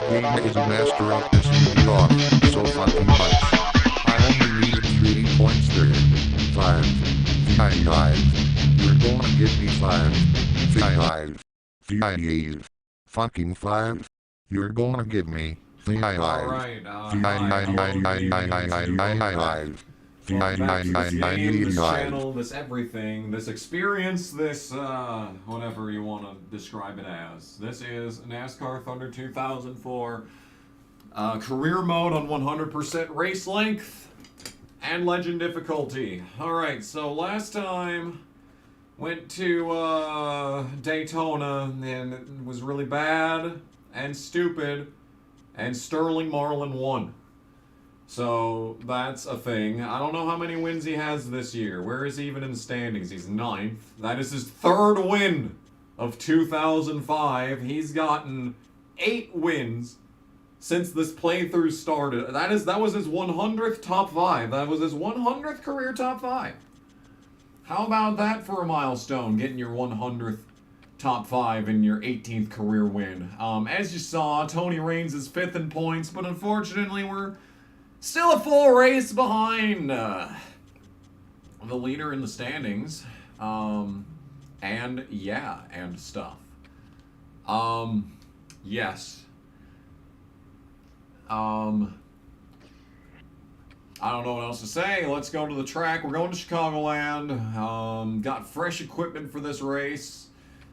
Game is a master of this talk, so fucking much. I only needed 3 points there. 5. 5. You're gonna give me 5. 5. 5. Fucking 5. You're gonna give me 5. Alright, back to this game, this channel, this everything, this experience, this, whatever you want to describe it as. This is NASCAR Thunder 2004, career mode on 100% race length, and legend difficulty. Alright, so last time, went to, Daytona, and it was really bad, and stupid, and Sterling Marlin won. So, that's a thing. I don't know how many wins he has this year. Where is he even in the standings? He's 9th. That is his 3rd win of 2005. He's gotten 8 wins since this playthrough started. That was his 100th top 5. That was his 100th career top 5. How about that for a milestone, getting your 100th top 5 and your 18th career win? As you saw, Tony Raines is 5th in points, but unfortunately we're still a full race behind the leader in the standings. And yeah, and stuff. Yes. I don't know what else to say. Let's go to the track. We're going to Chicagoland. Got fresh equipment for this race,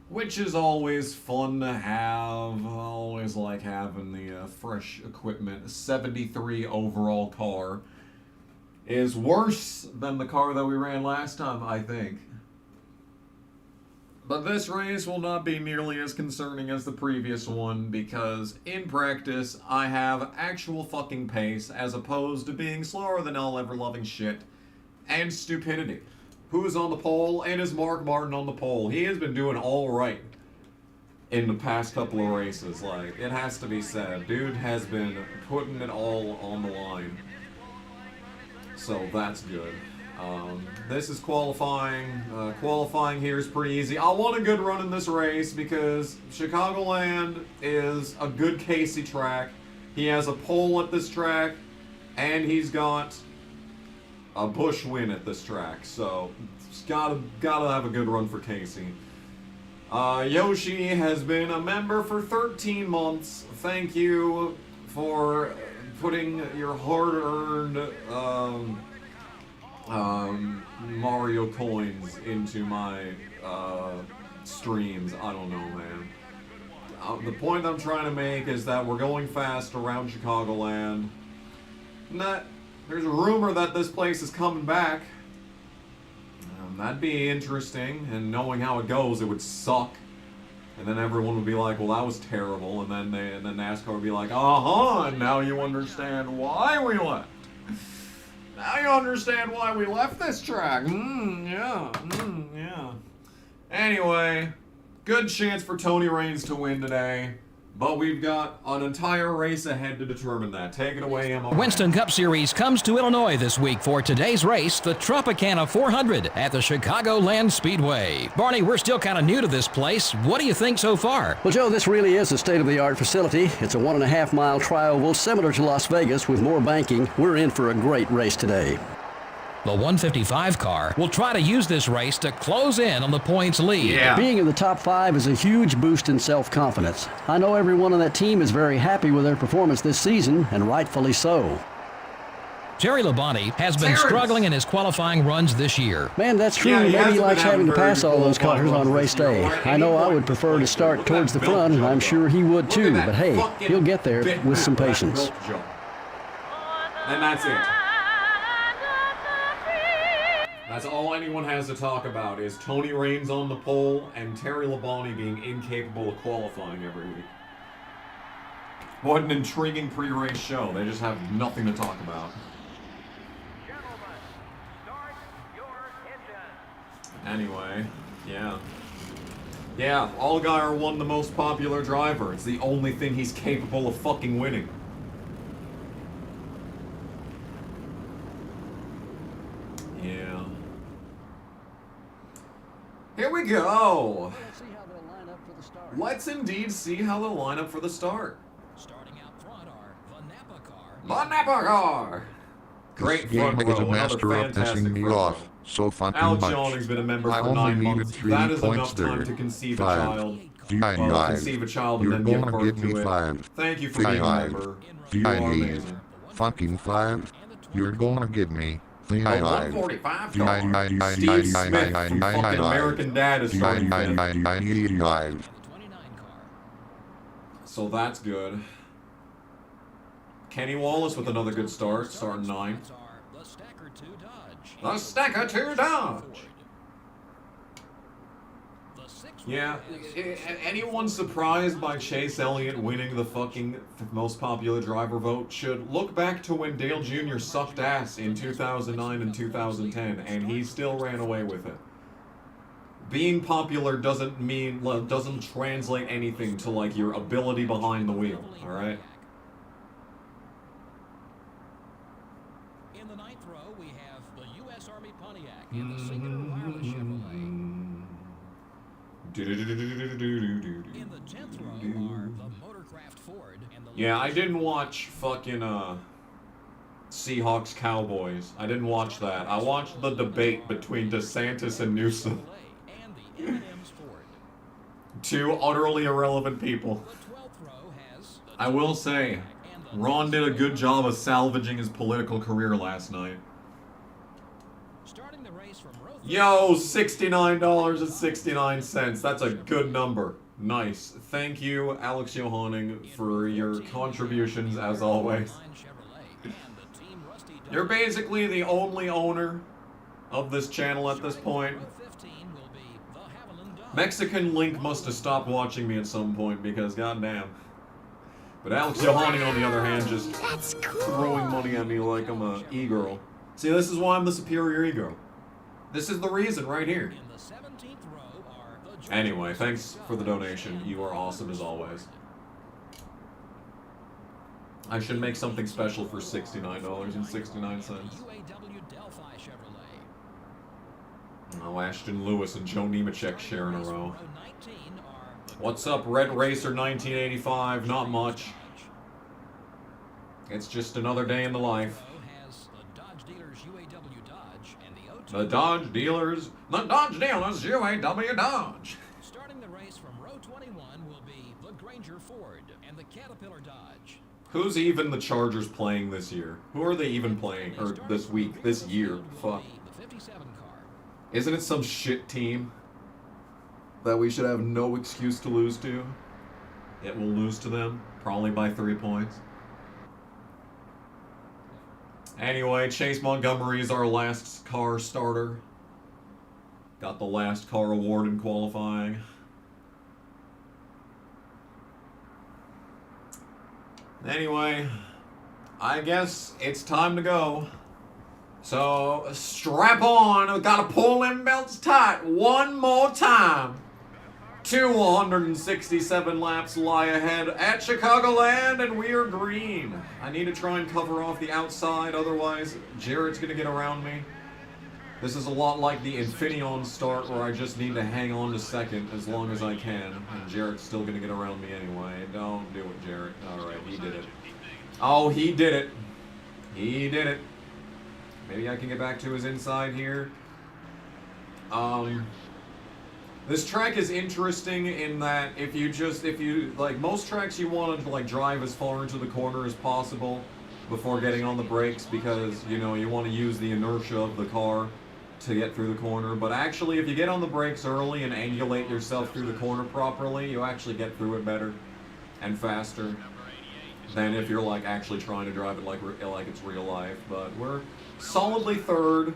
which is always fun to have. I always like having the fresh equipment. 73 overall car is worse than the car that we ran last time, I think. But this race will not be nearly as concerning as the previous one because in practice I have actual fucking pace as opposed to being slower than all ever-loving shit and stupidity. Who is on the pole? And is Mark Martin on the pole? He has been doing all right in the past couple of races. Like, it has to be said. Dude has been putting it all on the line. So that's good. This is qualifying. Qualifying here is pretty easy. I want a good run in this race because Chicagoland is a good Casey track. He has a pole at this track, and he's got a Busch win at this track. So, it's gotta have a good run for Casey. Yoshi has been a member for 13 months. Thank you for putting your hard-earned Mario coins into my streams. I don't know, man. The point I'm trying to make is that we're going fast around Chicagoland. There's a rumor that this place is coming back. That'd be interesting, and knowing how it goes, it would suck. And then everyone would be like, well, that was terrible, and then NASCAR would be like, and now you understand why we left. Now you understand why we left this track. Yeah. Anyway, good chance for Tony Raines to win today. But we've got an entire race ahead to determine that. Take it away, Emma. Winston Cup Series comes to Illinois this week for today's race, the Tropicana 400 at the Chicagoland Speedway. Barney, we're still kind of new to this place. What do you think so far? Well, Joe, this really is a state-of-the-art facility. It's a 1.5-mile tri-oval similar to Las Vegas with more banking. We're in for a great race today. The 155 car will try to use this race to close in on the points lead. Yeah. Being in the top 5 is a huge boost in self-confidence. I know everyone on that team is very happy with their performance this season, and rightfully so. Terry Labonte has been struggling in his qualifying runs this year. Man, that's true. Yeah, Maybe he likes having to very pass all those cars on race day. I know I would prefer to start towards the front, and I'm sure he would too. But hey, he'll get there with some patience. And that's it. That's all anyone has to talk about is Tony Raines on the pole and Terry Labonte being incapable of qualifying every week. What an intriguing pre-race show. They just have nothing to talk about. Anyway, yeah. Yeah, Allgaier won the most popular driver. It's the only thing he's capable of fucking winning. Yeah. Here we go. Let's indeed see how they'll line up for the start. Starting out The Napa car! Great This game front is a row, another master of fantastic pissing me front row. off so fucking Alex much. Young's been a member I for only 9 needed months. 3 That is points enough time there. to conceive a 5. child. V-I-9. Well, conceive a child and You're then give gonna birth give me to it. 5. Thank you for being a V-I-9. member. V You I are need amazing. fucking 5. You're gonna give me The V-I-9. 145 car. Steve Smith from fucking American Dad is starting fifth. V-I-9. So that's good. Kenny Wallace with another good start, starting 9th. The Stacker 2 Dodge. Yeah, anyone surprised by Chase Elliott winning the fucking most popular driver vote should look back to when Dale Jr. sucked ass in 2009 and 2010, and he still ran away with it. Being popular doesn't translate anything to, like, your ability behind the wheel, alright? In the 9th row, we have the U.S. Army Pontiac and the singular wireless Chevrolet. In the 10th row are the Motorcraft Ford and the... Yeah, I didn't watch fucking, Seahawks Cowboys. I didn't watch that. I watched the debate between DeSantis and Newsom. And the M&M's Ford. 2 utterly irrelevant people. The 12th row has... I will say, Ron did a good job of salvaging his political career last night. Starting the race from row... Yo, $69.69. That's a good number. Nice. Thank you, Alex Johanning, for your contributions as always. You're basically the only owner of this channel at this point. Mexican Link must have stopped watching me at some point because goddamn. But Alex Johanning, on the other hand, just throwing money at me like I'm a e-girl. See, this is why I'm the superior e-girl. This is the reason right here. Anyway, thanks for the donation. You are awesome as always. I should make something special for $69.69. Oh, Ashton Lewis and Joe Nemechek share in a row. What's up, Red Racer 1985? Not much. It's just another day in the life. The Dodge Dealers UAW Dodge. Starting the race from row 21 will be the Granger Ford and the Caterpillar Dodge. Who's even the Chargers playing this year? Who are they even playing? Or this week? This year? Fuck. The 57 car. Isn't it some shit team that we should have no excuse to lose to? It will lose to them, probably by 3 points. Anyway, Chase Montgomery is our last car starter. Got the last car award in qualifying. Anyway, I guess it's time to go. So, strap on. I've got to pull them belts tight one more time. 267 laps lie ahead at Chicagoland, and we are green. I need to try and cover off the outside, otherwise Jarrett's going to get around me. This is a lot like the Infineon start, where I just need to hang on to second as long as I can, and Jarrett's still going to get around me anyway. Don't do it, Jarrett. Alright, he did it. Oh, he did it. He did it. Maybe I can get back to his inside here. This track is interesting in that if you like most tracks, you want to like drive as far into the corner as possible before getting on the brakes, because you know you want to use the inertia of the car to get through the corner. But actually, if you get on the brakes early and angulate yourself through the corner properly, you actually get through it better and faster than if you're like actually trying to drive it like it's real life. But we're solidly third.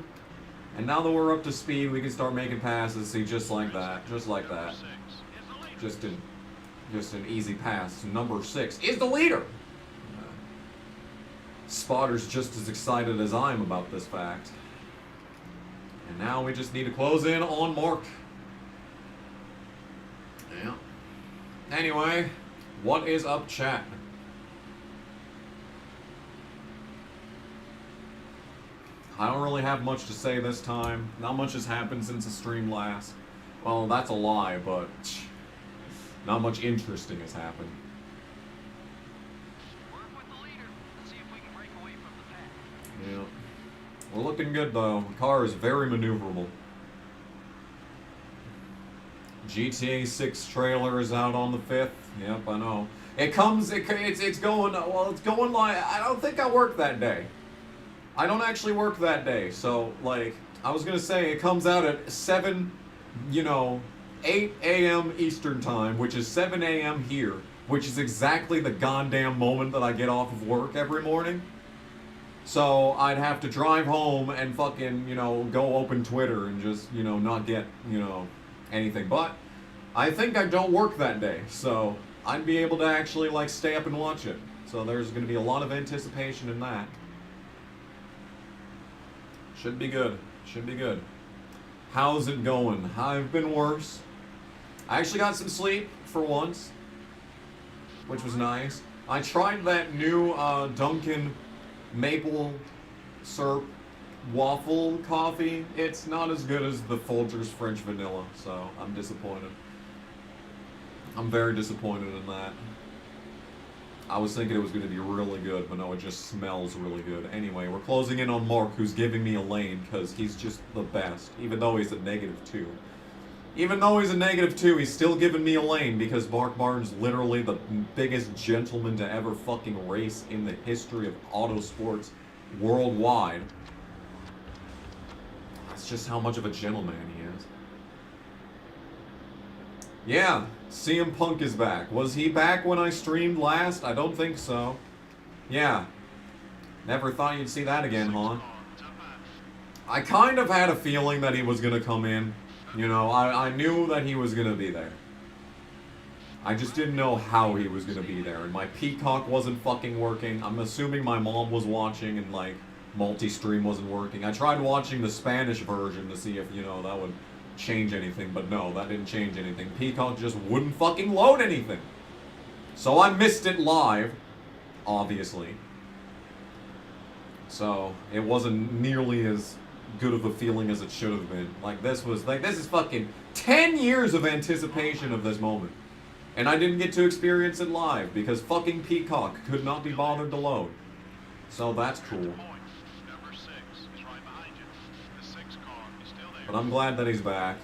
And now that we're up to speed, we can start making passes. See, just like that. Just like that. Just an easy pass. Number 6 is the leader. Spotter's just as excited as I am about this fact. And now we just need to close in on Mark. Yeah. Anyway, what is up, chat? I don't really have much to say this time. Not much has happened since the stream last. Well, that's a lie, but not much interesting has happened. Yeah. We're looking good though. The car is very maneuverable. GTA 6 trailer is out on the 5th. Yep, I know. It's going, well, it's going like, I don't think I work that day. I don't actually work that day, so, like, I was gonna say it comes out at 7, 8 a.m. Eastern time, which is 7 a.m. here, which is exactly the goddamn moment that I get off of work every morning. So I'd have to drive home and fucking, go open Twitter and just, not get, anything. But I think I don't work that day, so I'd be able to actually, like, stay up and watch it. So there's going to be a lot of anticipation in that. Should be good. Should be good. How's it going? I've been worse. I actually got some sleep for once, which was nice. I tried that new Dunkin' maple syrup waffle coffee. It's not as good as the Folgers French vanilla, so I'm disappointed. I'm very disappointed in that. I was thinking it was going to be really good, but no, it just smells really good. Anyway, we're closing in on Mark, who's giving me a lane, because he's just the best, even though he's a -2. Even though he's a -2, he's still giving me a lane, because Mark Martin's literally the biggest gentleman to ever fucking race in the history of auto sports worldwide. That's just how much of a gentleman he is. Yeah, CM Punk is back. Was he back when I streamed last? I don't think so. Yeah. Never thought you'd see that again, huh? I kind of had a feeling that he was going to come in. I knew that he was going to be there. I just didn't know how he was going to be there. And my Peacock wasn't fucking working. I'm assuming my mom was watching and, like, multi-stream wasn't working. I tried watching the Spanish version to see if, that would change anything, but no, that didn't change anything. Peacock just wouldn't fucking load anything. So I missed it live, obviously. So it wasn't nearly as good of a feeling as it should have been. This is fucking 10 years of anticipation of this moment. And I didn't get to experience it live because fucking Peacock could not be bothered to load. So that's cool. But I'm glad that he's back.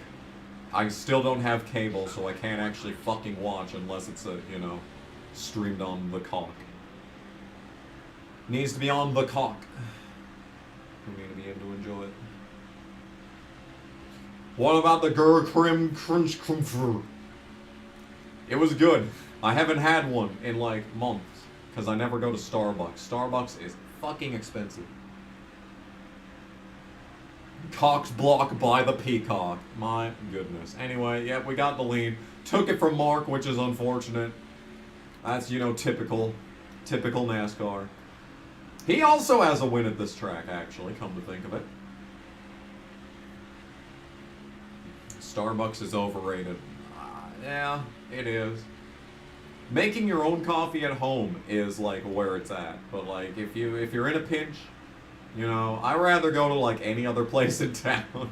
I still don't have cable, so I can't actually fucking watch unless it's streamed on the cock. Needs to be on the cock for me to be able to enjoy it. What about the Gur Krim Crunch Crumfer? It was good. I haven't had one in like months because I never go to Starbucks. Starbucks is fucking expensive. Cox block by the Peacock. My goodness. Anyway, yeah, we got the lead. Took it from Mark, which is unfortunate. That's, typical NASCAR. He also has a win at this track, actually, come to think of it. Starbucks is overrated. Yeah, it is. Making your own coffee at home is, like, where it's at. But, like, if you're in a pinch, I'd rather go to, like, any other place in town.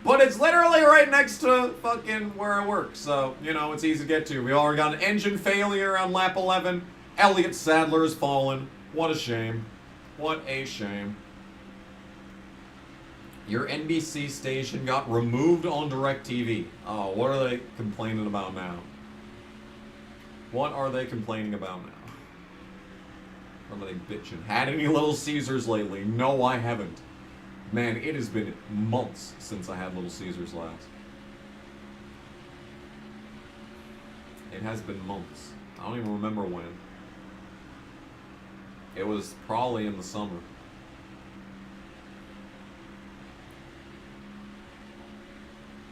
But it's literally right next to fucking where I work, so, it's easy to get to. We already got an engine failure on lap 11. Elliott Sadler has fallen. What a shame. What a shame. Your NBC station got removed on DirecTV. Oh, what are they complaining about now? What are they complaining about now? What are they bitching? Had any Little Caesars lately? No, I haven't. Man, it has been months since I had Little Caesars last. It has been months. I don't even remember when. It was probably in the summer.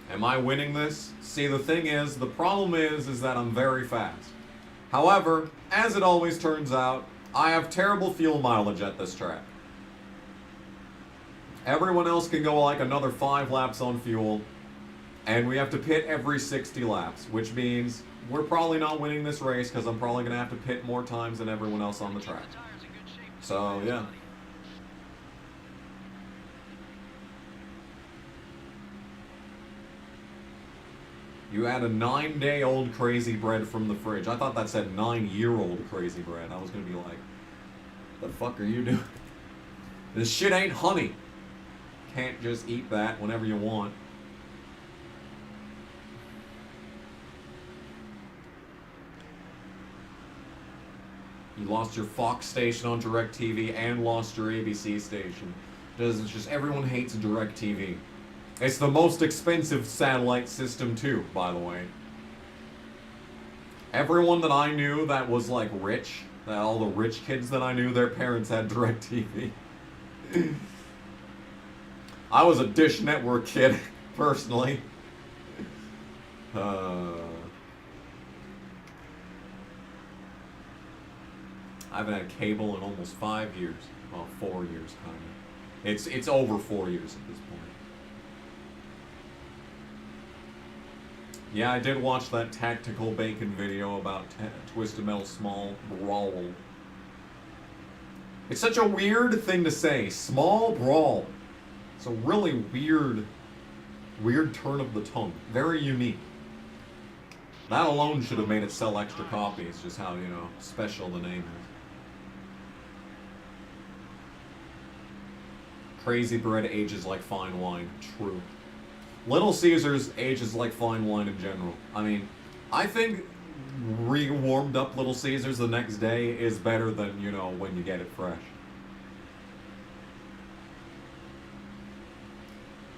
Am I winning this? See, the thing is, the problem is that I'm very fast. However, as it always turns out, I have terrible fuel mileage at this track. Everyone else can go like another 5 laps on fuel, and we have to pit every 60 laps, which means we're probably not winning this race because I'm probably going to have to pit more times than everyone else on the track. So, yeah. You had a 9-day-old crazy bread from the fridge. I thought that said 9-year-old crazy bread. I was going to be like, the fuck are you doing? This shit ain't honey. Can't just eat that whenever you want. You lost your Fox station on DirecTV and lost your ABC station. It's just everyone hates DirecTV. It's the most expensive satellite system too, by the way. Everyone that I knew that was like rich, all the rich kids that I knew, their parents had DirecTV. I was a Dish Network kid, personally. I haven't had cable in almost 5 years. Well, 4 years, kind of. It's over 4 years at this point. Yeah, I did watch that Tactical Bacon video about Twisted Metal Small Brawl. It's such a weird thing to say, Small Brawl. It's a really weird turn of the tongue. Very unique. That alone should have made it sell extra copies, just how, you know, special the name is. Crazy Bread ages like fine wine. True. Little Caesars ages like fine wine in general. I mean, I think re-warmed up Little Caesars the next day is better than, you know, when you get it fresh.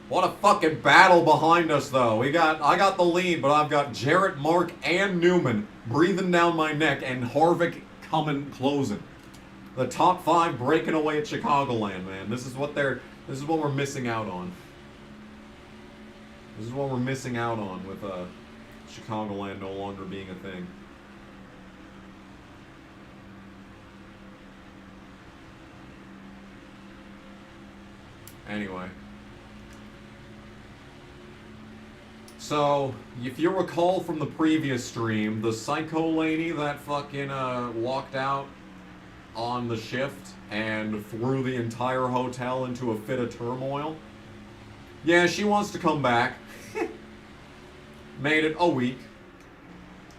What a fucking battle behind us, though. I got the lead, but I've got Jarrett, Mark, and Newman breathing down my neck, and Harvick coming closing. The top 5 breaking away at Chicagoland, man. This is what we're missing out on. This is what we're missing out on with Chicagoland no longer being a thing. Anyway. So, if you recall from the previous stream, the psycho lady that fucking walked out on the shift and threw the entire hotel into a fit of turmoil. Yeah, she wants to come back. Made it a week.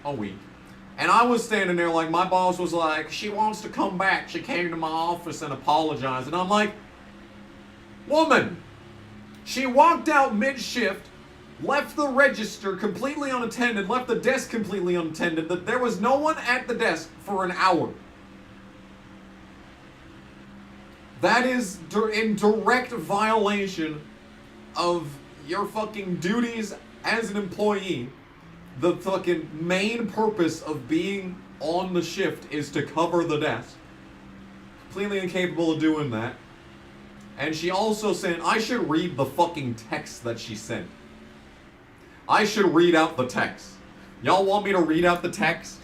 A week. And I was standing there like, my boss was like, she wants to come back. She came to my office and apologized. And I'm like, woman, she walked out mid-shift, left the register completely unattended, left the desk completely unattended, that there was no one at the desk for an hour. That is in direct violation of your fucking duties as an employee. The fucking main purpose of being on the shift is to cover the desk. Completely incapable of doing that. And she also sent, I should read the fucking text that she sent. I should read out the text. Y'all want me to read out the text?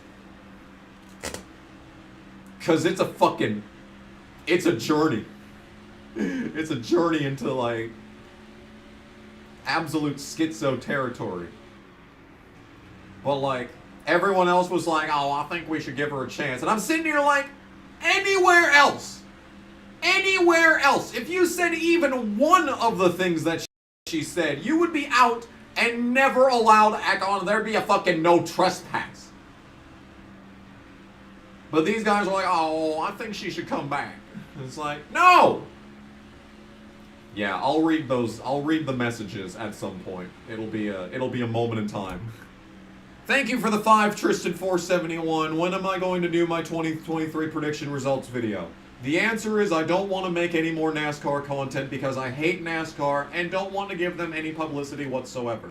Cause it's a fucking, it's a journey. It's a journey into like absolute schizo territory. But like, everyone else was like, oh, I think we should give her a chance. And I'm sitting here like, anywhere else, if you said even one of the things that she said, you would be out and never allowed to act on. There'd be a fucking no trespass. But these guys are like, oh, I think she should come back. It's like, no! Yeah, I'll read the messages at some point. It'll be a moment in time. Thank you for the 5, Tristan471. When am I going to do my 2023 prediction results video? The answer is I don't want to make any more NASCAR content because I hate NASCAR and don't want to give them any publicity whatsoever.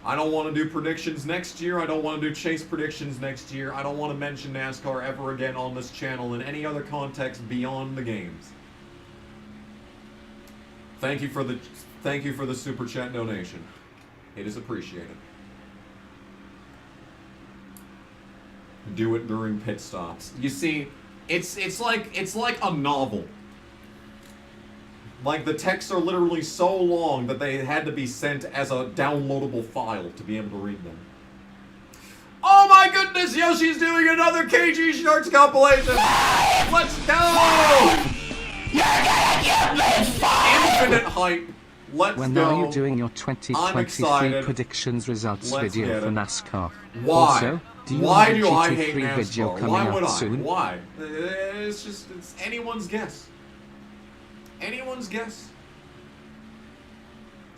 I don't want to do predictions next year. I don't want to do chase predictions next year. I don't want to mention NASCAR ever again on this channel in any other context beyond the games. Thank you for the super chat donation. It is appreciated. Do it during pit stops. You see, it's like a novel. Like, the texts are literally so long that they had to be sent as a downloadable file to be able to read them. Oh my goodness, Yoshi's doing another KG Sharks compilation! Let's go! You're gonna give me five! Infinite hype. Let's when go. are you doing your 2023 predictions results video for NASCAR? Why? Also, do you Why have a do I GT3 hate video NASCAR? coming Why would out I? soon? Why? It's anyone's guess. Anyone's guess?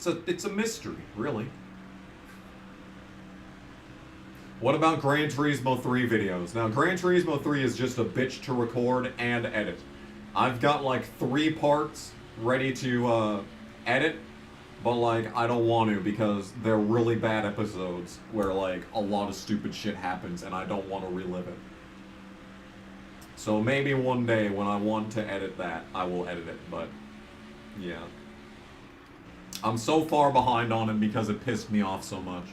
It's a mystery, really. What about Gran Turismo 3 videos? Now, Gran Turismo 3 is just a bitch to record and edit. I've got like 3 parts ready to edit, but like I don't want to because they're really bad episodes where like a lot of stupid shit happens and I don't want to relive it. So maybe one day when I want to edit that, I will edit it, but yeah. I'm so far behind on it because it pissed me off so much.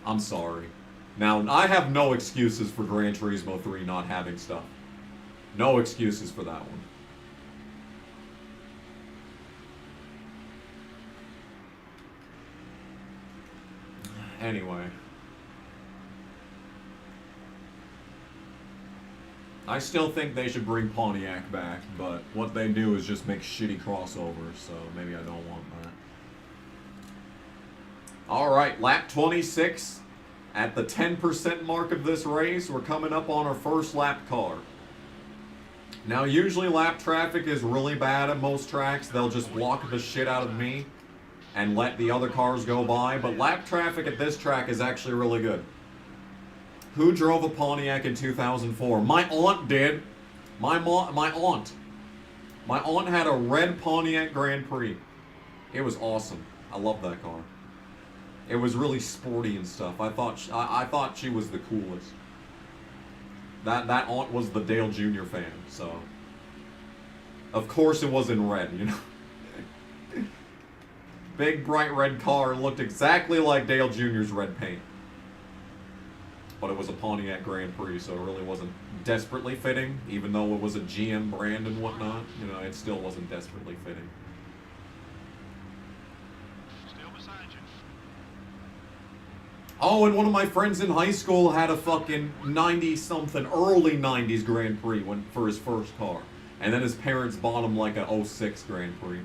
I'm sorry. Now, I have no excuses for Gran Turismo 3 not having stuff. No excuses for that one. Anyway. I still think they should bring Pontiac back, but what they do is just make shitty crossovers, so maybe I don't want that. Alright, lap 26. At the 10% mark of this race, we're coming up on our first lap car. Now, usually lap traffic is really bad at most tracks. They'll just block the shit out of me and let the other cars go by. But lap traffic at this track is actually really good. Who drove a Pontiac in 2004? My aunt did. My aunt. My aunt had a red Pontiac Grand Prix. It was awesome. I love that car. It was really sporty and stuff. I thought she was the coolest. That aunt was the Dale Jr. fan, so of course it was in red, you know. Big bright red car, looked exactly like Dale Jr.'s red paint. But it was a Pontiac Grand Prix, so it really wasn't desperately fitting, even though it was a GM brand and whatnot. You know, it still wasn't desperately fitting. Oh, and one of my friends in high school had a fucking 90-something, early 90s Grand Prix for his first car. And then his parents bought him like a 06 Grand Prix.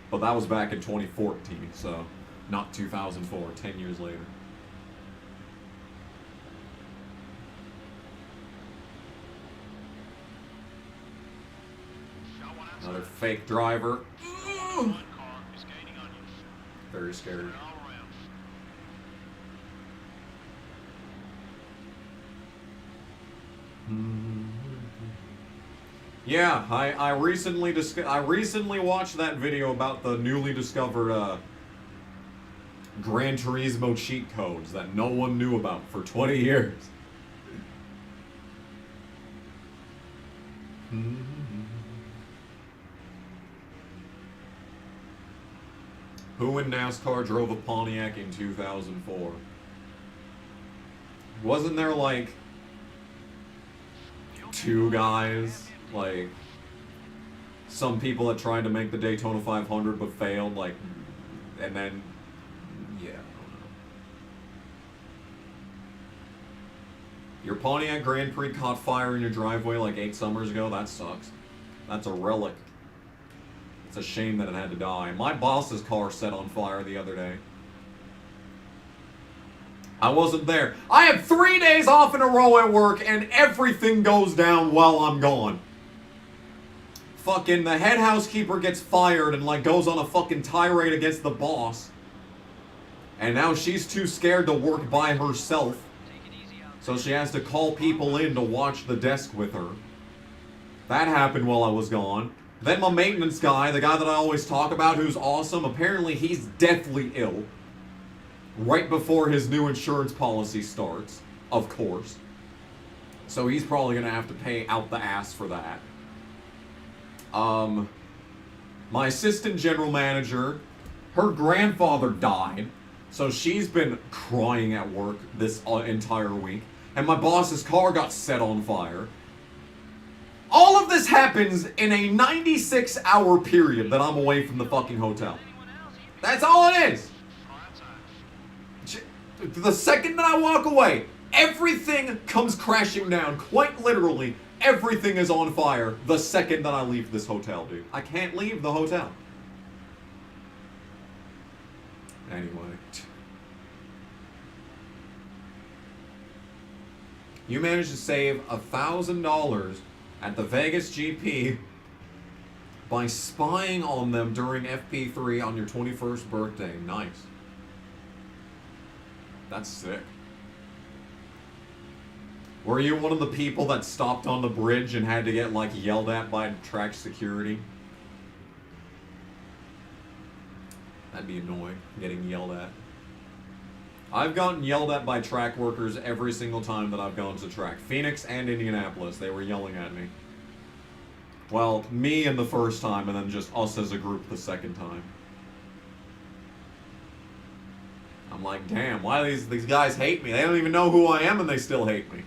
But that was back in 2014, so not 2004, 10 years later. Another fake driver. Very scary. Yeah, I recently watched that video about the newly discovered Gran Turismo cheat codes that no one knew about for 20 years. Who in NASCAR drove a Pontiac in 2004? Wasn't there like 2 guys? Like some people that tried to make the Daytona 500 but failed, like, and then, yeah, I don't know. Your Pontiac Grand Prix caught fire in your driveway like 8 summers ago? That sucks. That's a relic. It's a shame that it had to die. My boss's car set on fire the other day. I wasn't there. I had 3 days off in a row at work and everything goes down while I'm gone. Fucking the head housekeeper gets fired and like goes on a fucking tirade against the boss. And now she's too scared to work by herself. So she has to call people in to watch the desk with her. That happened while I was gone. Then my maintenance guy, the guy that I always talk about who's awesome, apparently he's deathly ill. Right before his new insurance policy starts, of course. So he's probably gonna have to pay out the ass for that. My assistant general manager, her grandfather died, so she's been crying at work this entire week. And my boss's car got set on fire. All of this happens in a 96-hour period that I'm away from the fucking hotel. That's all it is. The second that I walk away, everything comes crashing down. Quite literally, everything is on fire the second that I leave this hotel, dude. I can't leave the hotel. Anyway. You managed to save $1,000 at the Vegas GP by spying on them during FP3 on your 21st birthday. Nice. That's sick. Were you one of the people that stopped on the bridge and had to get, like, yelled at by track security? That'd be annoying, getting yelled at. I've gotten yelled at by track workers every single time that I've gone to track. Phoenix and Indianapolis, they were yelling at me. Well, me in the first time, and then just us as a group the second time. I'm like, damn, why do these guys hate me? They don't even know who I am and they still hate me.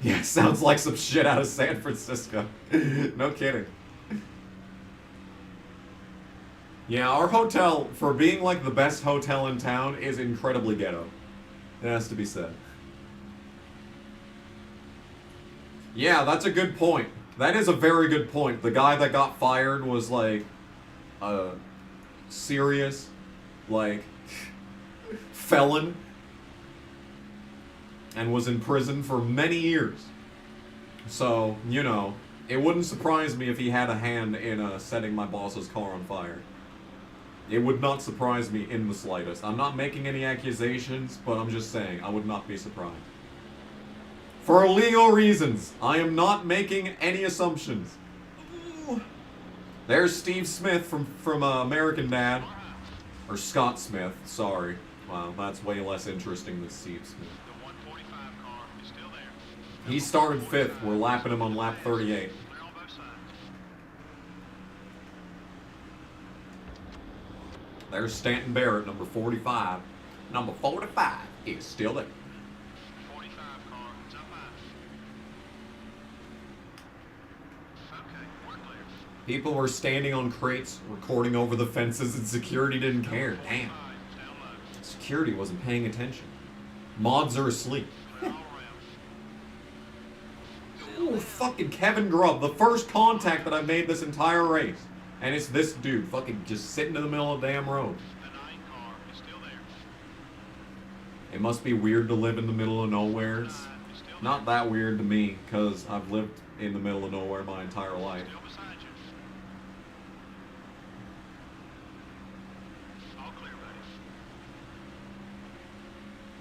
Yeah, sounds like some shit out of San Francisco. No kidding. Yeah, our hotel, for being like the best hotel in town, is incredibly ghetto. It has to be said. Yeah, that's a good point. That is a very good point. The guy that got fired was like a serious, like, felon. And was in prison for many years. So, you know, it wouldn't surprise me if he had a hand in setting my boss's car on fire. It would not surprise me in the slightest. I'm not making any accusations, but I'm just saying, I would not be surprised. For legal reasons, I am not making any assumptions. There's Steve Smith from American Dad. Or Scott Smith, sorry. Wow, that's way less interesting than Steve Smith. He started 5th. We're lapping him on lap 38. There's Stanton Barrett, number 45. Number 45 is still there. 45 car, it's up high. Okay, we're clear. People were standing on crates, recording over the fences, and security didn't care. Damn. Security wasn't paying attention. Mods are asleep. Ooh, fucking Kevin Grubb, the first contact that I made this entire race. And it's this dude, fucking just sitting in the middle of the damn road. It must be weird to live in the middle of nowhere. It's not that weird to me, because I've lived in the middle of nowhere my entire life.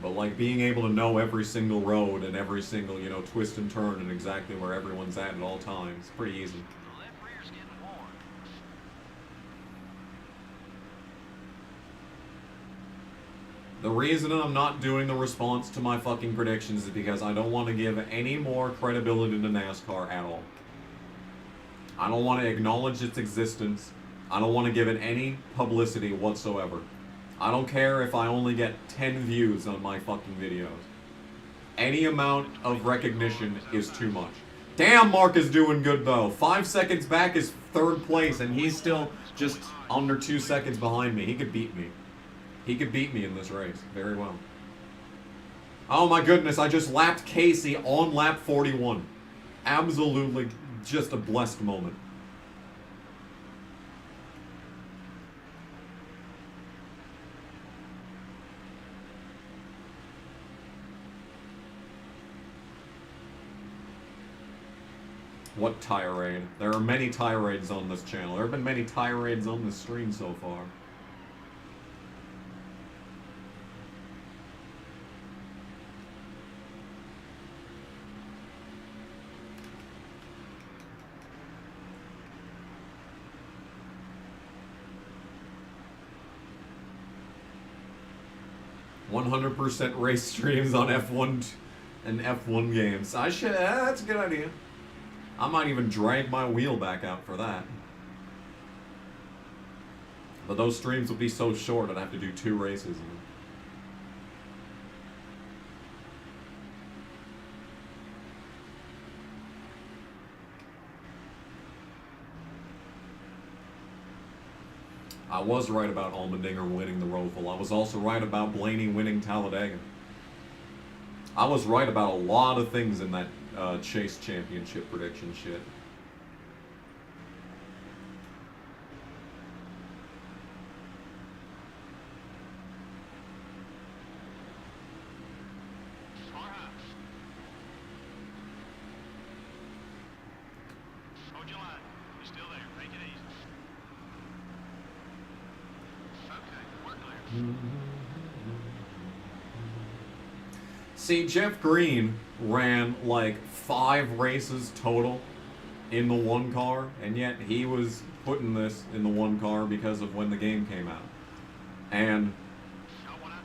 But like being able to know every single road and every single, you know, twist and turn and exactly where everyone's at all times, it's pretty easy. The reason I'm not doing the response to my fucking predictions is because I don't want to give any more credibility to NASCAR at all. I don't want to acknowledge its existence. I don't want to give it any publicity whatsoever. I don't care if I only get 10 views on my fucking videos. Any amount of recognition is too much. Damn, Mark is doing good though. 5 seconds back is 3rd place and he's still just under 2 seconds behind me. He could beat me. He could beat me in this race very well. Oh my goodness, I just lapped Casey on lap 41. Absolutely just a blessed moment. What tirade? There are many tirades on this channel. There have been many tirades on this stream so far. %100% race streams on F1 and F1 games. That's a good idea. I might even drag my wheel back out for that. But those streams would be so short, I'd have to do 2 races. I was right about Allmendinger winning the Roval. I was also right about Blaney winning Talladega. I was right about a lot of things in that Chase Championship prediction shit. See, Jeff Green ran like 5 races total in the one car, and yet he was putting this in the one car because of when the game came out. And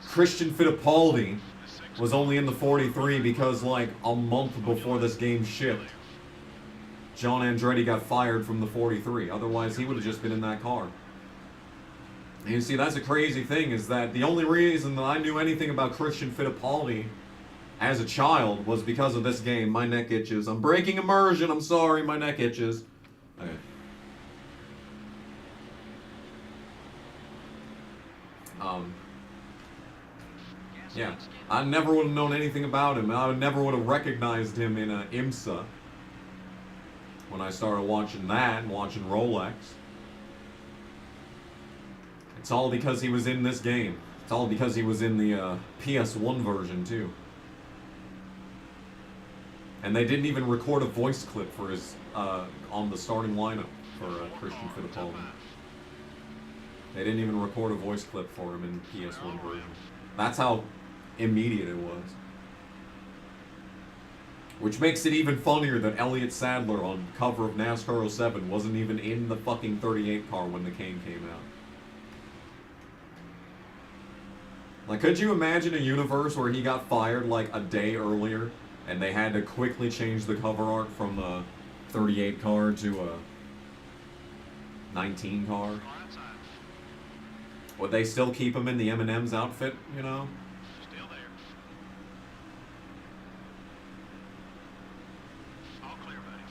Christian Fittipaldi was only in the 43 because like a month before this game shipped, John Andretti got fired from the 43. Otherwise, he would have just been in that car. And you see, that's a crazy thing, is that the only reason that I knew anything about Christian Fittipaldi as a child was because of this game. My neck itches. I'm breaking immersion. I'm sorry, my neck itches. Okay. Yeah, I never would have known anything about him. I never would have recognized him in IMSA when I started watching that and watching Rolex. It's all because he was in this game. It's all because he was in the PS1 version too. And they didn't even record a voice clip for his on the starting lineup for Christian Fittipaldi. They didn't even record a voice clip for him in the PS1 version. That's how immediate it was. Which makes it even funnier that Elliott Sadler on cover of NASCAR 07 wasn't even in the fucking 38 car when the cane came out. Like, could you imagine a universe where he got fired like a day earlier and they had to quickly change the cover art from a 38 car to a 19 car? Would they still keep him in the M&M's outfit, you know? Still there. All clear, buddy.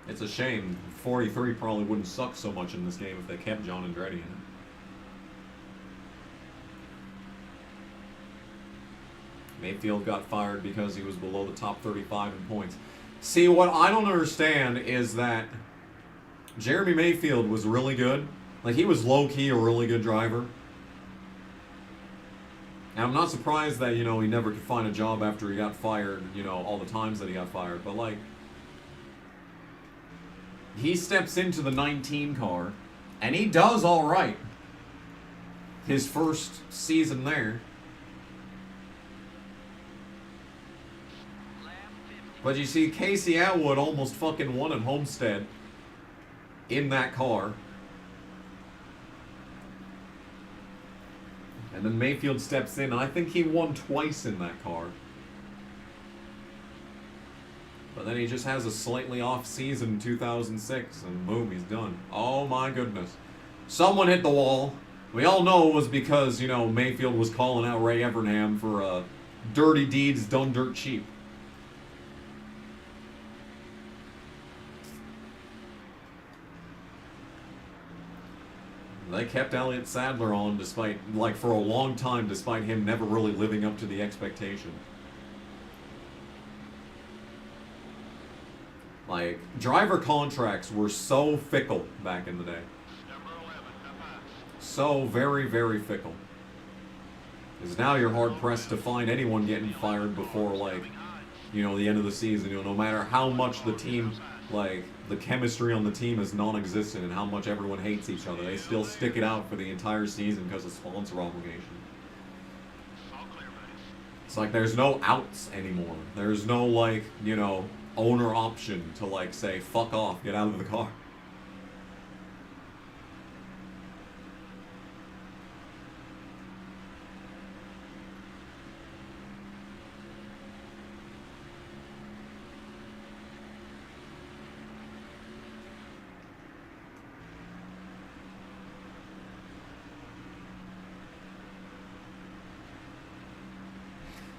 It's a shame. 43 probably wouldn't suck so much in this game if they kept John Andretti in it. Mayfield got fired because he was below the top 35 in points. See, what I don't understand is that Jeremy Mayfield was really good. Like, he was low-key a really good driver. And I'm not surprised that, you know, he never could find a job after he got fired, you know, all the times that he got fired. But, like, he steps into the 19 car, and he does all right. His first season there. But you see, Casey Atwood almost fucking won at Homestead in that car. And then Mayfield steps in, and I think he won twice in that car. But then he just has a slightly off season in 2006, and boom, he's done. Oh my goodness. Someone hit the wall. We all know it was because, you know, Mayfield was calling out Ray Evernham for dirty deeds done dirt cheap. They kept Elliott Sadler on despite, like, for a long time, despite him never really living up to the expectation. Like, driver contracts were so fickle back in the day. So very, very fickle. Because now you're hard-pressed to find anyone getting fired before, like, you know, the end of the season. You know, no matter how much the team, like, the chemistry on the team is non-existent and how much everyone hates each other, they still stick it out for the entire season because of sponsor obligation. It's like there's no outs anymore. There's no, like, you know, owner option to, like, say, fuck off, get out of the car.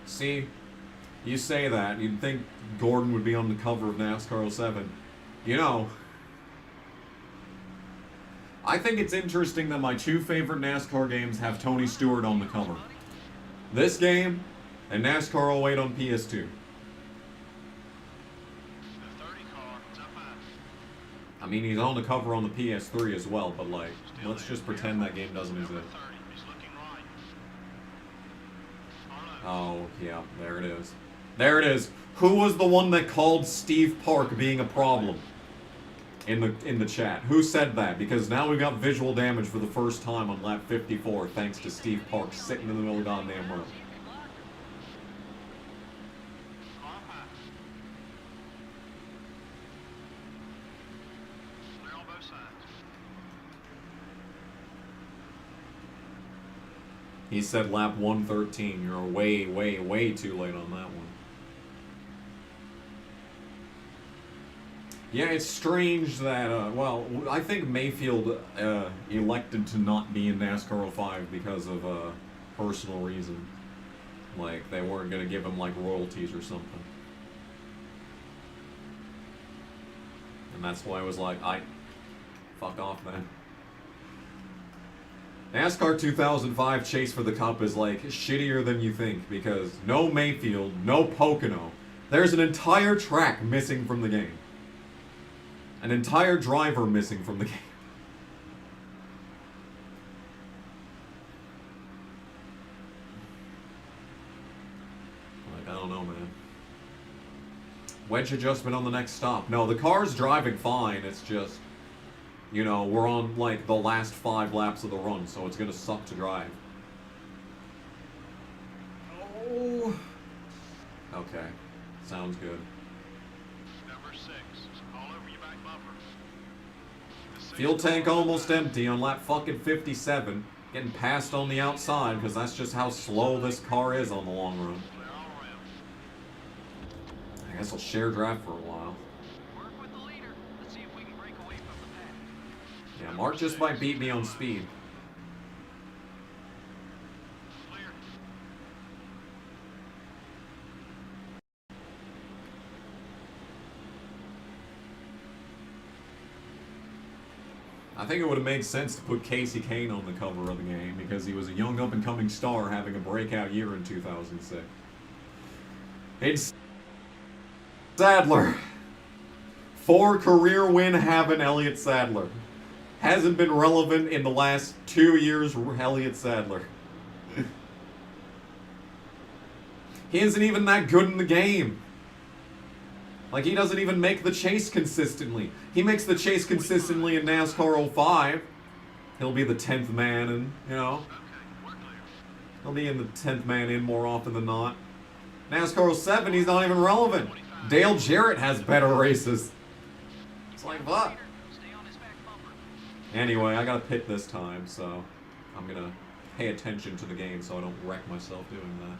See, you say that, you'd think Gordon would be on the cover of NASCAR 07. You know, I think it's interesting that my two favorite NASCAR games have Tony Stewart on the cover. This game and NASCAR 08 on PS2. I mean, he's on the cover on the PS3 as well, but, like, let's just pretend that game doesn't exist. Oh, yeah, there it is. There it is. Who was the one that called Steve Park being a problem? In the chat. Who said that? Because now we've got visual damage for the first time on lap 54 thanks to Steve Park sitting in the middle of the goddamn road. He said lap 113. You're way, way, way too late on that one. Yeah, it's strange that, well, I think Mayfield elected to not be in NASCAR 05 because of a personal reason. Like, they weren't going to give him, like, royalties or something. And that's why I was like, fuck off, man. NASCAR 2005 Chase for the Cup is, like, shittier than you think, because no Mayfield, no Pocono. There's an entire track missing from the game. An entire driver missing from the game. Like, I don't know, man. Wedge adjustment on the next stop. No, the car's driving fine. It's just, you know, we're on, like, the last 5 laps of the run, so it's gonna suck to drive. Oh. Okay. Sounds good. Fuel tank almost empty on lap fucking 57. Getting passed on the outside because that's just how slow this car is on the long run. I guess I'll share drive for a while. Yeah, Mark just might beat me on speed. I think it would have made sense to put Casey Kane on the cover of the game because he was a young up-and-coming star having a breakout year in 2006. It's Sadler. 4 career win having Elliott Sadler. Hasn't been relevant in the last 2 years, Elliott Sadler. He isn't even that good in the game. Like, he doesn't even make the chase consistently. He makes the chase consistently in NASCAR 05. He'll be the 10th man and, you know, he'll be in the 10th man in more often than not. NASCAR 07, he's not even relevant. Dale Jarrett has better races. It's like, what? Anyway, I got to pit this time, so I'm going to pay attention to the game so I don't wreck myself doing that.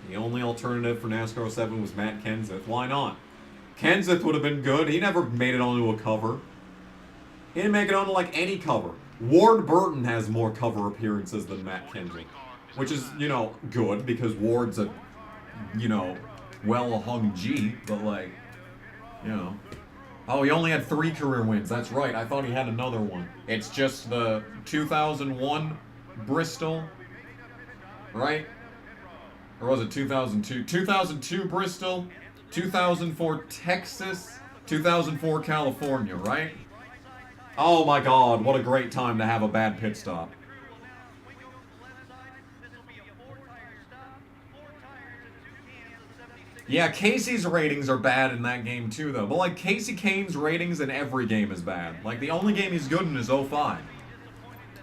The only alternative for NASCAR 07 was Matt Kenseth. Why not? Kenseth would have been good. He never made it onto a cover. He didn't make it onto, like, any cover. Ward Burton has more cover appearances than Matt Kenseth. Which is, you know, good, because Ward's a, you know, well-hung G, but, like, you know. Oh, he only had 3 career wins. That's right. I thought he had another one. It's just the 2001 Bristol, right? Or was it 2002? 2002 Bristol, 2004 Texas, 2004 California, right? Oh my god, what a great time to have a bad pit stop. Yeah, Casey's ratings are bad in that game too, though. But, like, Casey Kane's ratings in every game is bad. Like, the only game he's good in is 05.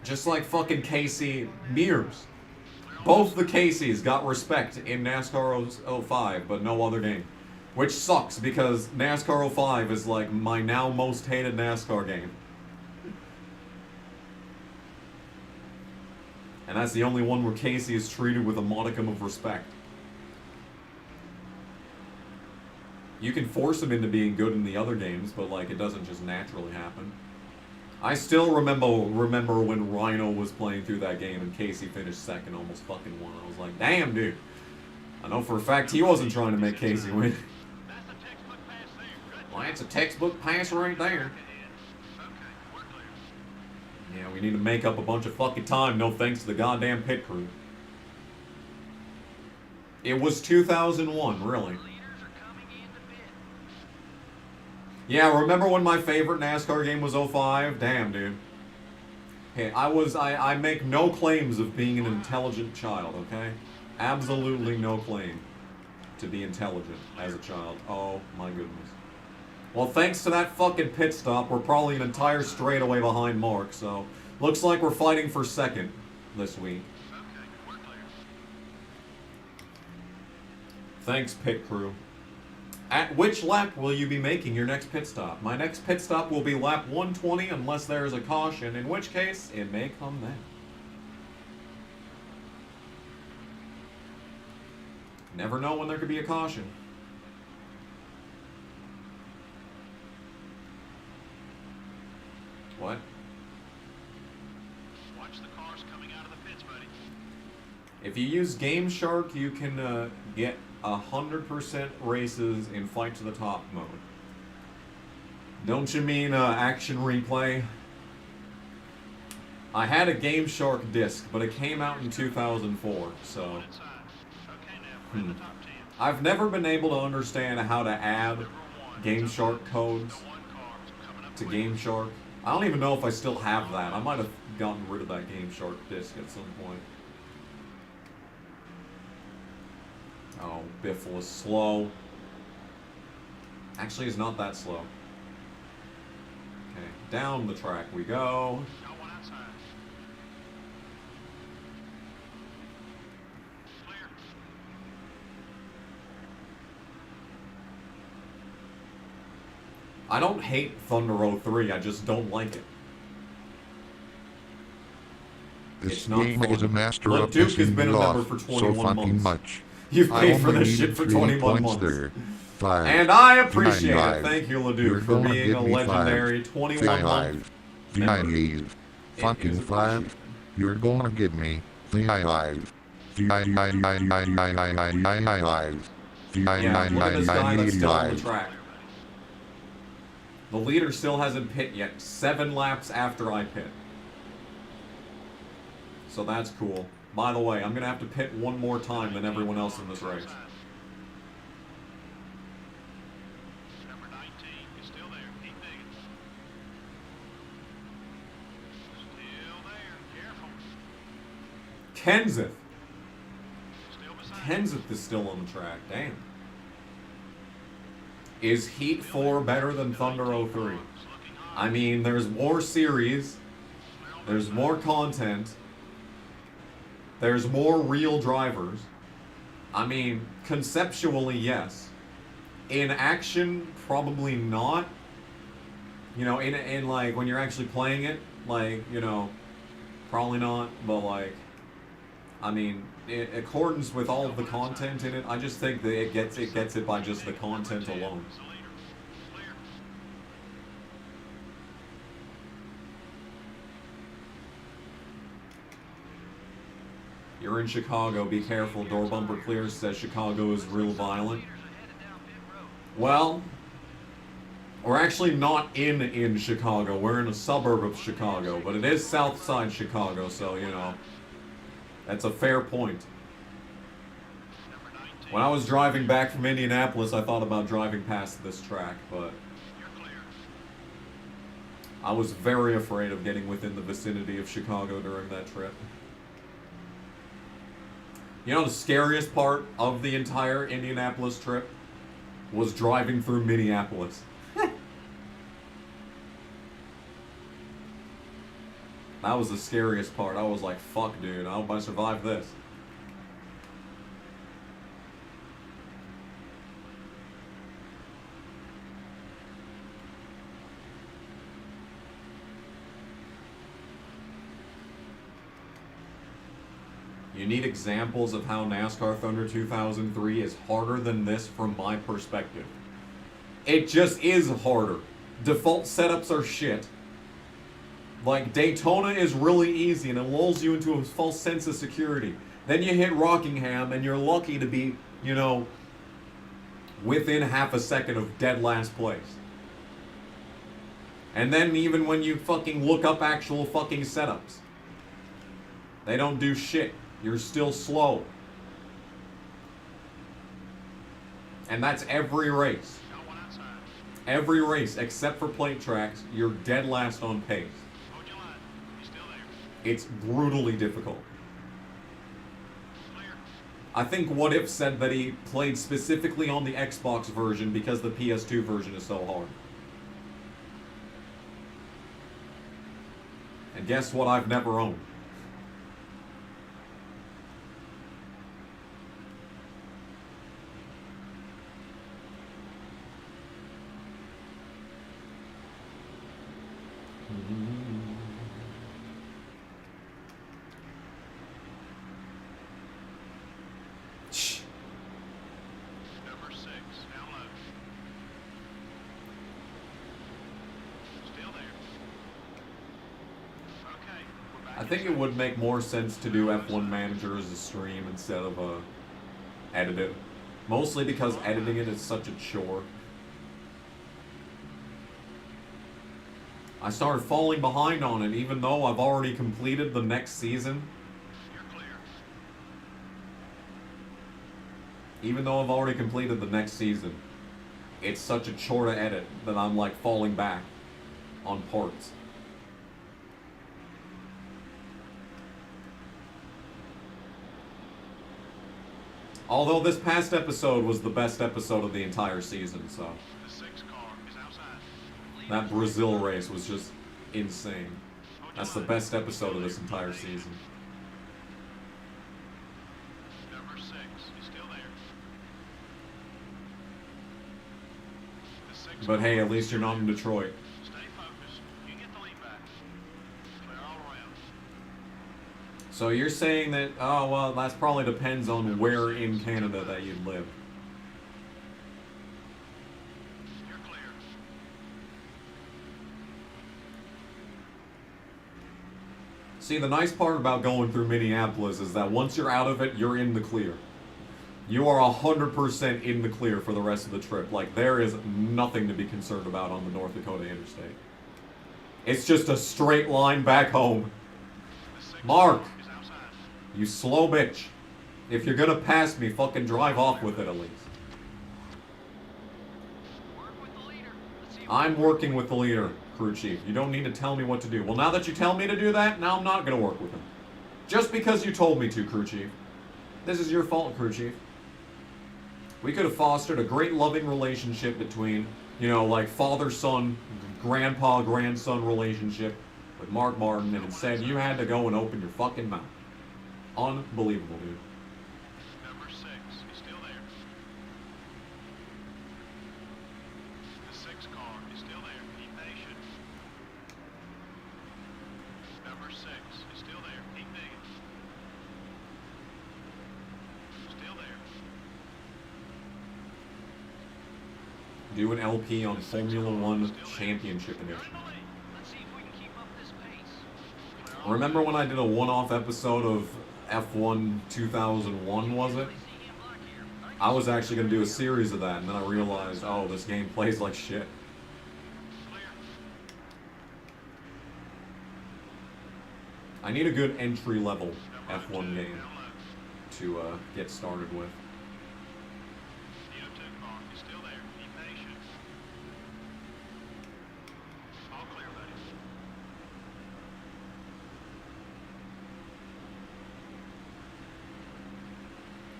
Just like fucking Casey Mears. Both the Caseys got respect in NASCAR 05, but no other game. Which sucks, because NASCAR 05 is, like, my now most hated NASCAR game. And that's the only one where Casey is treated with a modicum of respect. You can force him into being good in the other games, but, like, it doesn't just naturally happen. I still remember when Rhino was playing through that game and Casey finished second, almost fucking won. I was like, damn, dude. I know for a fact he wasn't trying to make Casey win. Well, that's a textbook pass right there. Yeah, we need to make up a bunch of fucking time, no thanks to the goddamn pit crew. It was 2001, really. Yeah, remember when my favorite NASCAR game was 05? Damn, dude. Okay, I make no claims of being an intelligent child, okay? Absolutely no claim to be intelligent as a child. Oh my goodness. Well, thanks to that fucking pit stop, we're probably an entire straightaway behind Mark, so looks like we're fighting for second this week. Thanks, pit crew. At which lap will you be making your next pit stop? My next pit stop will be lap 120 unless there is a caution, in which case it may come then. Never know when there could be a caution. What? Watch the cars coming out of the pits, buddy. If you use Game Shark, you can get 100% races in Fight to the Top mode. Don't you mean Action Replay? I had a Game Shark disc, but it came out in 2004, so... Okay, now we're in the top 10. I've never been able to understand how to add Game Shark codes to Game Shark. I don't even know if I still have that. I might have gotten rid of that Game Shark disc at some point. Oh, Biff was slow. Actually, it's not that slow. Okay, down the track we go. Got one outside. Clear. I don't hate Thunder 03, I just don't like it. This It's not game fun. is a master Look, of Duke has pissing been a me member off for so 21 fucking months. much. You've I paid for only this needed shit for 3 21 points months. there. 5. And I appreciate it. 5. Thank you, You're Leduc, for gonna being a give me 5. legendary 21 month 5. member. 5. Fucking 5. You're gonna give me 5. Yeah, look at this guy that's still on the track. The leader still hasn't pit yet. 7 laps after I pit. So that's cool. By the way, I'm going to have to pit one more time than everyone else in this race. Number 19 is still there. Keep digging. Still there. Careful. Kenseth. Still beside. Kenseth is still on the track. Damn. Is Heat 4 better than Thunder 03? I mean, there's more series. There's more content. There's more real drivers. I mean, conceptually, yes. In action, probably not. You know, in like, when you're actually playing it, like, you know, probably not, but like, I mean, in accordance with all of the content in it, I just think that it gets it by just the content alone. You're in Chicago, be careful. Door bumper clear says Chicago is real violent. Well, we're actually not in Chicago. We're in a suburb of Chicago, but it is South Side Chicago, so, you know, that's a fair point. When I was driving back from Indianapolis, I thought about driving past this track, but I was very afraid of getting within the vicinity of Chicago during that trip. You know, the scariest part of the entire Indianapolis trip was driving through Minneapolis. That was the scariest part. I was like, fuck, dude, I hope I survive this. You need examples of how NASCAR Thunder 2003 is harder than this from my perspective. It just is harder. Default setups are shit. Like, Daytona is really easy and it lulls you into a false sense of security. Then you hit Rockingham and you're lucky to be, you know, within half a second of dead last place. And then even when you fucking look up actual fucking setups, they don't do shit. You're still slow. And that's every race. Every race, except for plate tracks, you're dead last on pace. It's brutally difficult. I think What If said that he played specifically on the Xbox version because the PS2 version is so hard. And guess what I've never owned? Number 6, down low. Still there. Okay, we're back. I think it would make more sense to do F1 Manager as a stream instead of edit it. Mostly because editing it is such a chore. I started falling behind on it even though I've already completed the next season. You're clear. Even though I've already completed the next season. It's such a chore to edit that I'm like falling back on parts. Although this past episode was the best episode of the entire season, so. The 6 car is outside. That Brazil race was just insane. That's the best episode of this entire season. Number 6 is still there. The 6 But hey, car at least you're not in Detroit. Stay focused. You get the lead back. Clear all around. So you're saying that, oh, well, that probably depends on where in Canada that you live. You're clear. See, the nice part about going through Minneapolis is that once you're out of it, you're in the clear. You are 100% in the clear for the rest of the trip. Like, there is nothing to be concerned about on the North Dakota Interstate. It's just a straight line back home. The 6 Mark, car is outside. you slow bitch. If you're gonna pass me, fucking drive off with it at least. Work with the leader. Let's see if I'm working with the leader, crew chief. You don't need to tell me what to do. Well, now that you tell me to do that, now I'm not gonna work with him. Just because you told me to, crew chief. This is your fault, crew chief. We could have fostered a great loving relationship between, you know, like father-son, grandpa-grandson relationship with Mark Martin, and instead you had to go and open your fucking mouth. Unbelievable, dude. Number 6 is still there. The 6 car is still there. Be patient. Number 6 is still there. Keep digging. Still there. Do an LP on Formula One Championship Edition. You're in the lead. Let's see if we can keep up this pace. Clear all Remember when I did a one-off episode of F1 2001, was it? I was actually going to do a series of that, and then I realized, oh, this game plays like shit. clear. I need a good entry-level Number F1 2 game down low. to get started with. The 02 car is still there. Be patient. All clear, buddy.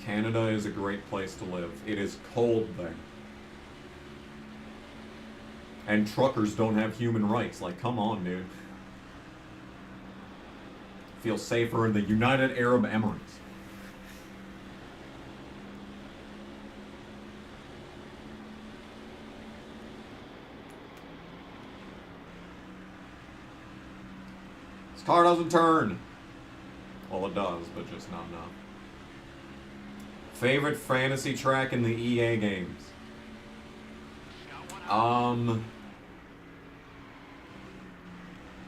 Canada is a great place to live. It is cold there. And truckers don't have human rights. Like, come on, dude. Feel safer in the United Arab Emirates. This car doesn't turn. Well, it does, but just not enough. Favorite fantasy track in the EA games? Got one out.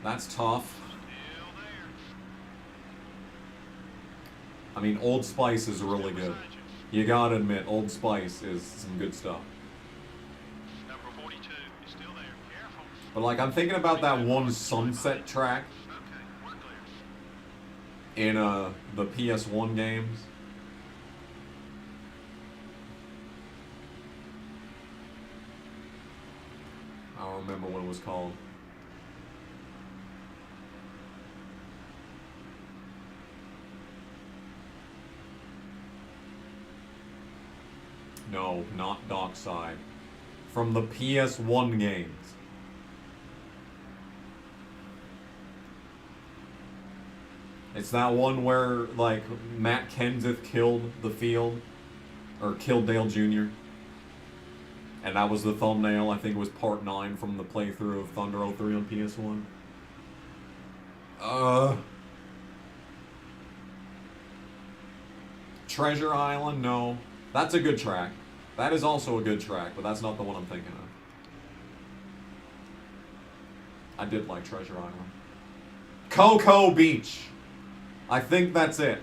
That's tough. Still there. I mean, Old Spice is really good. You gotta admit, Old Spice is some good stuff. Number 42 is still there. Careful. But like, I'm thinking about that one Sunset track Okay, we're clear. in the PS1 games. I don't remember what it was called. not Dockside. From the PS1 games. It's that one where, like, Matt Kenseth killed the field. Or killed Dale Jr. And that was the thumbnail. I think it was part 9 from the playthrough of Thunder 03 on PS1. Treasure Island? No. That's a good track. That is also a good track, but that's not the one I'm thinking of. I did like Treasure Island. Cocoa Beach! I think that's it.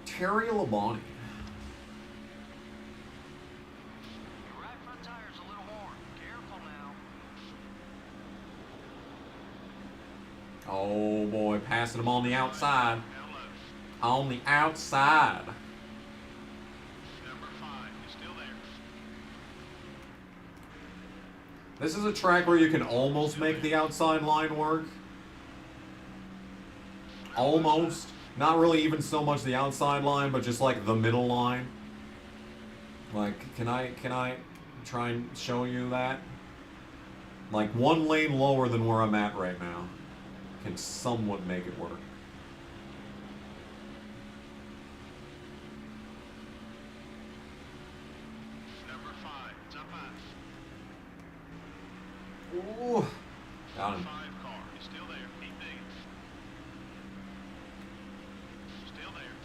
Terry Labonte. Your right front tire's a little worn. Careful now. Oh boy, passing him on the outside. Down low. On the outside. Number 5 is still there. This is a track where you can almost make the outside line work. Almost. Not really even so much the outside line, but just like the middle line. Like, can I try and show you that? Like one lane lower than where I'm at right now. Can somewhat make it work. Number 5, it's up high. Ooh. Got him. 5 car is still there. Keep digging. Still there.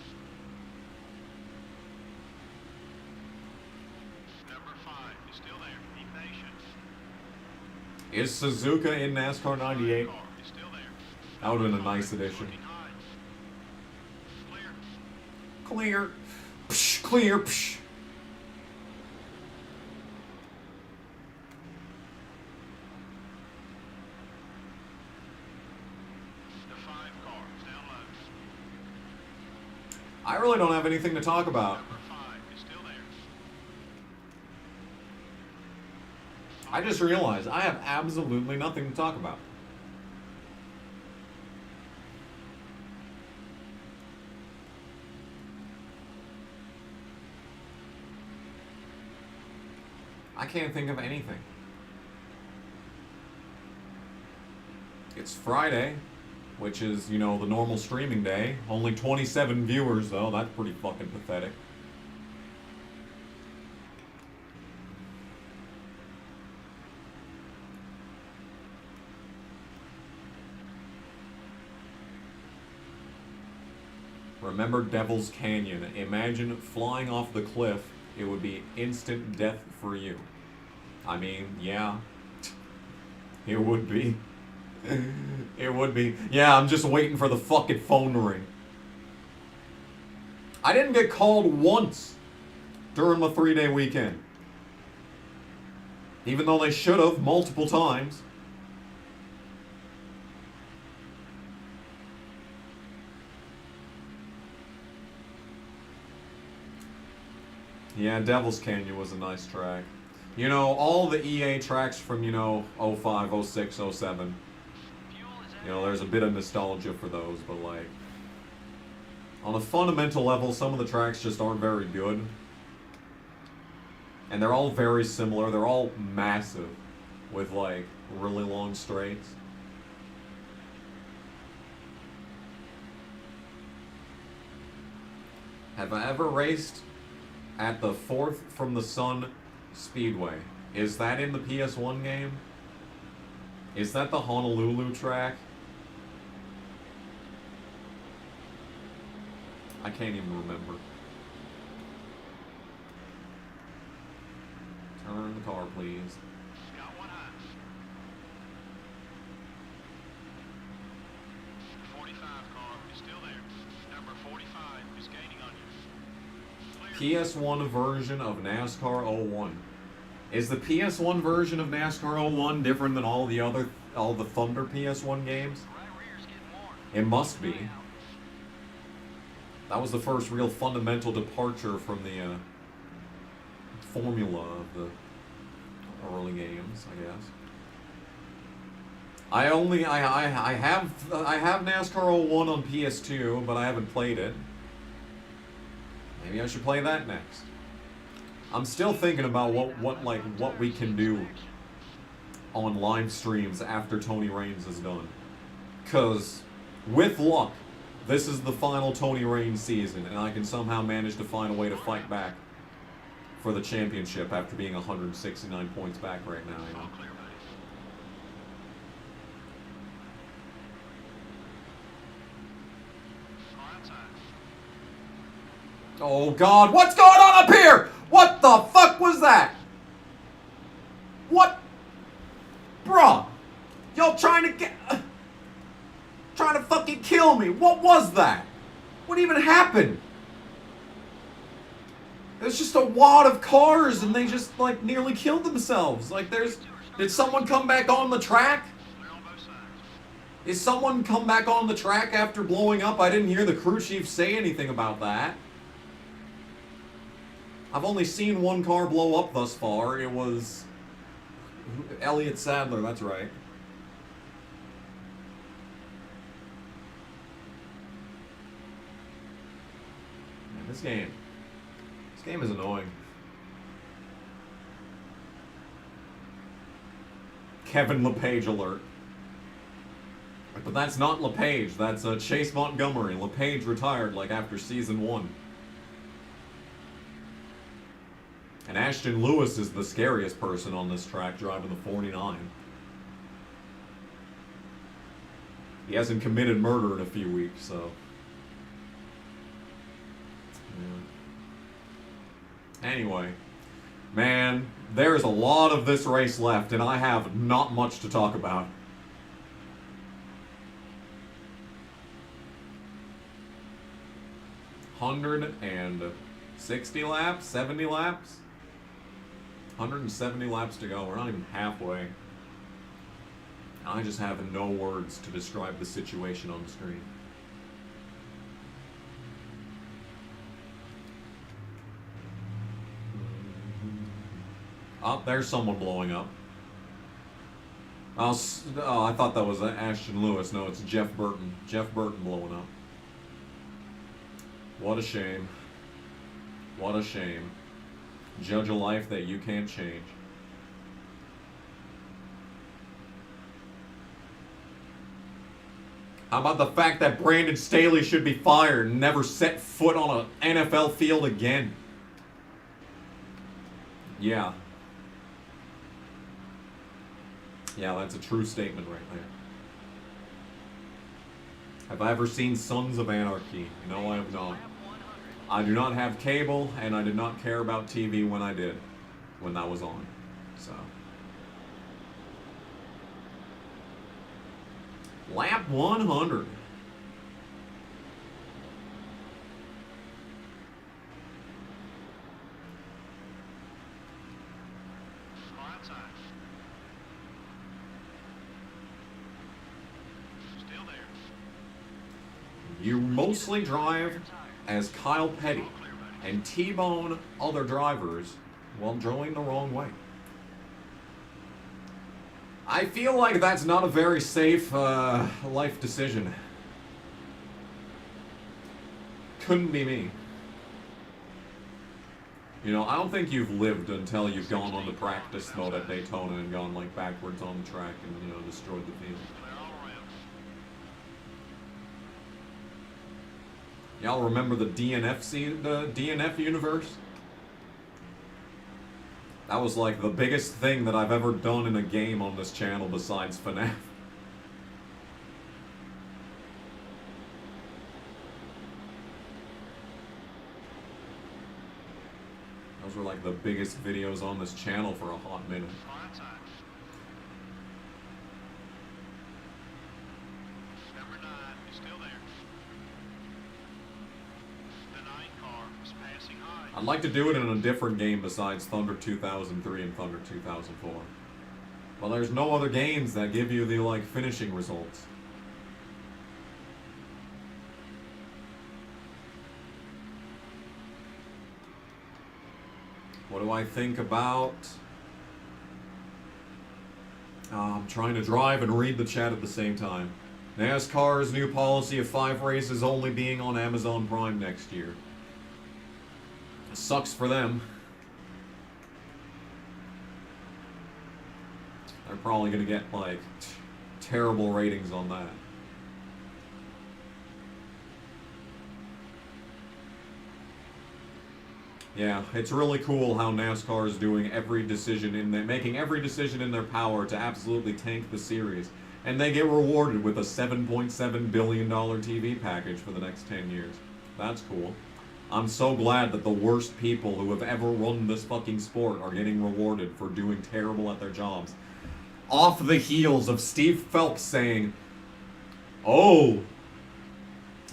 Number 5 is still there. Be patient. Is Suzuka in NASCAR 98? Car is still there. That would have been a nice addition. Looking high. Clear. Clear. Psh, clear. Psh. The 5 car is down low. I really don't have anything to talk about. Number 5 is still there. I just realized I have absolutely nothing to talk about. I can't think of anything. It's Friday, which is, you know, the normal streaming day. Only 27 viewers, though. That's pretty fucking pathetic. Remember Devil's Canyon. Imagine flying off the cliff. It would be instant death for you. I mean, yeah. It would be. It would be. Yeah, I'm just waiting for the fucking phone to ring. I didn't get called once during my 3-day weekend. Even though they should have multiple times. Yeah, Devil's Canyon was a nice track. You know, all the EA tracks from, you know, 05, 06, 07. You know, there's a bit of nostalgia for those, but like, on a fundamental level, some of the tracks just aren't very good. And they're all very similar. They're all massive with like really long straights. Have I ever raced at the 4th from the Sun Speedway? Is that in the PS1 game? Is that the Honolulu track? I can't even remember. Turn the car, please. Got one high. 45 car is still there. Number 45 is gaining on you. Clear. PS1 version of NASCAR 01. Is the PS1 version of NASCAR 01 different than all the Thunder PS1 games? Right rear's getting worn. It must be. That was the first real fundamental departure from the formula of the early games, I guess. I have NASCAR 01 on PS2, but I haven't played it. Maybe I should play that next. I'm still thinking about what we can do on live streams after Tony Raines is done. 'Cause with luck, this is the final Tony Raines season, and I can somehow manage to find a way to fight back for the championship after being 169 points back right now, you know. Oh God, what's going on up here? What the fuck was that? What? Bruh, y'all trying to fucking kill me. What was that? What even happened? It's just a wad of cars and they just like nearly killed themselves. Like did someone come back on the track? Is someone come back on the track after blowing up? I didn't hear the crew chief say anything about that. I've only seen one car blow up thus far. It was Elliott Sadler, that's right. Man, this game is annoying. Kevin LePage alert. But that's not LePage, that's Chase Montgomery. LePage retired like after season 1. And Ashton Lewis is the scariest person on this track driving the 49. He hasn't committed murder in a few weeks, so. Yeah. Anyway, man, there's a lot of this race left, and I have not much to talk about. $160 laps, 70 laps. 170 laps to go. We're not even halfway. I just have no words to describe the situation on the screen. Oh, there's someone blowing up. Oh, I thought that was Ashton Lewis. No, it's Jeff Burton. Jeff Burton blowing up. What a shame. What a shame. Judge a life that you can't change. How about the fact that Brandon Staley should be fired and never set foot on an NFL field again? Yeah. Yeah, that's a true statement right there. Have I ever seen Sons of Anarchy? No, I have not. I do not have cable, and I did not care about TV when I did, when that was on, so. Lap 100. Still there. You mostly drive as Kyle Petty and T-bone other drivers while going the wrong way. I feel like that's not a very safe life decision. Couldn't be me. You know, I don't think you've lived until you've gone on the practice mode at Daytona and gone like backwards on the track and, you know, destroyed the field. Y'all remember the DNF universe? That was like the biggest thing that I've ever done in a game on this channel besides FNAF. Those were like the biggest videos on this channel for a hot minute. Number 9 is still there. The 9 car was passing high. I'd like to do it in a different game besides Thunder 2003 and Thunder 2004. Well, there's no other games that give you the, like, finishing results. What do I think about... I'm trying to drive and read the chat at the same time. NASCAR's new policy of 5 races only being on Amazon Prime next year. Sucks for them. They're probably gonna get, like, terrible ratings on that. Yeah, it's really cool how NASCAR is doing every decision making every decision in their power to absolutely tank the series. And they get rewarded with a $7.7 billion TV package for the next 10 years. That's cool. I'm so glad that the worst people who have ever run this fucking sport are getting rewarded for doing terrible at their jobs. Off the heels of Steve Phelps saying, "Oh,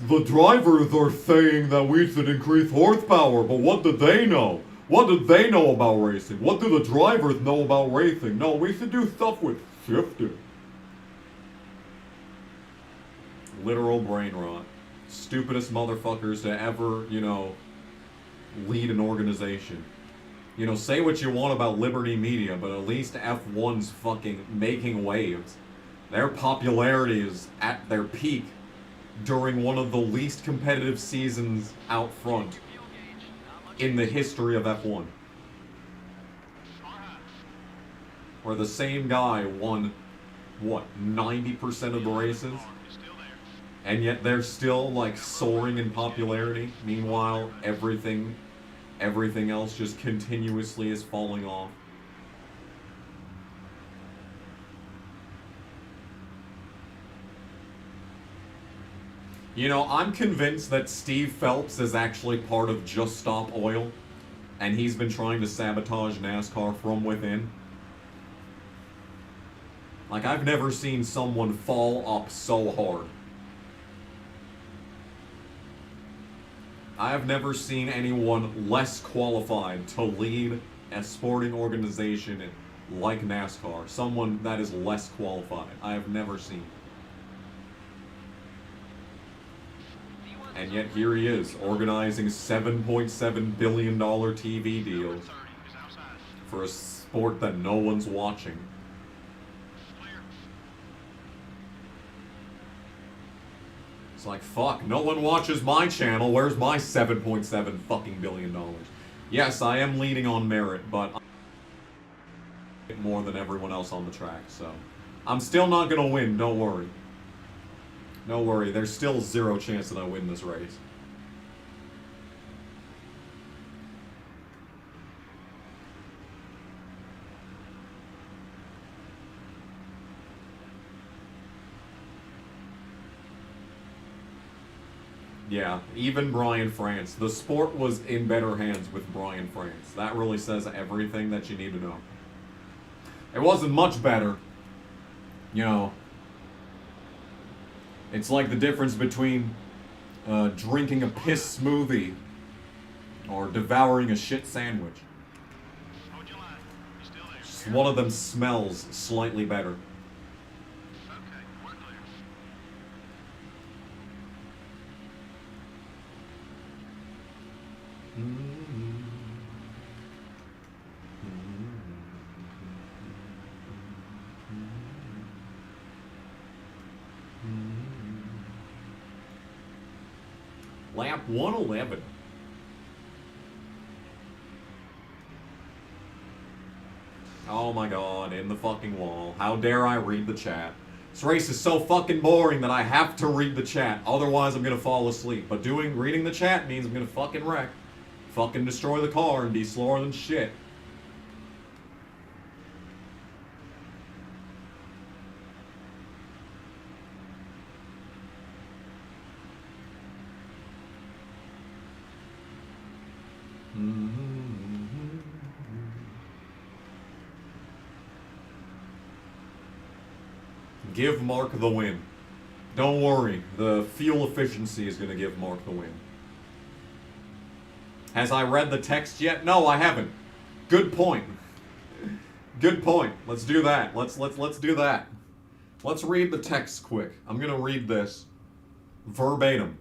the drivers are saying that we should increase horsepower, but what do they know? What do they know about racing? What do the drivers know about racing? No, we should do stuff with shifting." Literal brain rot. Stupidest motherfuckers to ever, you know, lead an organization. You know, say what you want about Liberty Media, but at least F1's fucking making waves. Their popularity is at their peak during one of the least competitive seasons out front in the history of F1. Where the same guy won, what, 90% of the races? And yet they're still, like, soaring in popularity. Meanwhile, everything else just continuously is falling off. You know, I'm convinced that Steve Phelps is actually part of Just Stop Oil, and he's been trying to sabotage NASCAR from within. Like, I've never seen someone fall up so hard. I have never seen anyone less qualified to lead a sporting organization like NASCAR. Someone that is less qualified. I have never seen. And yet here he is, organizing $7.7 billion TV deals for a sport that no one's watching. It's like, fuck, no one watches my channel, where's my $7.7 fucking billion? Yes, I am leaning on merit, but I'm more than everyone else on the track, so I'm still not gonna win, don't worry. Don't worry, there's still 0 chance that I win this race. Yeah, even Brian France. The sport was in better hands with Brian France. That really says everything that you need to know. It wasn't much better. You know, it's like the difference between drinking a piss smoothie or devouring a shit sandwich. Just one of them smells slightly better. Lap 111. Oh my god, in the fucking wall. How dare I read the chat? This race is so fucking boring that I have to read the chat. Otherwise I'm gonna fall asleep. But reading the chat means I'm gonna fucking wreck. Fucking destroy the car and be slower than shit. Give Mark the win. Don't worry, the fuel efficiency is going to give Mark the win. Has I read the text yet? No, I haven't. Good point. Good point. Let's do that. Let's do that. Let's read the text quick. I'm going to read this verbatim.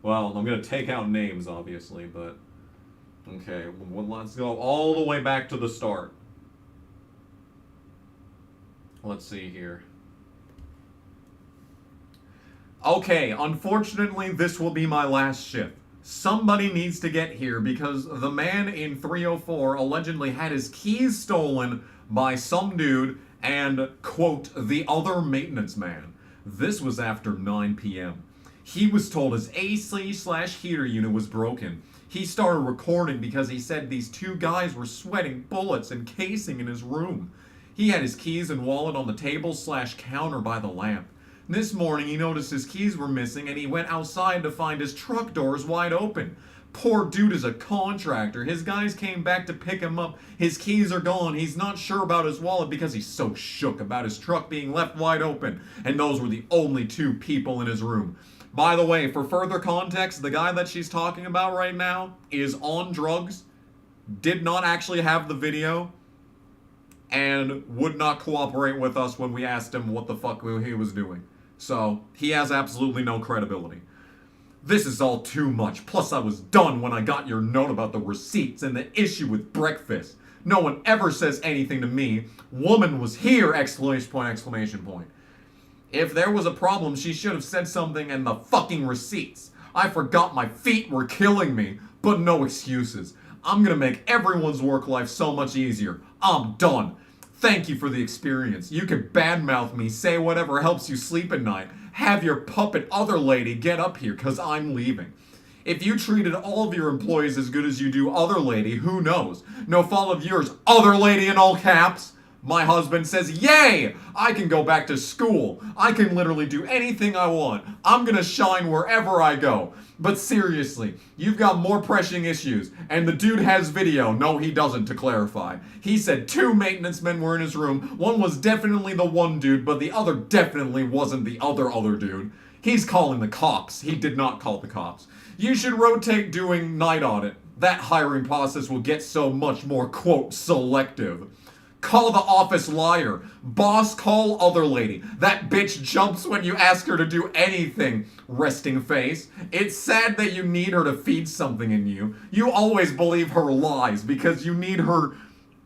Well, I'm going to take out names, obviously, but Okay, well, let's go all the way back to the start. Let's see here. Okay, unfortunately, this will be my last shift. Somebody needs to get here because the man in 304 allegedly had his keys stolen by some dude and, quote, the other maintenance man. This was after 9 p.m. He was told his AC/heater unit was broken. He started recording because he said these two guys were sweating bullets and casing in his room. He had his keys and wallet on the table/counter by the lamp. This morning he noticed his keys were missing and he went outside to find his truck doors wide open. Poor dude is a contractor. His guys came back to pick him up. His keys are gone. He's not sure about his wallet because he's so shook about his truck being left wide open. And those were the only two people in his room. By the way, for further context, the guy that she's talking about right now is on drugs, did not actually have the video, and would not cooperate with us when we asked him what the fuck he was doing. So, he has absolutely no credibility. This is all too much. Plus, I was done when I got your note about the receipts and the issue with breakfast. No one ever says anything to me. Woman was here! Exclamation point, exclamation point. If there was a problem, she should have said something in the fucking receipts. I forgot my feet were killing me, but no excuses. I'm gonna make everyone's work life so much easier. I'm done. Thank you for the experience. You can badmouth me, say whatever helps you sleep at night. Have your puppet other lady get up here, cause I'm leaving. If you treated all of your employees as good as you do other lady, who knows? No fault of yours, other lady in all caps. My husband says, yay! I can go back to school. I can literally do anything I want. I'm gonna shine wherever I go. But seriously, you've got more pressing issues. And the dude has video. No, he doesn't, to clarify. He said 2 maintenance men were in his room. One was definitely the one dude, but the other definitely wasn't the other dude. He's calling the cops. He did not call the cops. You should rotate doing night audit. That hiring process will get so much more, quote, selective. Call the office liar. Boss, call other lady. That bitch jumps when you ask her to do anything. Resting face. It's sad that you need her to feed something in you. You always believe her lies because you need her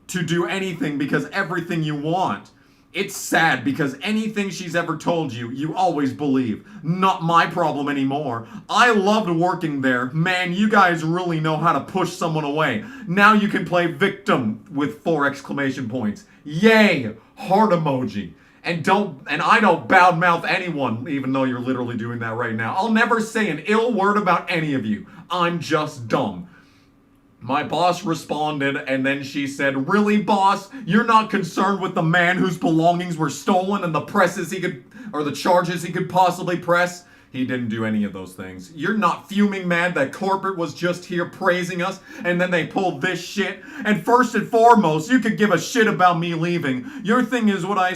to do anything because everything you want. It's sad because anything she's ever told you, you always believe. Not my problem anymore. I loved working there. Man, you guys really know how to push someone away. Now you can play victim with 4 exclamation points. Yay! Heart emoji. And I don't badmouth anyone, even though you're literally doing that right now. I'll never say an ill word about any of you. I'm just dumb. My boss responded, and then she said, really, boss? You're not concerned with the man whose belongings were stolen and the charges he could possibly press? He didn't do any of those things. You're not fuming mad that corporate was just here praising us, and then they pulled this shit? And first and foremost, you could give a shit about me leaving. Your thing is what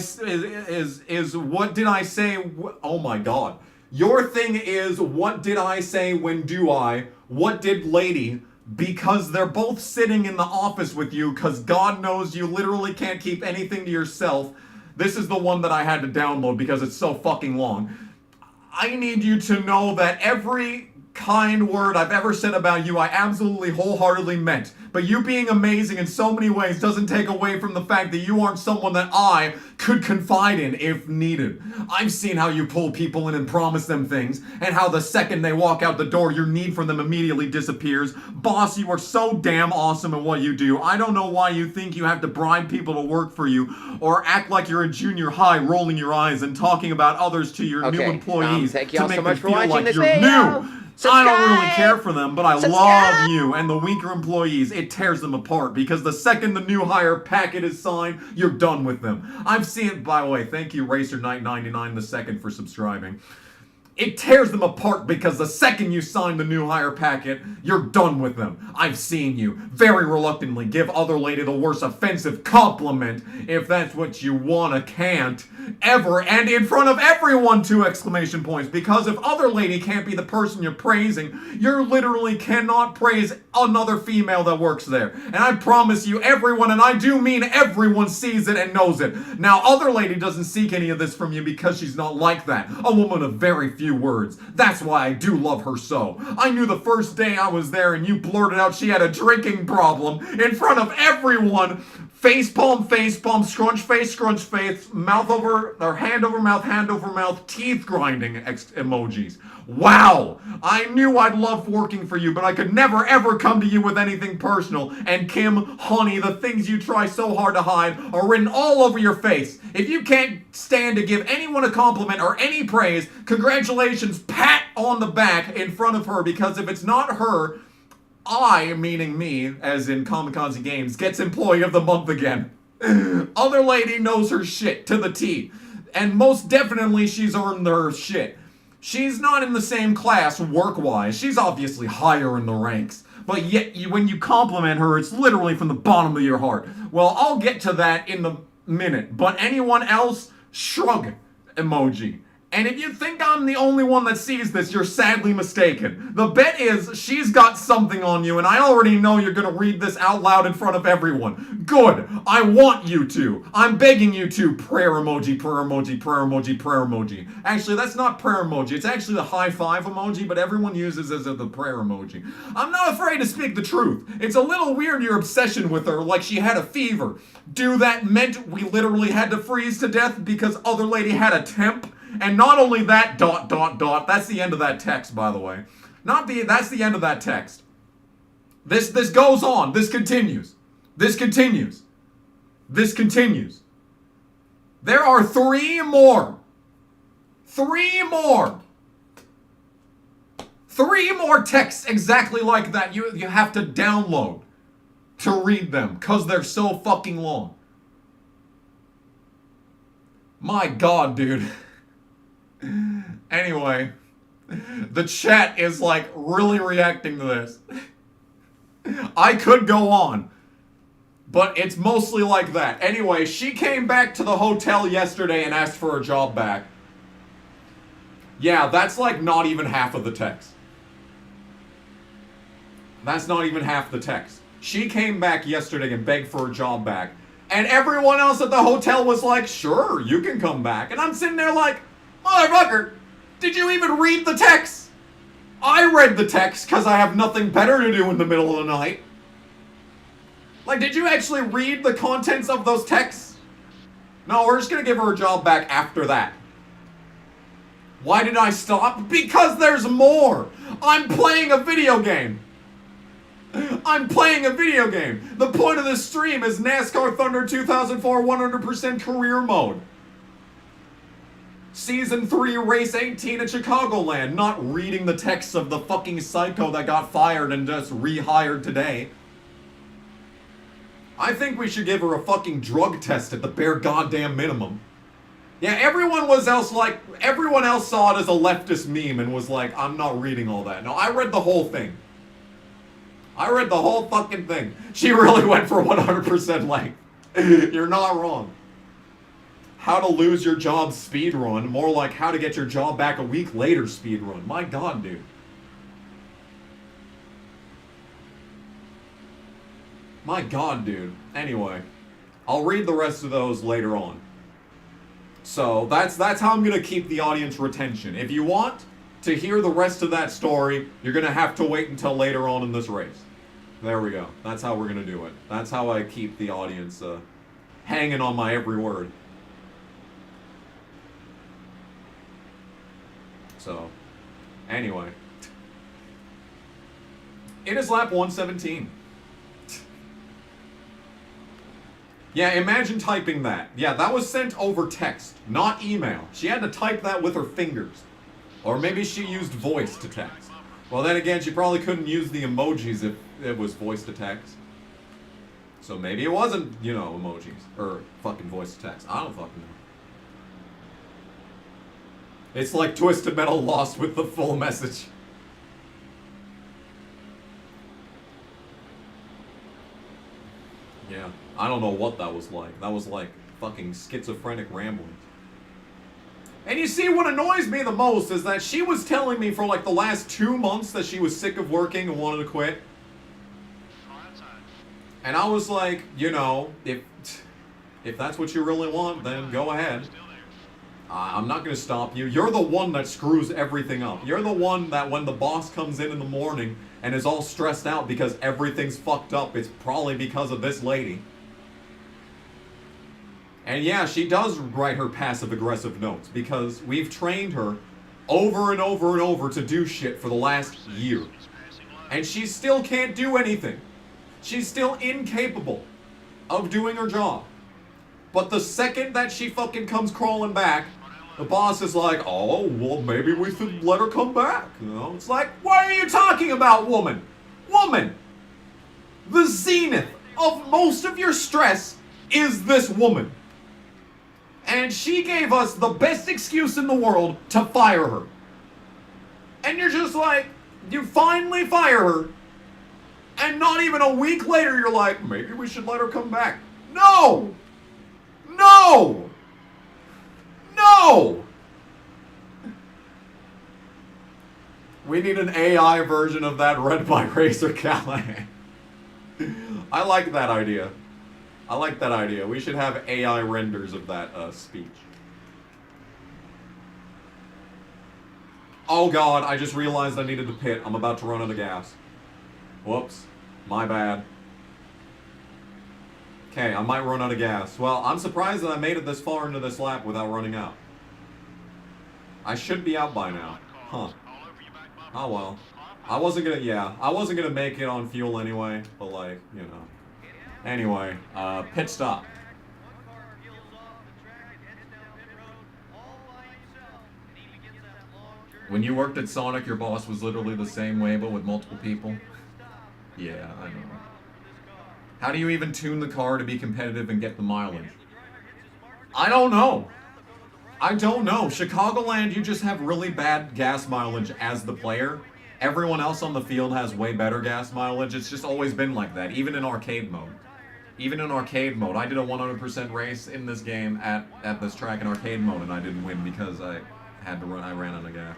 did I say? Oh my god. Your thing is, what did I say when do I? What did lady? Because they're both sitting in the office with you, because God knows you literally can't keep anything to yourself. This is the one that I had to download because it's so fucking long. I need you to know that every kind word I've ever said about you, I absolutely wholeheartedly meant. But you being amazing in so many ways doesn't take away from the fact that you aren't someone that I could confide in if needed. I've seen how you pull people in and promise them things, and how the second they walk out the door, your need for them immediately disappears. Boss, you are so damn awesome at what you do. I don't know why you think you have to bribe people to work for you, or act like you're in junior high rolling your eyes and talking about others to your new employees thank you all to make so much them for feel watching like this you're video. new. Subscribe! I don't really care for them, but I Subscribe! love you. And the weaker employees, it tears them apart. Because the second the new hire packet is signed, you're done with them. I've seen, by the way, thank you Racer Knight 99 the second for subscribing. It tears them apart because the second you sign the new hire packet, you're done with them. I've seen you very reluctantly give other lady the worst offensive compliment, if that's what you wanna, can't, ever, and in front of everyone, 2 exclamation points. Because if other lady can't be the person you're praising, you literally cannot praise another female that works there. And I promise you, everyone, and I do mean everyone, sees it and knows it. Now, other lady doesn't seek any of this from you because she's not like that. A woman of very few few words. That's why I do love her so. I knew the first day I was there and you blurted out she had a drinking problem in front of everyone. Face palm, scrunch face, mouth over, or hand over mouth, teeth grinding emojis. Wow! I knew I'd love working for you, but I could never ever come to you with anything personal. And Kim, honey, the things you try so hard to hide are written all over your face. If you can't stand to give anyone a compliment or any praise, congratulations, pat on the back in front of her, because if it's not her, I, meaning me, as in Kamikaze Games, gets Employee of the Month again. Other lady knows her shit to the T. And most definitely she's earned her shit. She's not in the same class work-wise. She's obviously higher in the ranks. But yet, when you compliment her, it's literally from the bottom of your heart. Well, I'll get to that in a minute. But anyone else, shrug emoji. And if you think I'm the only one that sees this, you're sadly mistaken. The bet is she's got something on you, and I already know you're gonna read this out loud in front of everyone. Good. I want you to. I'm begging you to. Prayer emoji, prayer emoji, prayer emoji, prayer emoji. Actually, that's not prayer emoji. It's actually the high five emoji, but everyone uses it as the prayer emoji. I'm not afraid to speak the truth. It's a little weird your obsession with her, like she had a fever. Do that meant we literally had to freeze to death because other lady had a temp? And not only that, ... That's the end of that text, by the way. That's the end of that text. This goes on. This continues. This continues. This continues. There are 3 more. 3 more. 3 more texts exactly like that you have to download to read them, because they're so fucking long. My God, dude. Anyway, the chat is like really reacting to this. I could go on, but it's mostly like that. Anyway, she came back to the hotel yesterday and asked for her job back. Yeah, that's like not even half of the text. That's not even half the text. She came back yesterday and begged for her job back. And everyone else at the hotel was like, sure, you can come back. And I'm sitting there like, motherfucker, did you even read the text? I read the text because I have nothing better to do in the middle of the night. Like, did you actually read the contents of those texts? No, we're just going to give her a job back after that. Why did I stop? Because there's more. I'm playing a video game. I'm playing a video game. The point of this stream is NASCAR Thunder 2004 100% career mode. Season 3, Race 18 at Chicagoland. Not reading the texts of the fucking psycho that got fired and just rehired today. I think we should give her a fucking drug test at the bare goddamn minimum. Yeah, everyone else saw it as a leftist meme and was like, I'm not reading all that. No, I read the whole thing. I read the whole fucking thing. She really went for 100% length. You're not wrong. How to lose your job speedrun. More like how to get your job back a week later speedrun. My God, dude. My God, dude. Anyway, I'll read the rest of those later on. So that's how I'm gonna keep the audience retention. If you want to hear the rest of that story, you're gonna have to wait until later on in this race. There we go. That's how we're gonna do it. That's how I keep the audience hanging on my every word. So, anyway. It is lap 117. Yeah, imagine typing that. Yeah, that was sent over text, not email. She had to type that with her fingers. Or maybe she used voice to text. Well, then again, she probably couldn't use the emojis if it was voice to text. So maybe it wasn't, you know, emojis. Or fucking voice to text. I don't fucking know. It's like Twisted Metal Lost with the full message. Yeah, I don't know what that was like. That was like fucking schizophrenic rambling. And you see, what annoys me the most is that she was telling me for like the last 2 months that she was sick of working and wanted to quit. And I was like, you know, if that's what you really want, then go ahead. I'm not going to stop you. You're the one that screws everything up. You're the one that when the boss comes in the morning and is all stressed out because everything's fucked up, it's probably because of this lady. And yeah, she does write her passive-aggressive notes because we've trained her over and over and over to do shit for the last year. And she still can't do anything. She's still incapable of doing her job. But the second that she fucking comes crawling back, the boss is like, oh, well, maybe we should let her come back. You know, it's like, what are you talking about, woman? Woman! The zenith of most of your stress is this woman. And she gave us the best excuse in the world to fire her. And you're just like, you finally fire her, and not even a week later you're like, maybe we should let her come back. No! No! No! We need an AI version of that read by Razor Callahan. I like that idea. I like that idea. We should have AI renders of that speech. Oh god, I just realized I needed to pit. I'm about to run out of gas. Whoops. My bad. Okay, I might run out of gas. Well, I'm surprised that I made it this far into this lap without running out. I should be out by now. Huh. Oh well. I wasn't gonna make it on fuel anyway, but like, you know. Anyway, pit stop. When you worked at Sonic, your boss was literally the same way, but with multiple people? Yeah, I know. How do you even tune the car to be competitive and get the mileage? I don't know. I don't know. Chicagoland, you just have really bad gas mileage as the player. Everyone else on the field has way better gas mileage. It's just always been like that, even in arcade mode. Even in arcade mode. I did a 100% race in this game at this track in arcade mode, and I didn't win because I ran out of gas.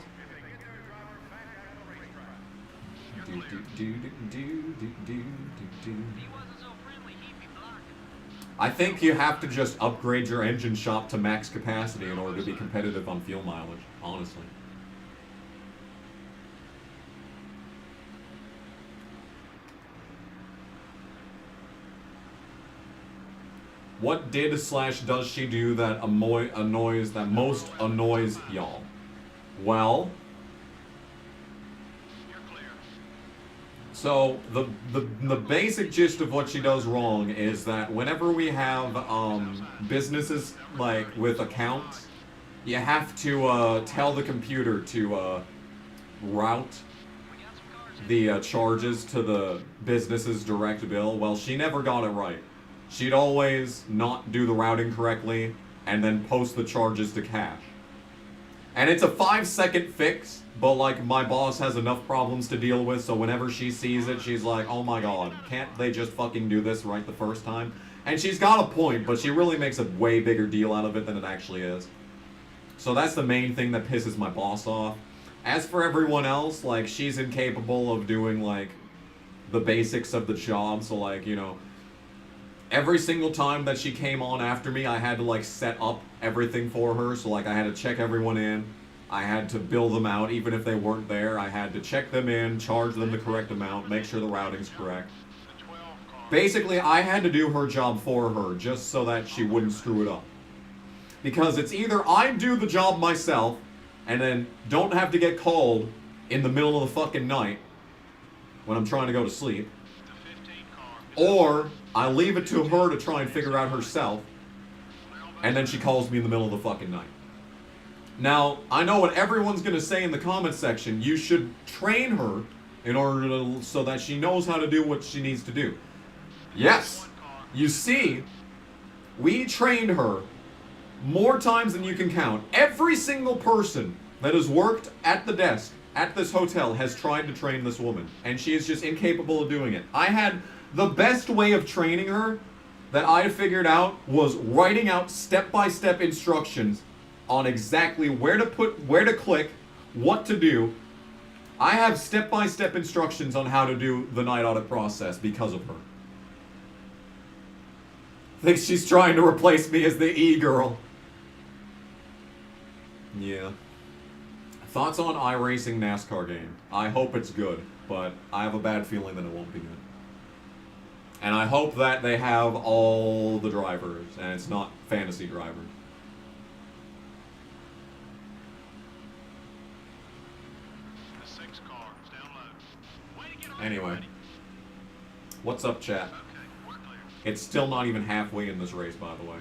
I think you have to just upgrade your engine shop to max capacity in order to be competitive on fuel mileage, honestly. What did/does she do that most annoys y'all? Well, so the basic gist of what she does wrong is that whenever we have businesses like with accounts, you have to tell the computer to route the charges to the business's direct bill. Well, she never got it right. She'd always not do the routing correctly and then post the charges to cash. And it's a 5-second fix, but like my boss has enough problems to deal with, so whenever she sees it, she's like, oh my god, can't they just fucking do this right the first time? And she's got a point, but she really makes a way bigger deal out of it than it actually is. So that's the main thing that pisses my boss off. As for everyone else, like, she's incapable of doing, like, the basics of the job, so like, you know, every single time that she came on after me, I had to, like, set up everything for her. So, like, I had to check everyone in. I had to bill them out, even if they weren't there. I had to check them in, charge them the correct amount, make sure the routing's correct. Basically, I had to do her job for her, just so that she wouldn't screw it up. Because it's either I do the job myself, and then don't have to get called in the middle of the fucking night, when I'm trying to go to sleep, or I leave it to her to try and figure out herself, and then she calls me in the middle of the fucking night. Now, I know what everyone's going to say in the comment section. You should train her in order to, so that she knows how to do what she needs to do. Yes, you see, we trained her more times than you can count. Every single person that has worked at the desk at this hotel has tried to train this woman, and she is just incapable of doing it. I had the best way of training her that I figured out was writing out step-by-step instructions on exactly where to click, what to do. I have step-by-step instructions on how to do the night audit process because of her. Thinks she's trying to replace me as the E-girl. Yeah. Thoughts on iRacing NASCAR game? I hope it's good, but I have a bad feeling that it won't be good. And I hope that they have all the drivers, and it's not fantasy drivers. The 6 car is down low. Way to get on Anyway. everybody. What's up, chat? Okay, we're clear. It's still not even halfway in this race, by the way.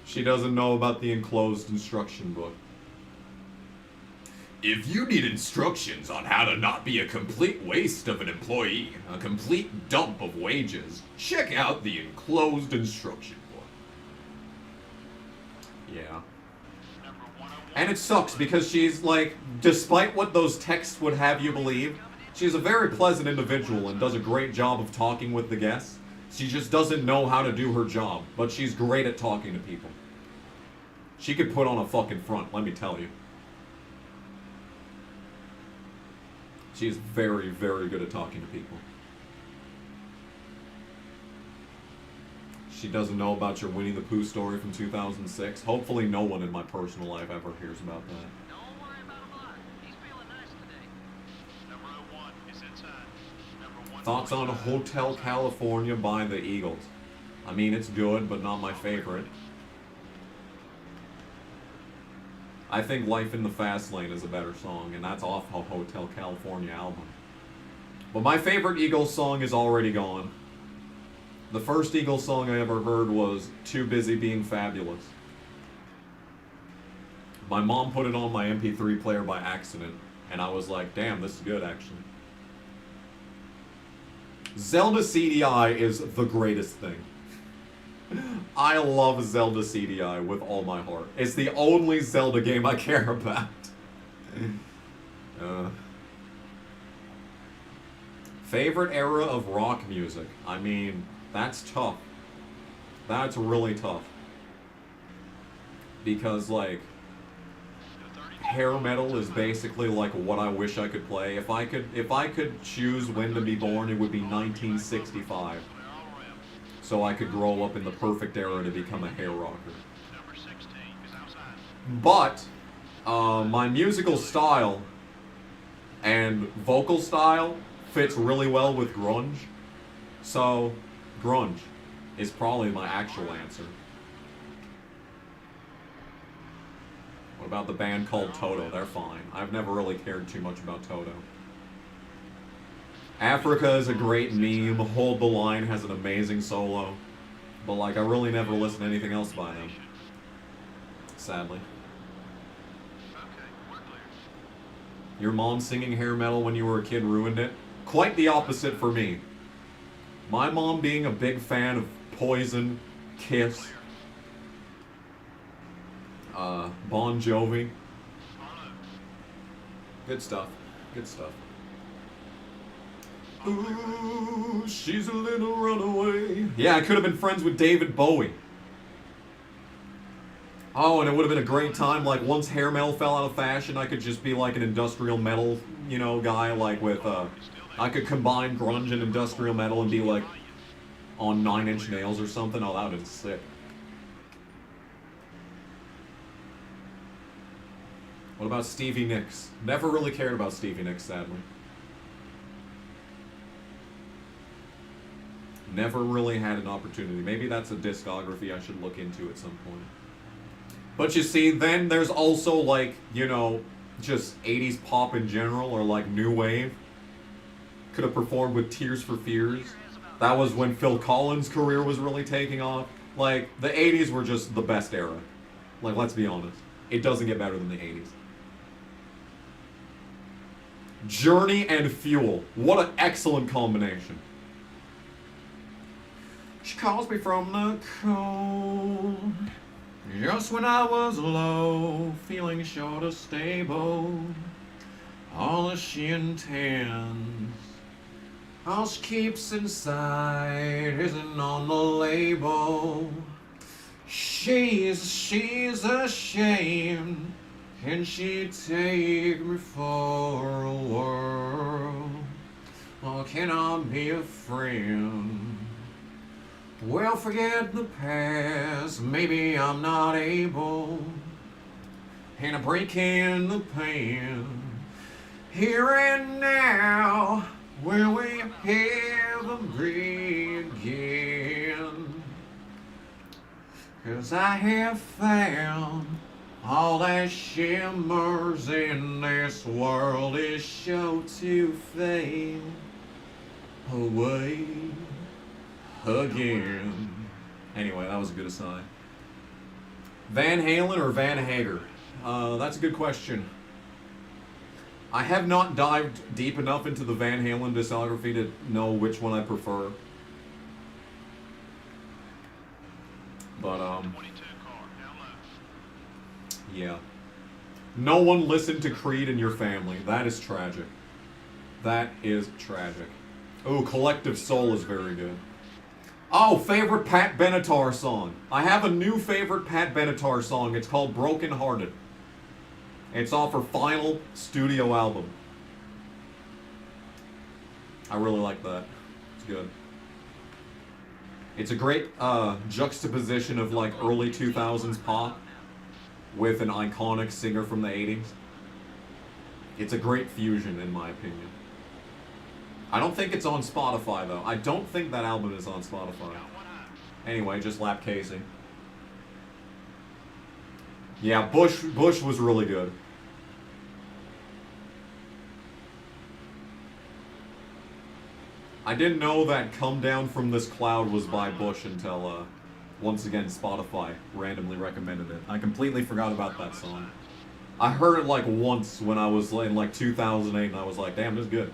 She doesn't know about the enclosed instruction book. If you need instructions on how to not be a complete waste of an employee, a complete dump of wages, check out the enclosed instruction book. Yeah. And it sucks because she's like, despite what those texts would have you believe, she's a very pleasant individual and does a great job of talking with the guests. She just doesn't know how to do her job, but she's great at talking to people. She could put on a fucking front, let me tell you. She's very, very good at talking to people. She doesn't know about your Winnie the Pooh story from 2006. Hopefully no one in my personal life ever hears about that. Don't worry about him a lot. He's feeling nice today. Number 01 is inside. Number 1. Thoughts on Hotel California by the Eagles? I mean, it's good, but not my favorite. I think Life in the Fast Lane is a better song, and that's off a Hotel California album. But my favorite Eagles song is Already Gone. The first Eagles song I ever heard was Too Busy Being Fabulous. My mom put it on my MP3 player by accident, and I was like, damn, this is good, actually. Zelda CDI is the greatest thing. I love Zelda CDI with all my heart. It's the only Zelda game I care about. Favorite era of rock music? I mean, that's tough. That's really tough. Because, like, hair metal is basically like what I wish I could play. If I could choose when to be born, it would be 1965. So I could grow up in the perfect era to become a hair rocker. Number 16 is outside. But my musical style and vocal style fits really well with grunge. So grunge is probably my actual answer. What about the band called Toto? They're fine. I've never really cared too much about Toto. Africa is a great meme. Hold the Line has an amazing solo. But, like, I really never listen to anything else by them. Sadly. Okay, we're clear. Your mom singing hair metal when you were a kid ruined it? Quite the opposite for me. My mom being a big fan of Poison, Kiss, Bon Jovi. Good stuff. Good stuff. Ooh, she's a little runaway. Yeah, I could have been friends with David Bowie. Oh, and it would have been a great time, like, once hair metal fell out of fashion, I could just be like an industrial metal, you know, guy, like with, I could combine grunge and industrial metal and be like on 9 Inch Nails or something. Oh, that would have been sick. What about Stevie Nicks? Never really cared about Stevie Nicks, sadly. Never really had an opportunity. Maybe that's a discography I should look into at some point. But you see, then there's also, like, you know, just 80s pop in general, or like new wave. Could have performed with Tears for Fears. That was when Phil Collins' career was really taking off. Like, the 80s were just the best era. Like, let's be honest. It doesn't get better than the 80s. Journey and Fuel. What an excellent combination. She calls me from the cold, just when I was low, feeling short of stable. All that she intends, all she keeps inside isn't on the label. She's ashamed, can she take me for a whirl? Or can I be a friend? Well, forget the past, maybe I'm not able. And I break in the pan. Here and now, will we ever be again? 'Cause I have found all that shimmers in this world is sure to fade away again. Anyway, that was a good aside. Van Halen or Van Hager? That's a good question. I have not dived deep enough into the Van Halen discography to know which one I prefer. But, 22 car, down low. yeah. No one listened to Creed in your family. That is tragic. That is tragic. Oh, Collective Soul is very good. Oh, favorite Pat Benatar song. I have a new favorite Pat Benatar song. It's called Broken Hearted. It's off her final studio album. I really like that. It's good. It's a great juxtaposition of like early 2000s pop with an iconic singer from the 80s. It's a great fusion in my opinion. I don't think it's on Spotify though. I don't think that album is on Spotify. Anyway, just lap casing. Yeah, Bush was really good. I didn't know that Come Down From This Cloud was by Bush until, once again, Spotify randomly recommended it. I completely forgot about that song. I heard it like once when I was in like 2008 and I was like, damn, this is good.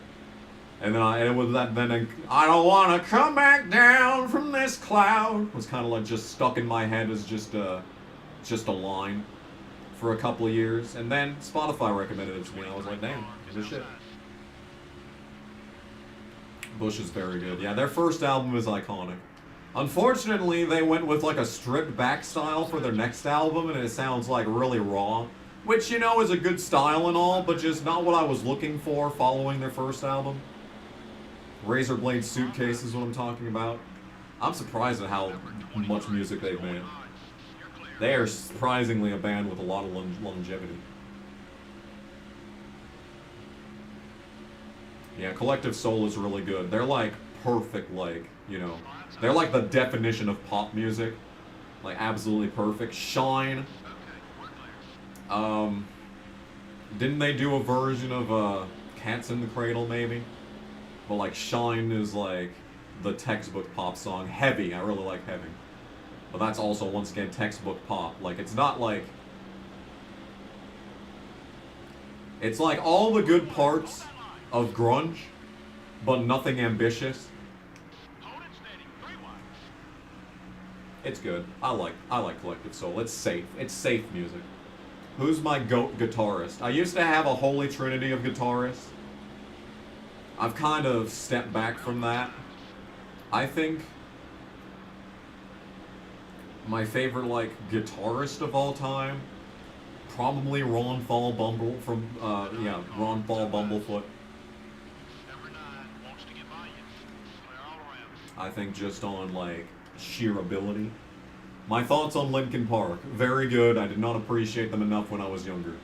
And then it was that, then I don't want to come back down from this cloud was kind of like just stuck in my head as just a line for a couple of years. And then Spotify recommended it to me and I was like, damn, this shit. Bush is very good. Yeah, their first album is iconic. Unfortunately, they went with like a stripped back style for their next album and it sounds like really raw. Which, you know, is a good style and all, but just not what I was looking for following their first album. Razor Blade Suitcase is what I'm talking about. I'm surprised at how much music they've made. They are surprisingly a band with a lot of longevity. Yeah, Collective Soul is really good. They're like perfect, like, you know, they're like the definition of pop music. Like absolutely perfect. Shine. Didn't they do a version of Cats in the Cradle maybe? But like Shine is like the textbook pop song. Heavy, I really like Heavy. But that's also once again textbook pop. Like it's not like, it's like all the good parts of grunge, but nothing ambitious. It's good. I like Collective Soul. It's safe. It's safe music. Who's my GOAT guitarist? I used to have a holy trinity of guitarists. I've kind of stepped back from that. I think my favorite like guitarist of all time, probably Ron Paul Bumble from Ron Paul Bumblefoot. I think just on like sheer ability. My thoughts on Linkin Park, very good. I did not appreciate them enough when I was younger.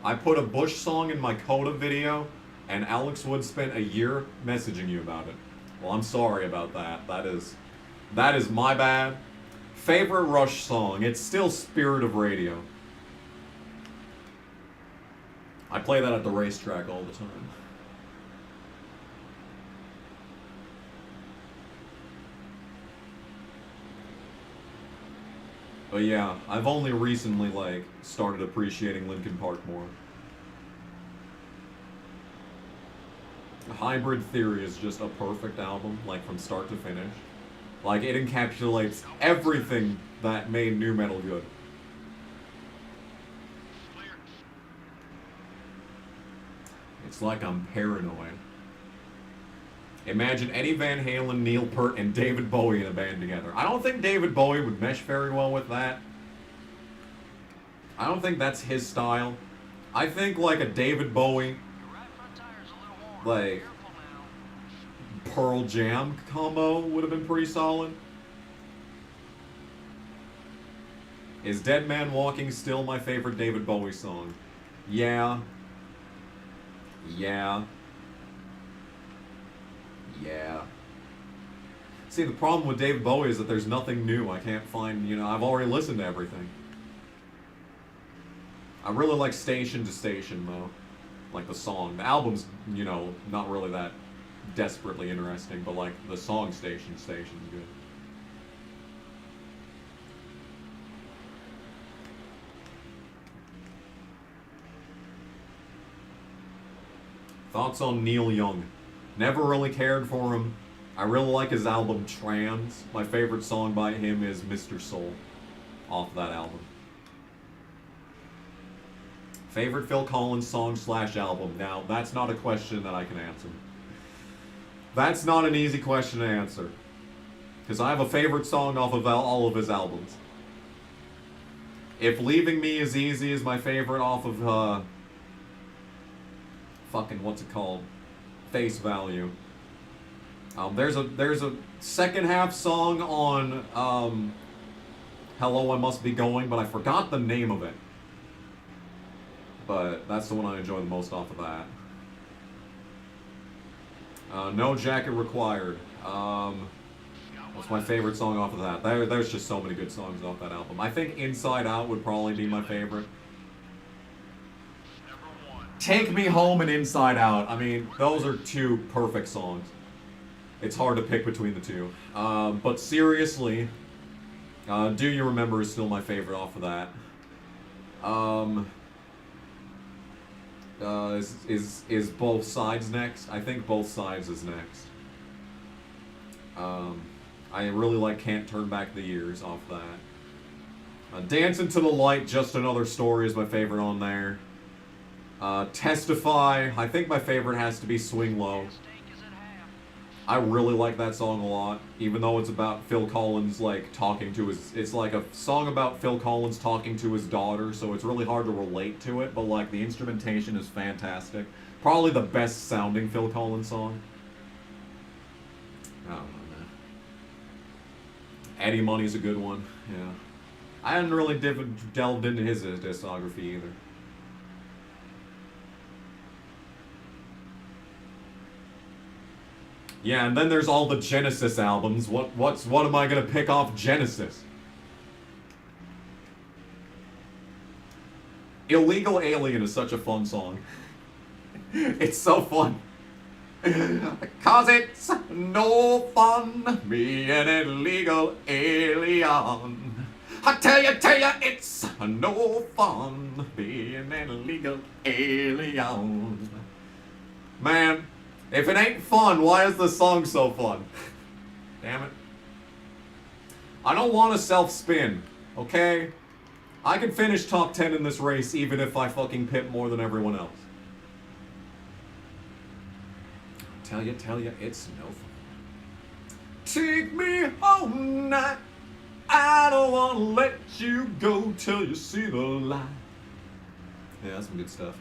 I put a Bush song in my Coda video, and Alex Wood spent a year messaging you about it. Well, I'm sorry about that. That is my bad. Favorite Rush song? It's still Spirit of Radio. I play that at the racetrack all the time. But yeah, I've only recently like started appreciating Linkin Park more. Hybrid Theory is just a perfect album, like from start to finish. Like it encapsulates everything that made nu metal good. It's like I'm paranoid. Imagine Eddie Van Halen, Neil Peart, and David Bowie in a band together. I don't think David Bowie would mesh very well with that. I don't think that's his style. I think like a David Bowie, like, Pearl Jam combo would have been pretty solid. Is Dead Man Walking still my favorite David Bowie song? Yeah. Yeah. Yeah. See, the problem with David Bowie is that there's nothing new. I can't find, you know, I've already listened to everything. I really like Station to Station, though. Like the song. The album's, you know, not really that desperately interesting, but like the song Station to Station is good. Thoughts on Neil Young? Never really cared for him. I really like his album Trans. My favorite song by him is Mr. Soul, off that album. Favorite Phil Collins song / album? Now, that's not a question that I can answer. That's not an easy question to answer. Because I have a favorite song off of all of his albums. If Leaving Me Is Easy is my favorite off of, fucking, what's it called? Face Value. There's a second half song on, Hello, I Must Be Going, but I forgot the name of it. But that's the one I enjoy the most off of that. No Jacket Required. What's my favorite song off of that? There's just so many good songs off that album. I think Inside Out would probably be my favorite. Take Me Home and Inside Out. I mean, those are two perfect songs. It's hard to pick between the two. But seriously, Do You Remember is still my favorite off of that. Is Both Sides next? I think Both Sides is next. I really like Can't Turn Back the Years off that. Dancing to the Light, Just Another Story is my favorite on there. Testify, I think my favorite has to be Swing Low. I really like that song a lot, even though it's about Phil Collins, like, talking to his... It's like a song about Phil Collins talking to his daughter, so it's really hard to relate to it, but, like, the instrumentation is fantastic. Probably the best sounding Phil Collins song. I don't know, man. Eddie Money's a good one, yeah. I hadn't really delved into his discography either. Yeah, and then there's all the Genesis albums. What am I gonna pick off Genesis? Illegal Alien is such a fun song. It's so fun. 'Cause it's no fun being an illegal alien. I tell you, it's no fun being an illegal alien. Man. If it ain't fun, why is the song so fun? Damn it. I don't want to self-spin, okay? I can finish top 10 in this race even if I fucking pit more than everyone else. Tell you, it's no fun. Take me home night. I don't want to let you go till you see the light. Yeah, that's some good stuff.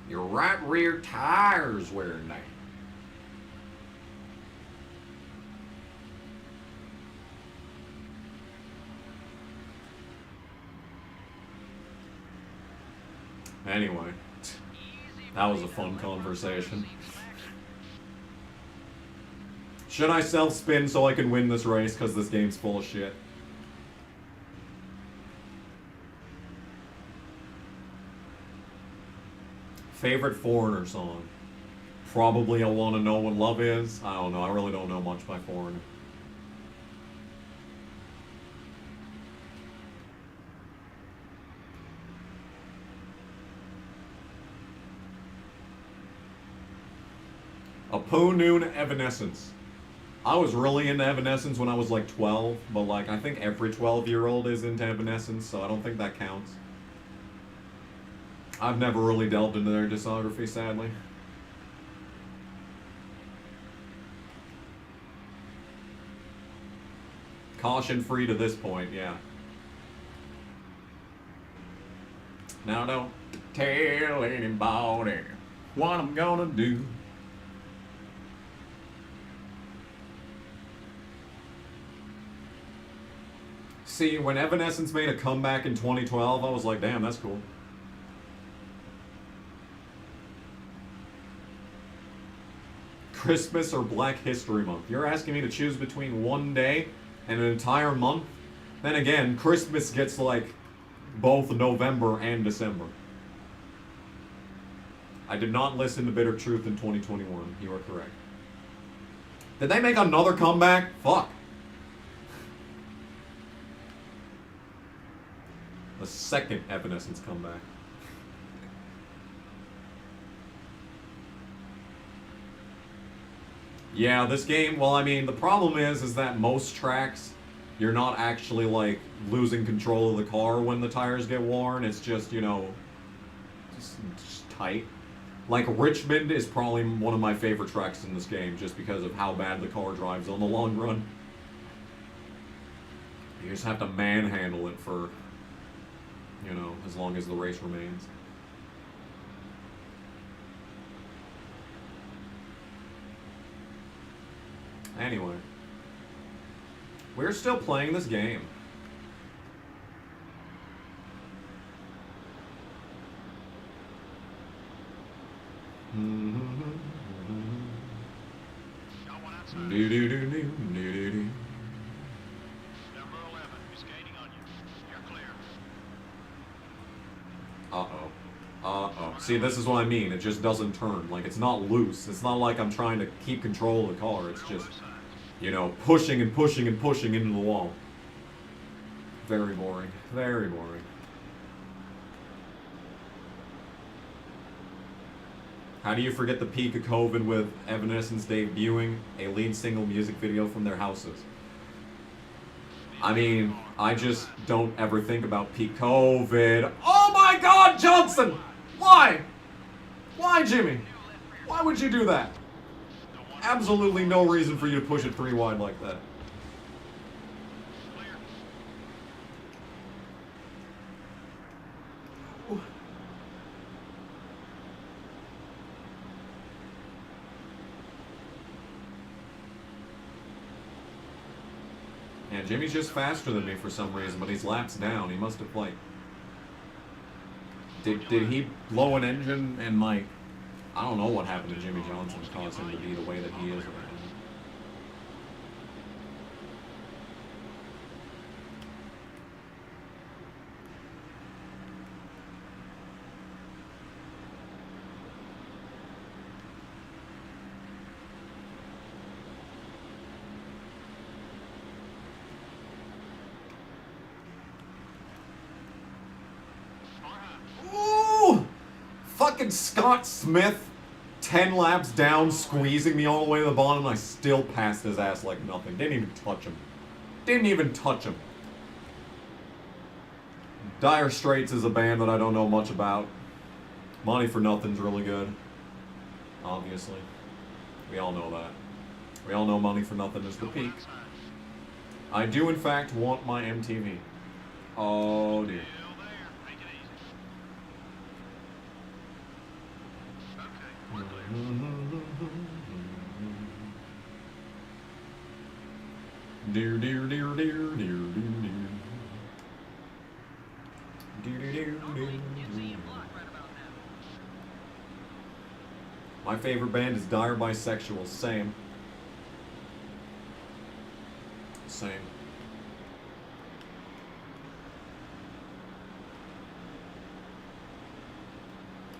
Your right rear tire's wearing down. Anyway, that was a fun conversation. Should I self-spin so I can win this race because this game's full of shit? Favorite Foreigner song? Probably I Want to Know What Love Is. I don't know. I really don't know much by Foreigner. A Pooh Noon Evanescence. I was really into Evanescence when I was like 12, but like I think every 12-year-old is into Evanescence, so I don't think that counts. I've never really delved into their discography, sadly. Caution free to this point, yeah. Now don't tell anybody what I'm gonna do. See, when Evanescence made a comeback in 2012, I was like, damn, that's cool. Christmas or Black History Month? You're asking me to choose between one day and an entire month? Then again, Christmas gets like both November and December. I did not listen to Bitter Truth in 2021. You are correct. Did they make another comeback? Fuck. The second Evanescence comeback. Yeah, this game, well, I mean, the problem is that most tracks, you're not actually, like, losing control of the car when the tires get worn. It's just, you know, just tight. Like, Richmond is probably one of my favorite tracks in this game, just because of how bad the car drives on the long run. You just have to manhandle it for, you know, as long as the race remains. Anyway, we're still playing this game. Do do do do do do do. Number 11 is gaining on you. You're clear. Uh-oh. Uh-oh. See, this is what I mean. It just doesn't turn. Like, it's not loose. It's not like I'm trying to keep control of the car. It's just, you know, pushing and pushing and pushing into the wall. Very boring. Very boring. How do you forget the peak of COVID with Evanescence debuting a lead single music video from their houses? I mean, I just don't ever think about peak COVID. Oh my God, Johnson! Why? Why, Jimmy? Why would you do that? Absolutely no reason for you to push it 3 wide like that. Yeah, Jimmy's just faster than me for some reason, but he's laps down. He must have, like... Did he blow an engine and, like... I don't know what happened to Jimmy Johnson to cause him to be the way that he is right now. Fucking Scott Smith, 10 laps down, squeezing me all the way to the bottom, and I still passed his ass like nothing. Didn't even touch him. Didn't even touch him. Dire Straits is a band that I don't know much about. Money for Nothing's really good. Obviously. We all know that. We all know Money for Nothing is the peak. I do, in fact, want my MTV. Oh, dear. Dear, dear, dear, dear, dear, dear, dear. Dear, dear, dear, dear, dear. My favorite band is Dire Bisexual. Same. Same.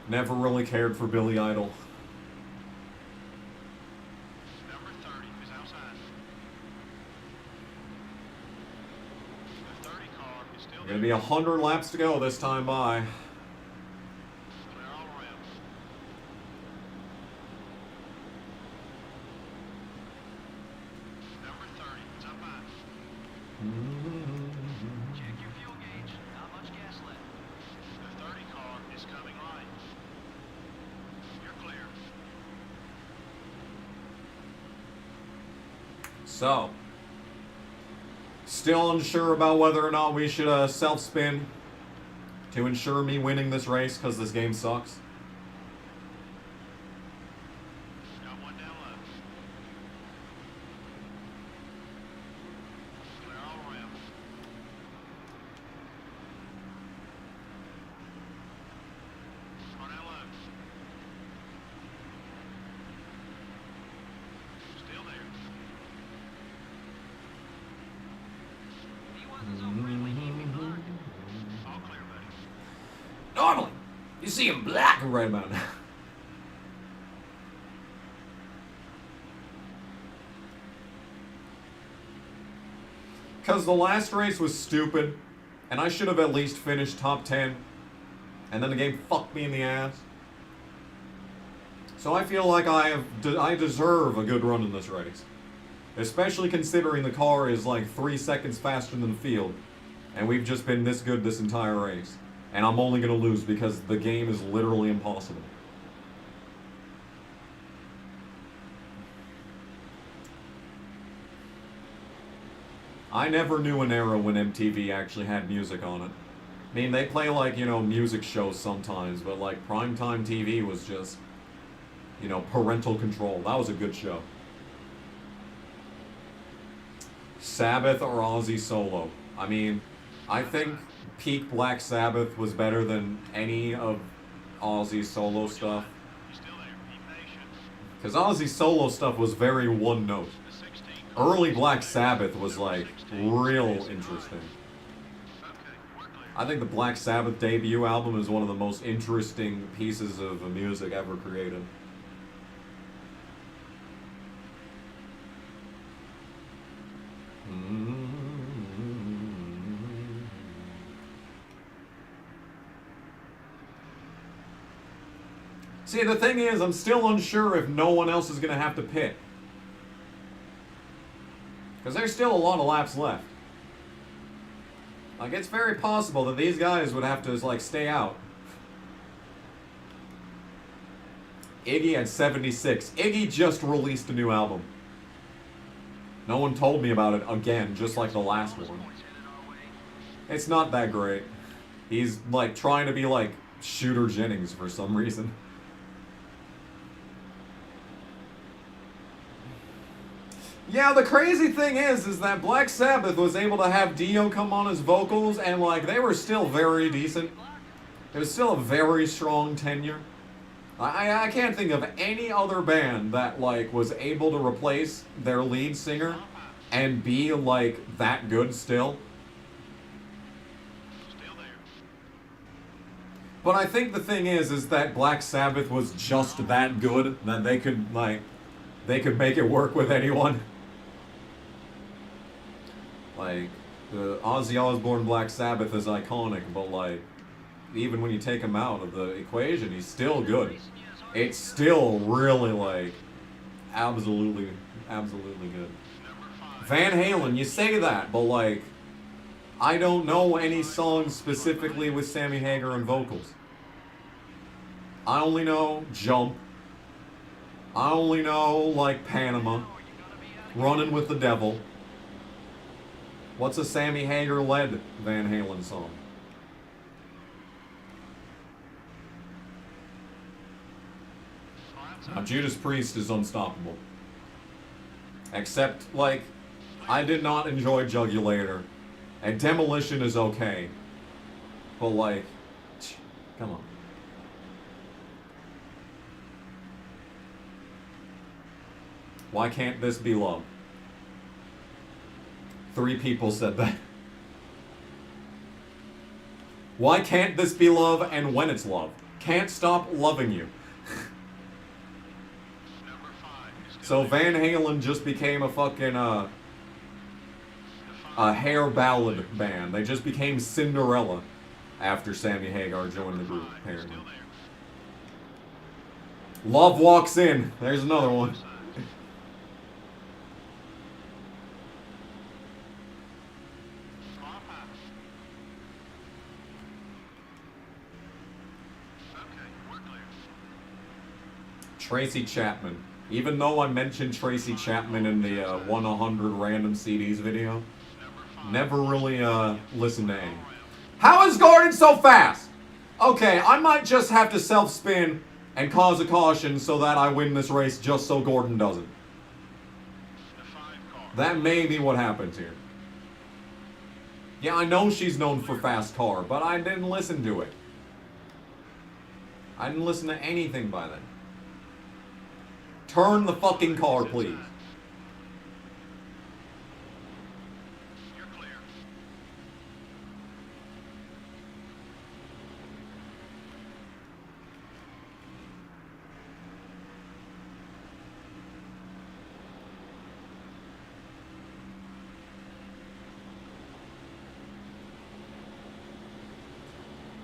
Never really cared for Billy Idol. Number 30 is outside. The 30 car is still Gonna be 100 laps to go this time by. Clear all around. Number 30 is up high. Check your fuel gauge. Not much gas left. The 30 car is coming right. You're clear. So, Still unsure about whether or not we should self-spin to ensure me winning this race, because this game sucks. Got one down left. Clear all around. One down left. Still there. All clear, buddy. Normally, you see him black. Right about now. Because the last race was stupid, and I should have at least finished top 10, and then the game fucked me in the ass. So I feel like I deserve a good run in this race. Especially considering the car is like 3 seconds faster than the field, and we've just been this good this entire race. And I'm only going to lose because the game is literally impossible. I never knew an era when MTV actually had music on it. I mean, they play like, you know, music shows sometimes, but like primetime TV was just, you know, parental control. That was a good show. Sabbath or Ozzy solo? I mean, I think peak Black Sabbath was better than any of Ozzy's solo stuff. You're still there. Be patient. Because Ozzy's solo stuff was very one note. The 16. Early Black Sabbath was like real interesting. Okay, we're clear. I think the Black Sabbath debut album is one of the most interesting pieces of music ever created. See, the thing is, I'm still unsure if no one else is going to have to pit. Because there's still a lot of laps left. Like, it's very possible that these guys would have to, like, stay out. Iggy at 76. Iggy just released a new album. No one told me about it again, just like the last one. It's not that great. He's, like, trying to be, like, Shooter Jennings for some reason. Yeah, the crazy thing is that Black Sabbath was able to have Dio come on as vocals, and, like, they were still very decent. It was still a very strong tenure. I can't think of any other band that, like, was able to replace their lead singer and be, like, that good still. Still there. But I think the thing is that Black Sabbath was just that good that they could, like, they could make it work with anyone. Like, the Ozzy Osbourne Black Sabbath is iconic, but, like, even when you take him out of the equation, he's still good. It's still really, like, absolutely good. Van Halen, you say that, but, like, I don't know any songs specifically with Sammy Hagar and vocals. I only know Jump. I only know, like, Panama. Running with the Devil. What's a Sammy Hagar-led Van Halen song? Now, Judas Priest is unstoppable. Except, like, I did not enjoy Jugulator. And Demolition is okay. But, like, come on. Why can't this be love? 3 people said that. Why can't this be love and when it's love? Can't stop loving you. So Van Halen just became a fucking, a hair ballad band. They just became Cinderella after Sammy Hagar joined the group, apparently. Love Walks In. There's another one. Tracy Chapman. Even though I mentioned Tracy Chapman in the 1-100 random CDs video, Never really listened to any. How is Gordon so fast? Okay, I might just have to self-spin and cause a caution so that I win this race just so Gordon doesn't. That may be what happens here. Yeah, I know she's known for fast car, but I didn't listen to it. I didn't listen to anything by then. Turn the fucking car, please. You're clear.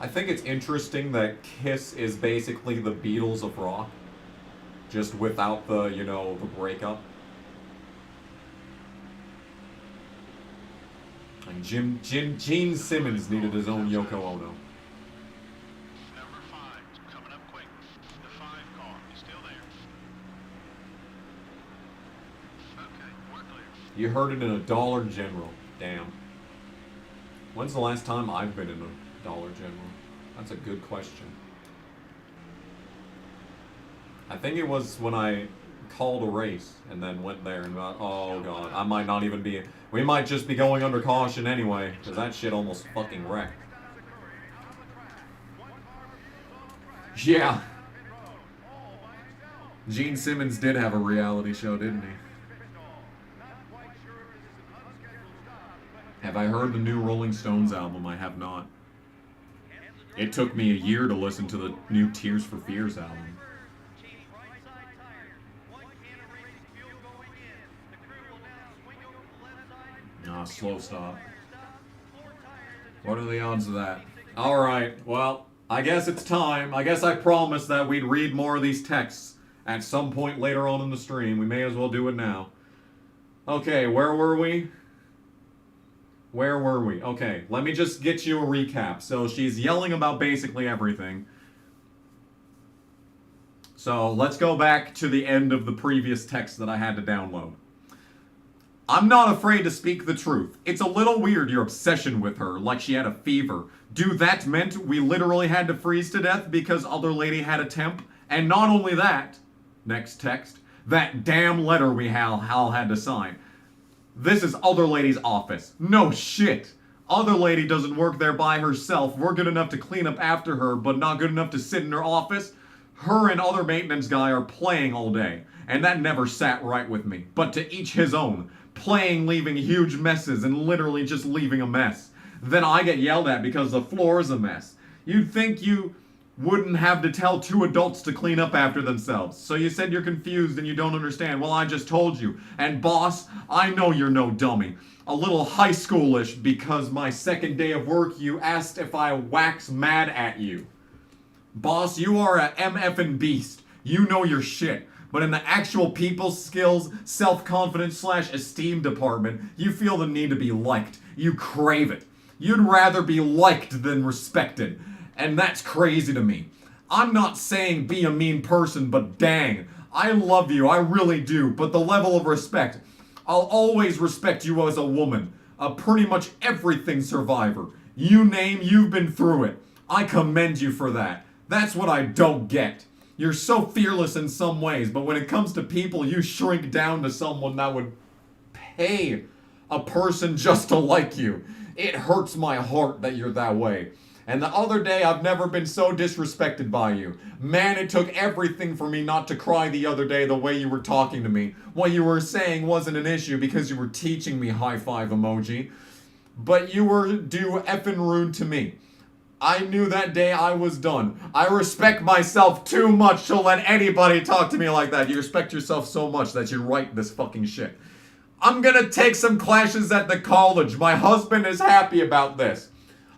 I think it's interesting that Kiss is basically the Beatles of rock. Just without the, you know, the breakup. And Gene Simmons needed his own Yoko Ono. Number 5, coming up quick. The 5 car is still there. Okay, we're clear. You heard it in a Dollar General. Damn. When's the last time I've been in a Dollar General? That's a good question. I think it was when I called a race and then went there and got, oh god, I might not even be, we might just be going under caution anyway, because that shit almost fucking wrecked. Yeah. Gene Simmons did have a reality show, didn't he? Have I heard the new Rolling Stones album? I have not. It took me a year to listen to the new Tears for Fears album. Ah, slow stop. What are the odds of that? Alright, well, I guess it's time. I guess I promised that we'd read more of these texts at some point later on in the stream. We may as well do it now. Okay, where were we? Where were we? Okay, let me just get you a recap. So she's yelling about basically everything. So let's go back to the end of the previous text that I had to download. I'm not afraid to speak the truth. It's a little weird, your obsession with her, like she had a fever. Dude, that meant we literally had to freeze to death because other lady had a temp. And not only that, next text, that damn letter we Hal had to sign. This is other lady's office. No shit. Other lady doesn't work there by herself. We're good enough to clean up after her, but not good enough to sit in her office. Her and other maintenance guy are playing all day. And that never sat right with me. But to each his own. Playing, leaving huge messes, and literally just leaving a mess. Then I get yelled at because the floor is a mess. You'd think you wouldn't have to tell 2 adults to clean up after themselves. So you said you're confused and you don't understand. Well, I just told you. And boss, I know you're no dummy. A little high schoolish because my second day of work you asked if I wax mad at you. Boss, you are a MFing beast. You know your shit. But in the actual people skills, self-confidence / esteem department, you feel the need to be liked. You crave it. You'd rather be liked than respected. And that's crazy to me. I'm not saying be a mean person, but dang, I love you, I really do. But the level of respect, I'll always respect you as a woman. A pretty much everything survivor. You name, you've been through it. I commend you for that. That's what I don't get. You're so fearless in some ways, but when it comes to people, you shrink down to someone that would pay a person just to like you. It hurts my heart that you're that way. And the other day, I've never been so disrespected by you. Man, it took everything for me not to cry the other day the way you were talking to me. What you were saying wasn't an issue because you were teaching me high five emoji. But you were due effing rude to me. I knew that day I was done. I respect myself too much to let anybody talk to me like that. You respect yourself so much that you write this fucking shit. I'm gonna take some classes at the college. My husband is happy about this.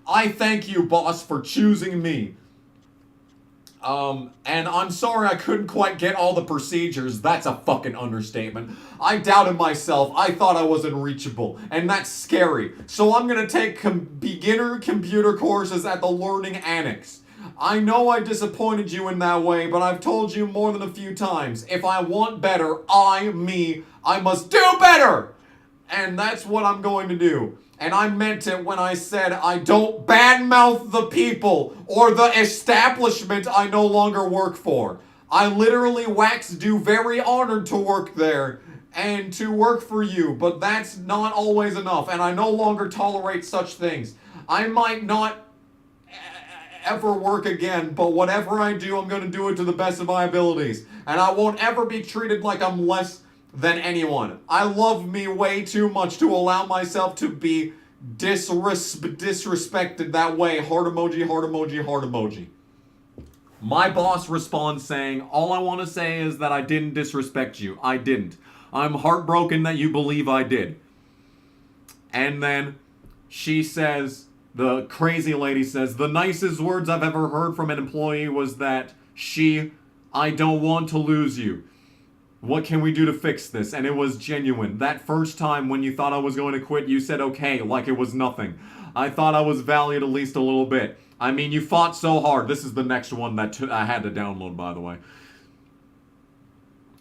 I thank you, boss, for choosing me. And I'm sorry I couldn't quite get all the procedures. That's a fucking understatement. I doubted myself. I thought I was unreachable. And that's scary. So I'm gonna take beginner computer courses at the Learning Annex. I know I disappointed you in that way, but I've told you more than a few times. If I want better, I must do better! And that's what I'm going to do. And I meant it when I said I don't badmouth the people or the establishment I no longer work for. I literally wax do very honored to work there and to work for you, but that's not always enough, and I no longer tolerate such things. I might not ever work again, but whatever I do, I'm going to do it to the best of my abilities, and I won't ever be treated like I'm less than anyone. I love me way too much to allow myself to be disrespected that way. Heart emoji, heart emoji, heart emoji. My boss responds saying, all I want to say is that I didn't disrespect you. I didn't. I'm heartbroken that you believe I did. And then she says, the crazy lady says, the nicest words I've ever heard from an employee was that I don't want to lose you. What can we do to fix this? And it was genuine. That first time when you thought I was going to quit, you said okay, like it was nothing. I thought I was valued at least a little bit. I mean, you fought so hard. This is the next one that I had to download, by the way.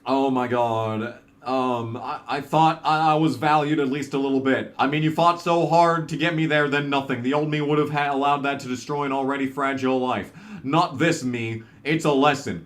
Oh my god. I thought I was valued at least a little bit. I mean, you fought so hard to get me there, then nothing. The old me would have allowed that to destroy an already fragile life. Not this me. It's a lesson.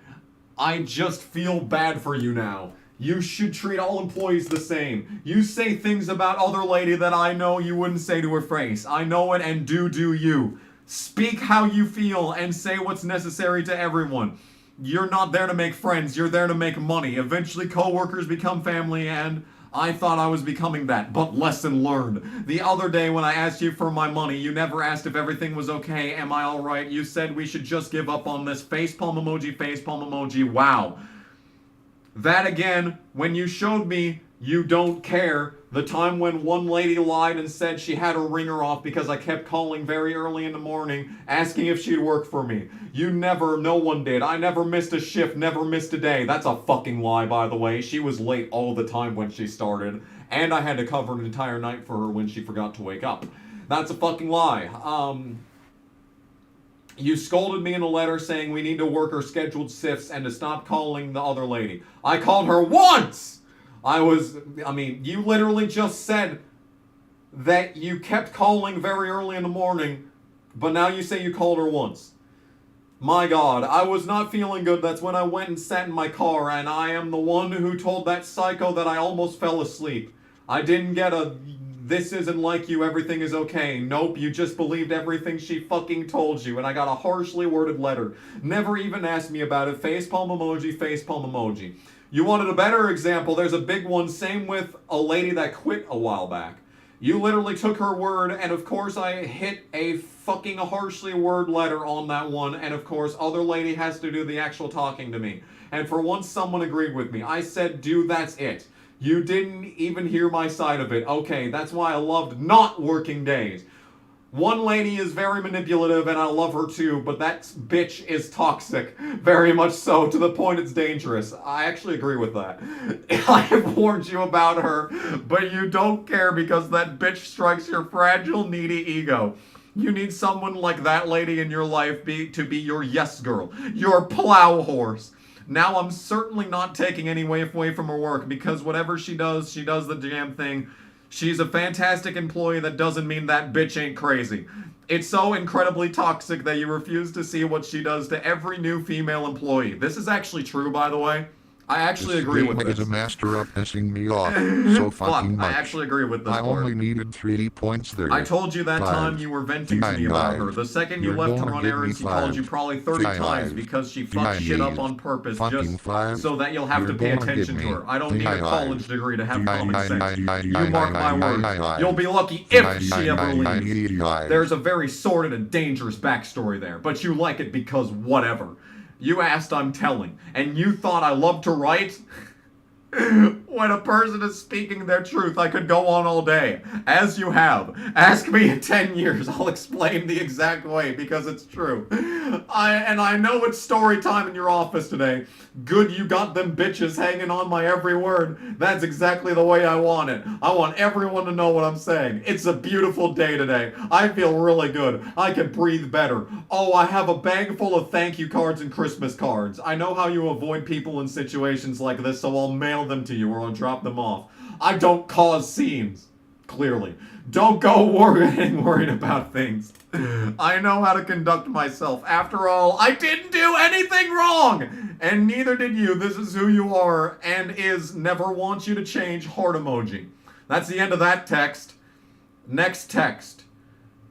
I just feel bad for you now. You should treat all employees the same. You say things about other lady that I know you wouldn't say to her face. I know it, and do you. Speak how you feel and say what's necessary to everyone. You're not there to make friends, you're there to make money. Eventually coworkers become family, and I thought I was becoming that, but lesson learned. The other day when I asked you for my money, you never asked if everything was okay, am I alright? You said we should just give up on this. Facepalm emoji, wow. That again, when you showed me you don't care, the time when one lady lied and said she had her ringer off because I kept calling very early in the morning asking if she'd work for me. No one did. I never missed a shift, never missed a day. That's a fucking lie, by the way. She was late all the time when she started, and I had to cover an entire night for her when she forgot to wake up. That's a fucking lie. You scolded me in a letter saying we need to work our scheduled shifts and to stop calling the other lady. I called her once! You literally just said that you kept calling very early in the morning, but now you say you called her once. My god, I was not feeling good. That's when I went and sat in my car, and I am the one who told that psycho that I almost fell asleep. I didn't get this isn't like you, everything is okay. Nope, you just believed everything she fucking told you, and I got a harshly worded letter. Never even asked me about it. Facepalm emoji. You wanted a better example, there's a big one, same with a lady that quit a while back. You literally took her word, and of course I hit a fucking harshly worded letter on that one, and of course other lady has to do the actual talking to me. And for once someone agreed with me. I said, dude, that's it. You didn't even hear my side of it. Okay, that's why I loved not working days. One lady is very manipulative, and I love her too, but that bitch is toxic. Very much so, to the point it's dangerous. I actually agree with that. I have warned you about her, but you don't care because that bitch strikes your fragile, needy ego. You need someone like that lady in your life to be your yes girl, your plow horse. Now I'm certainly not taking any away from her work, because whatever she does the damn thing. She's a fantastic employee. That doesn't mean that bitch ain't crazy. It's so incredibly toxic that you refuse to see what she does to every new female employee. This is actually true, by the way. I actually agree with this. This is a master of pissing me off so fucking much. I actually agree with this I only needed 3 points there. I told you that time you were venting to me about her. The second you left to run errands, she called you probably 30 times because she fucked shit up on purpose just so that you'll have to pay attention to her. I don't need a college degree to have common sense. You mark my words. You'll be lucky if she ever leaves. There's a very sordid and dangerous backstory there, but you like it because whatever. You asked, I'm telling. And you thought I loved to write? When a person is speaking their truth, I could go on all day. As you have. Ask me in 10 years. I'll explain the exact way because it's true. I know it's story time in your office today. Good you got them bitches hanging on my every word. That's exactly the way I want it. I want everyone to know what I'm saying. It's a beautiful day today. I feel really good. I can breathe better. Oh, I have a bag full of thank you cards and Christmas cards. I know how you avoid people in situations like this, so I'll mail them to you or I'll drop them off. I don't cause scenes. Clearly. Don't go worried about things. I know how to conduct myself. After all, I didn't do anything wrong! And neither did you. This is who you are, and is never wants you to change heart emoji. That's the end of that text. Next text.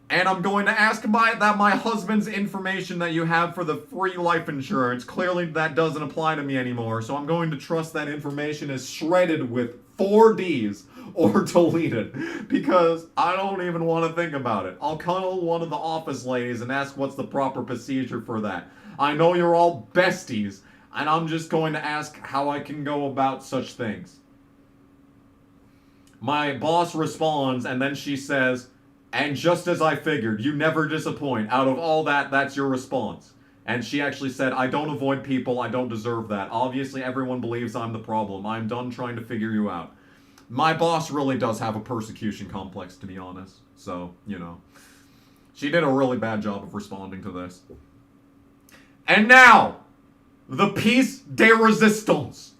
And I'm going to ask that my husband's information that you have for the free life insurance. Clearly that doesn't apply to me anymore, so I'm going to trust that information is shredded with 4 Ds or deleted, because I don't even want to think about it. I'll call one of the office ladies and ask what's the proper procedure for that. I know you're all besties, and I'm just going to ask how I can go about such things. My boss responds, and then she says, "And just as I figured, you never disappoint. Out of all that, that's your response." And she actually said, "I don't avoid people. I don't deserve that. Obviously, everyone believes I'm the problem. I'm done trying to figure you out." My boss really does have a persecution complex, to be honest. So, you know. She did a really bad job of responding to this. And now, the piece de resistance.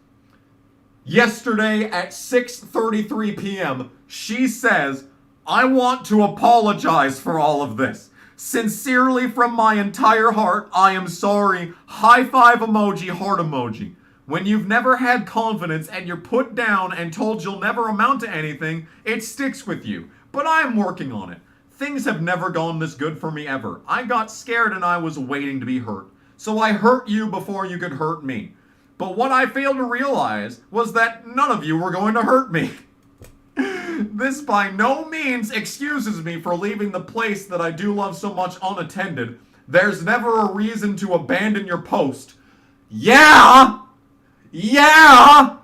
Yesterday at 6:33 p.m., she says, "I want to apologize for all of this. Sincerely from my entire heart, I am sorry. High five emoji, heart emoji. When you've never had confidence and you're put down and told you'll never amount to anything, it sticks with you. But I'm working on it. Things have never gone this good for me ever. I got scared and I was waiting to be hurt. So I hurt you before you could hurt me. But what I failed to realize was that none of you were going to hurt me. This by no means excuses me for leaving the place that I do love so much unattended. There's never a reason to abandon your post. Yeah! Yeah!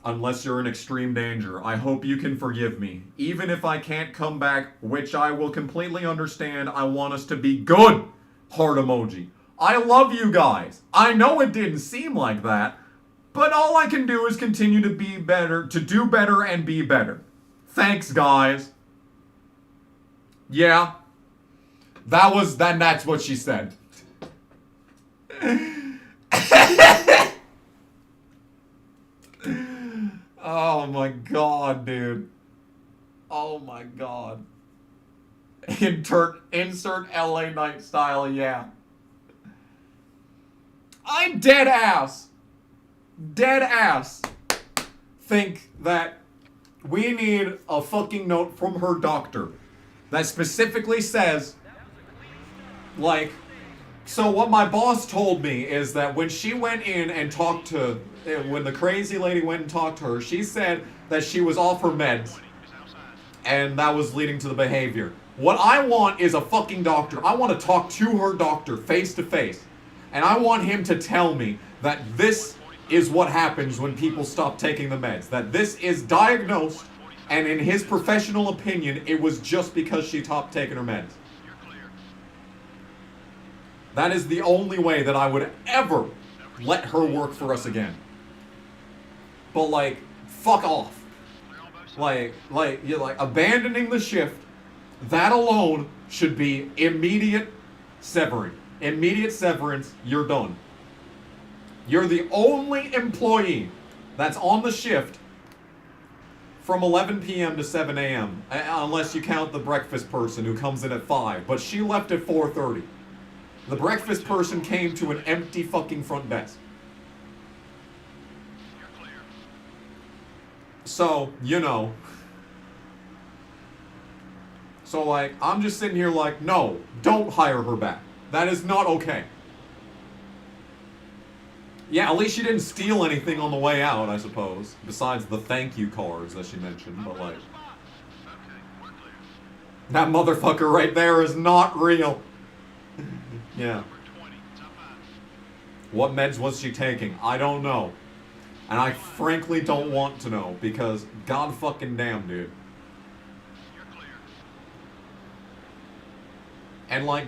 Unless you're in extreme danger. I hope you can forgive me. Even if I can't come back, which I will completely understand, I want us to be good. Heart emoji. I love you guys. I know it didn't seem like that, but all I can do is continue to be better, to do better and be better. Thanks, guys. Yeah. That's what she said. Oh my god, dude. Oh my god. Insert LA Night style, yeah. I dead ass think that we need a fucking note from her doctor that specifically says, like, so what my boss told me is that when she went in and talked to, when the crazy lady went and talked to her, she said that she was off her meds, and that was leading to the behavior. What I want is a fucking doctor. I want to talk to her doctor face to face, and I want him to tell me that this is what happens when people stop taking the meds. That this is diagnosed, and in his professional opinion, it was just because she stopped taking her meds. That is the only way that I would ever let her work for us again. But like, fuck off. You're like abandoning the shift. That alone should be immediate severing. Immediate severance, you're done. You're the only employee that's on the shift from 11 p.m. to 7 a.m. Unless you count the breakfast person who comes in at 5. But she left at 4:30. The breakfast person came to an empty fucking front desk. So, you know. So, like, I'm just sitting here like, no, don't hire her back. That is not okay. Yeah, at least she didn't steal anything on the way out, I suppose. Besides the thank you cards that she mentioned, but like... That motherfucker right there is not real. Yeah. What meds was she taking? I don't know. And I frankly don't want to know, because god fucking damn, dude. And like,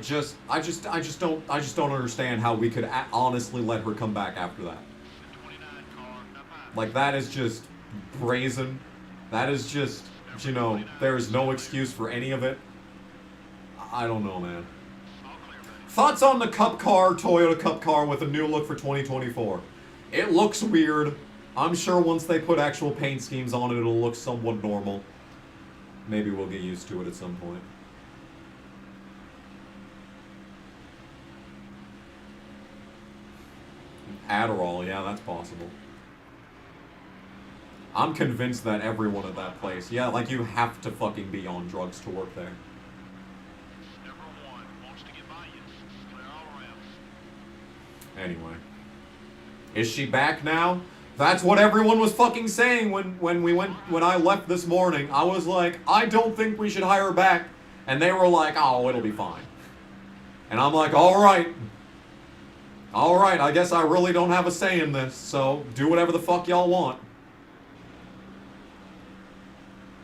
I just don't understand how we could honestly let her come back after that. Like, that is just brazen. That is just, you know, there is no excuse for any of it. I don't know, man. Thoughts on the Cup car, Toyota Cup car with a new look for 2024? It looks weird. I'm sure once they put actual paint schemes on it, it'll look somewhat normal. Maybe we'll get used to it at some point. Adderall, yeah, that's possible. I'm convinced that everyone at that place, yeah, like you have to fucking be on drugs to work there. Everyone wants to get by you. Clear all around. Anyway. Is she back now? That's what everyone was fucking saying when I left this morning. I was like, I don't think we should hire her back. And they were like, oh, it'll be fine. And I'm like, alright. Alright, I guess I really don't have a say in this, so do whatever the fuck y'all want.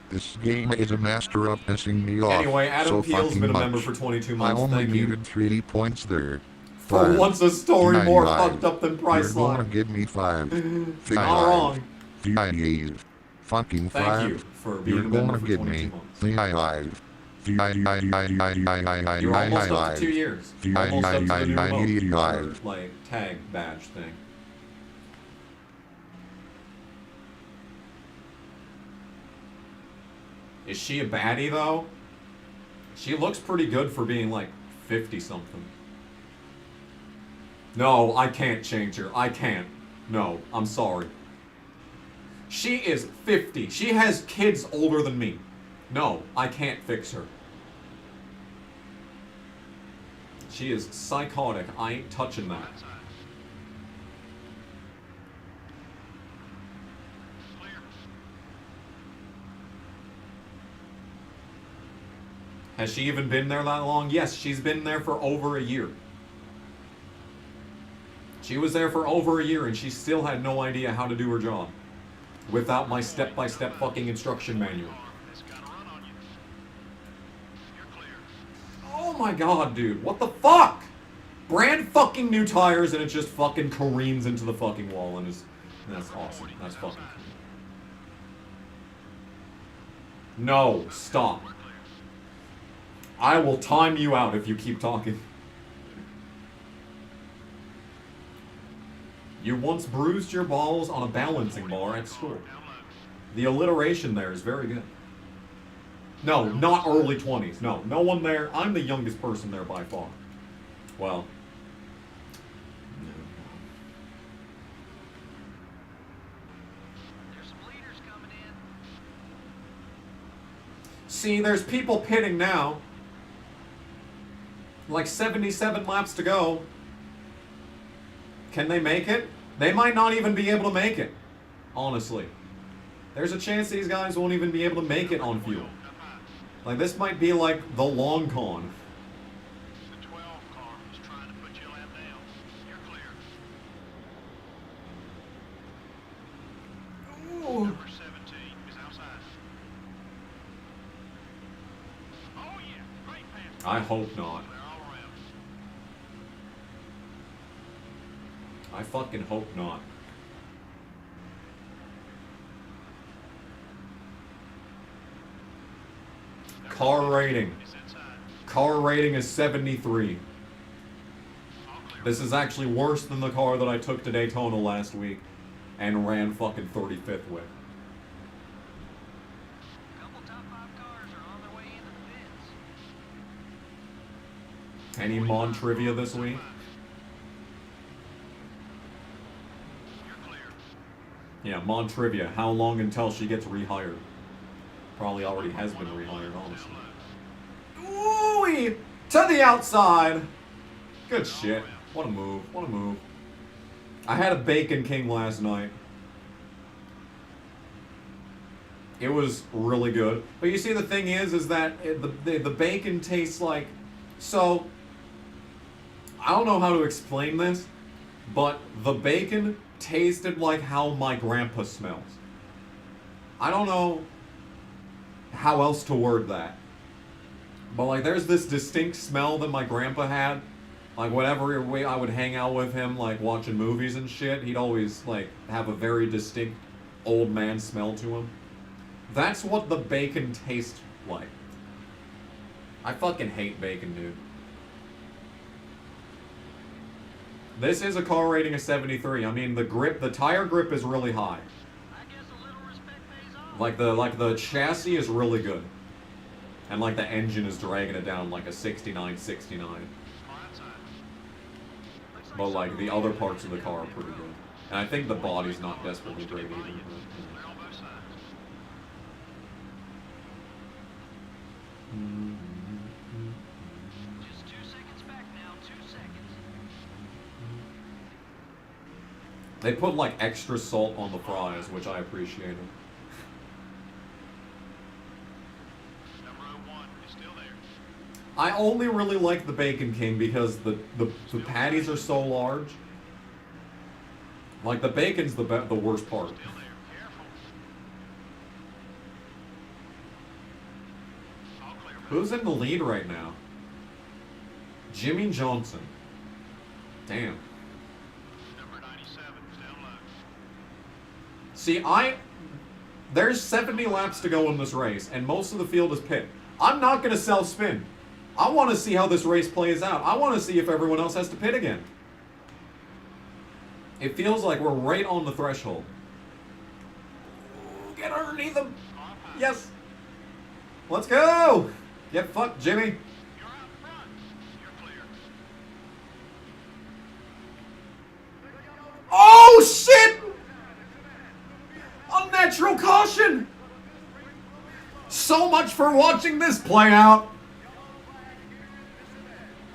This game is a master of pissing me off. Anyway, Adam so Peel's fucking been a much. member for 22 months. I only Thank you. needed 3 points there. For 5. once a story more 95. fucked up than You're gonna Priceline. give me 5. Not wrong. 5. Fucking 5. Thank you for being You're a member gonna for give 22 me months. 5. You're almost up to 2 years. Almost up to the new vote, like, tag badge thing. Is she a baddie, though? She looks pretty good for being, like, 50-something. No, I can't change her. I can't. No, I'm sorry. She is 50. She has kids older than me. No, I can't fix her. She is psychotic. I ain't touching that. Has she even been there that long? Yes, she's been there for over a year. She was there for over a year and she still had no idea how to do her job. Without my step-by-step fucking instruction manual. Oh my god, dude. What the fuck? Brand fucking new tires and it just fucking careens into the fucking wall and is... That's awesome. That's fucking cool. No, stop. I will time you out if you keep talking. You once bruised your balls on a balancing bar at school. The alliteration there is very good. No, not early 20s. No, no one there. I'm the youngest person there by far. Well. There's some leaders coming in. See, there's people pitting now. Like 77 laps to go. Can they make it? They might not even be able to make it. Honestly. There's a chance these guys won't even be able to make it on fuel. Like, this might be like the long con. The 12 car is trying to put your lap down. You're clear. Ooh. Number 17 is outside. Oh yeah, great pass. I hope not. Clear all around. I fucking hope not. Car rating. It's inside. Car rating is 73. All clear. This is actually worse than the car that I took to Daytona last week and ran fucking 35th with. Couple top 5 cars are on their way into the pits. Any Mon trivia this week? You're clear. Yeah, Mon trivia. How long until she gets rehired? Probably already has been rehired, honestly. Ooh, to the outside. Good shit. What a move. What a move. I had a Bacon King last night. It was really good. But you see, the thing is that the bacon tastes like... So, I don't know how to explain this, but the bacon tasted like how my grandpa smells. I don't know how else to word that. But like, there's this distinct smell that my grandpa had. Like, whenever I would hang out with him, like, watching movies and shit, he'd always, like, have a very distinct old man smell to him. That's what the bacon tastes like. I fucking hate bacon, dude. This is a car rating of 73. I mean, the grip, the tire grip is really high. I guess a little respect pays off. Like the chassis is really good. And like the engine is dragging it down like a 69, 69. But like the other parts of the car are pretty good. And I think the body's not desperately great either. But, Just 2 seconds back now, 2 seconds. They put like extra salt on the fries, which I appreciated. Number 01 is still there. I only really like the Bacon King because the patties are so large. Like the bacon's the worst part. Still there. Careful. All clear. Who's in the lead right now? Jimmy Johnson. Damn. Number 97 is down low. See, there's 70 laps to go in this race, and most of the field is pit. I'm not going to self-spin. I want to see how this race plays out. I want to see if everyone else has to pit again. It feels like we're right on the threshold. Get underneath them. Yes. Let's go. Get fucked, Jimmy. You're out front. You're clear. Oh, shit! Unnatural caution! So much for watching this play out.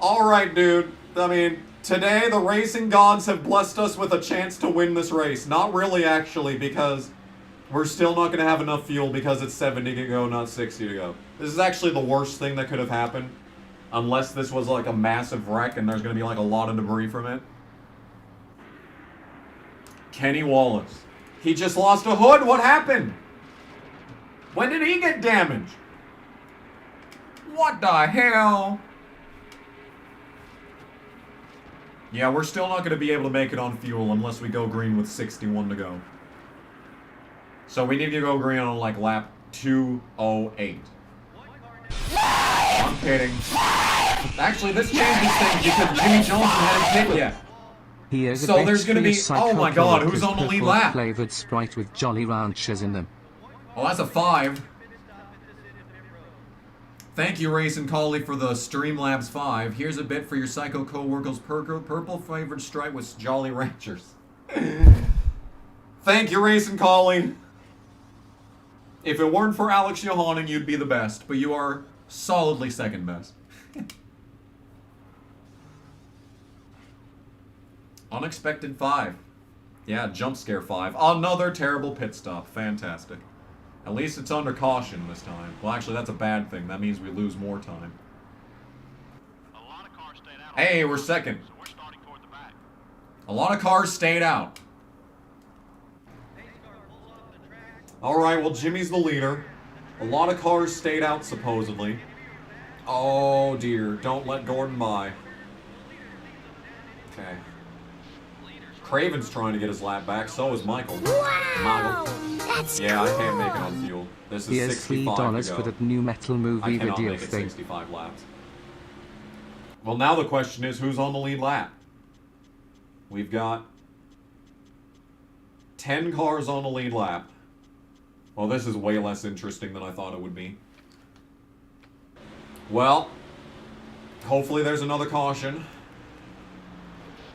Alright, dude. I mean, today the racing gods have blessed us with a chance to win this race. Not really, actually, because we're still not going to have enough fuel because it's 70 to go, not 60 to go. This is actually the worst thing that could have happened. Unless this was like a massive wreck and there's going to be like a lot of debris from it. Kenny Wallace. He just lost a hood. What happened? When did he get damaged? What the hell? Yeah, we're still not going to be able to make it on fuel unless we go green with 61 to go. So we need to go green on like lap 208. I'm kidding. Actually, this changes things because Jimmy Johnson hadn't hit yet. Here's So a there's gonna be- oh my God, who's on the lead lap? Flavored Sprite with Jolly Ranchers in them. Oh, that's a 5. Thank you, Racing Collie, for the Streamlabs 5. Here's a bit for your Psycho Co-Workers purple flavored stripe with Jolly Ranchers. Thank you, Racing Collie. If it weren't for Alex Johanning, you'd be the best, but you are solidly second best. Unexpected 5. Yeah, jump scare 5. Another terrible pit stop. Fantastic. At least it's under caution this time. Well, actually, that's a bad thing. That means we lose more time. A lot of cars stayed out. Hey, we're second. So we're starting toward the back. A lot of cars stayed out. Alright, well, Jimmy's the leader. A lot of cars stayed out, supposedly. Oh, dear. Don't let Gordon by. Okay. Craven's trying to get his lap back. So is Michael. Wow! That's Yeah, I can't make it on fuel. This is Here's 65 $3 to go. for that new metal I movie cannot video make it thing. 65 laps. Well, now the question is, who's on the lead lap? We've got 10 cars on the lead lap. Well, this is way less interesting than I thought it would be. Well, hopefully there's another caution.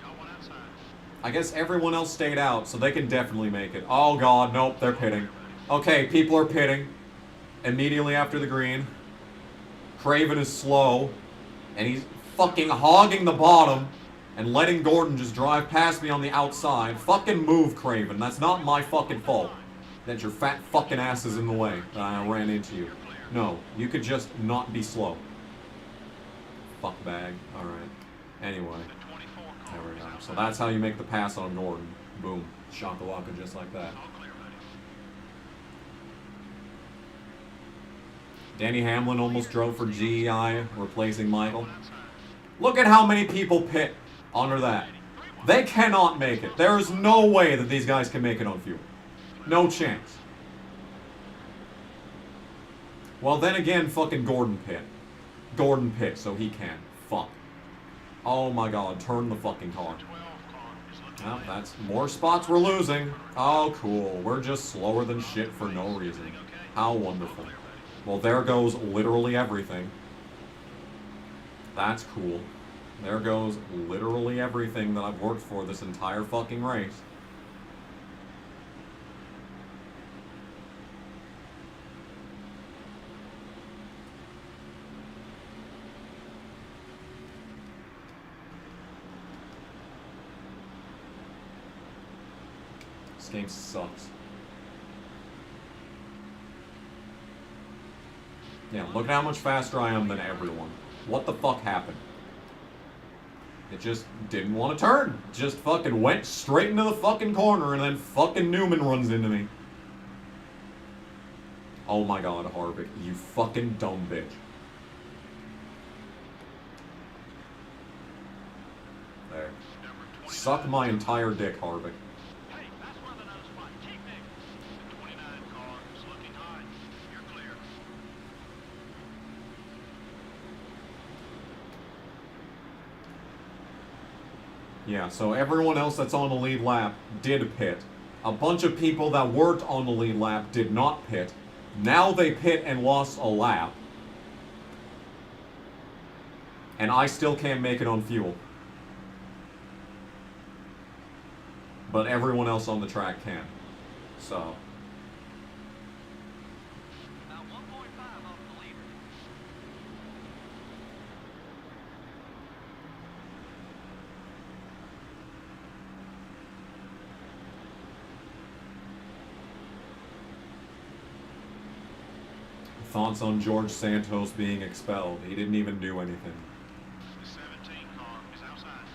Got one outside. I guess everyone else stayed out, so they can definitely make it. Oh god, nope, they're pitting. Okay, people are pitting. Immediately after the green. Craven is slow. And he's fucking hogging the bottom. And letting Gordon just drive past me on the outside. Fucking move, Craven. That's not my fucking fault. That your fat fucking ass is in the way. That I ran into you. No, you could just not be slow. Fuck bag. Alright. Anyway. The 24 car There we is go. outside. So that's how you make the pass on Gordon. Boom. Shakalaka just like that. All clear, buddy. Danny Hamlin almost drove for GEI, replacing Michael. Look at how many people pit under that. They cannot make it. There is no way that these guys can make it on fuel. No chance. Well, then again, fucking Gordon pit. Gordon pit, so he can. Fuck. Oh my god, turn the fucking car. 12 Well, that's more spots we're losing. Oh, cool. We're just slower than shit for no reason. How wonderful. Well, there goes literally everything. That's cool. There goes literally everything that I've worked for this entire fucking race. This game sucks. Yeah, look at how much faster I am than everyone. What the fuck happened? It just didn't want to turn. Just fucking went straight into the fucking corner and then fucking Newman runs into me. Oh my god, Harvick, you fucking dumb bitch. There. Suck my entire dick, Harvick. Hey, that's where the nose spot. Keep me. The 29 car is looking high. You're clear. Yeah, so everyone else that's on the lead lap did pit. A bunch of people that weren't on the lead lap did not pit. Now they pit and lost a lap. And I still can't make it on fuel. But everyone else on the track can. So. About 1.5 off the leader. Thoughts on George Santos being expelled. He didn't even do anything. The 17 car is outside.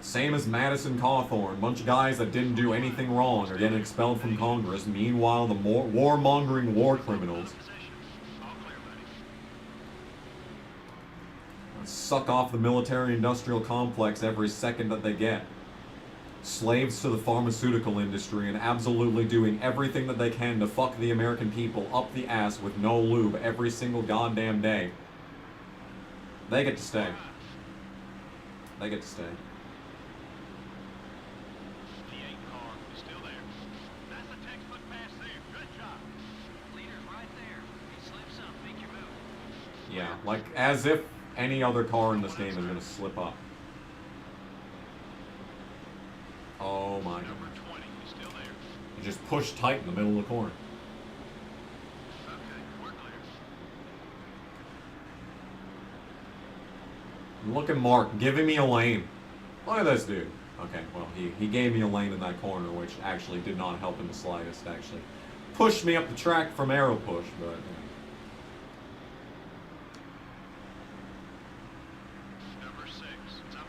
Same as Madison Cawthorn. Bunch of guys that didn't do anything wrong are getting expelled from Congress. Meanwhile, the warmongering war criminals Position. All clear, buddy. suck off the military-industrial complex every second that they get. Slaves to the pharmaceutical industry and absolutely doing everything that they can to fuck the American people up the ass with no lube every single goddamn day. They get to stay. They get to stay. The 8 car is still there. That's a textbook pass there. Good job. Leader's right there. He slips up. Make your move. Yeah, like as if any other car in this game is going to slip up. Oh my god. Number 20 is still there. You just push tight in the middle of the corner. Okay, we're clear. Look at Mark giving me a lane. Look at this dude. Okay, well, he gave me a lane in that corner, which actually did not help in the slightest, actually. Pushed me up the track from arrow push, but... Number 6, top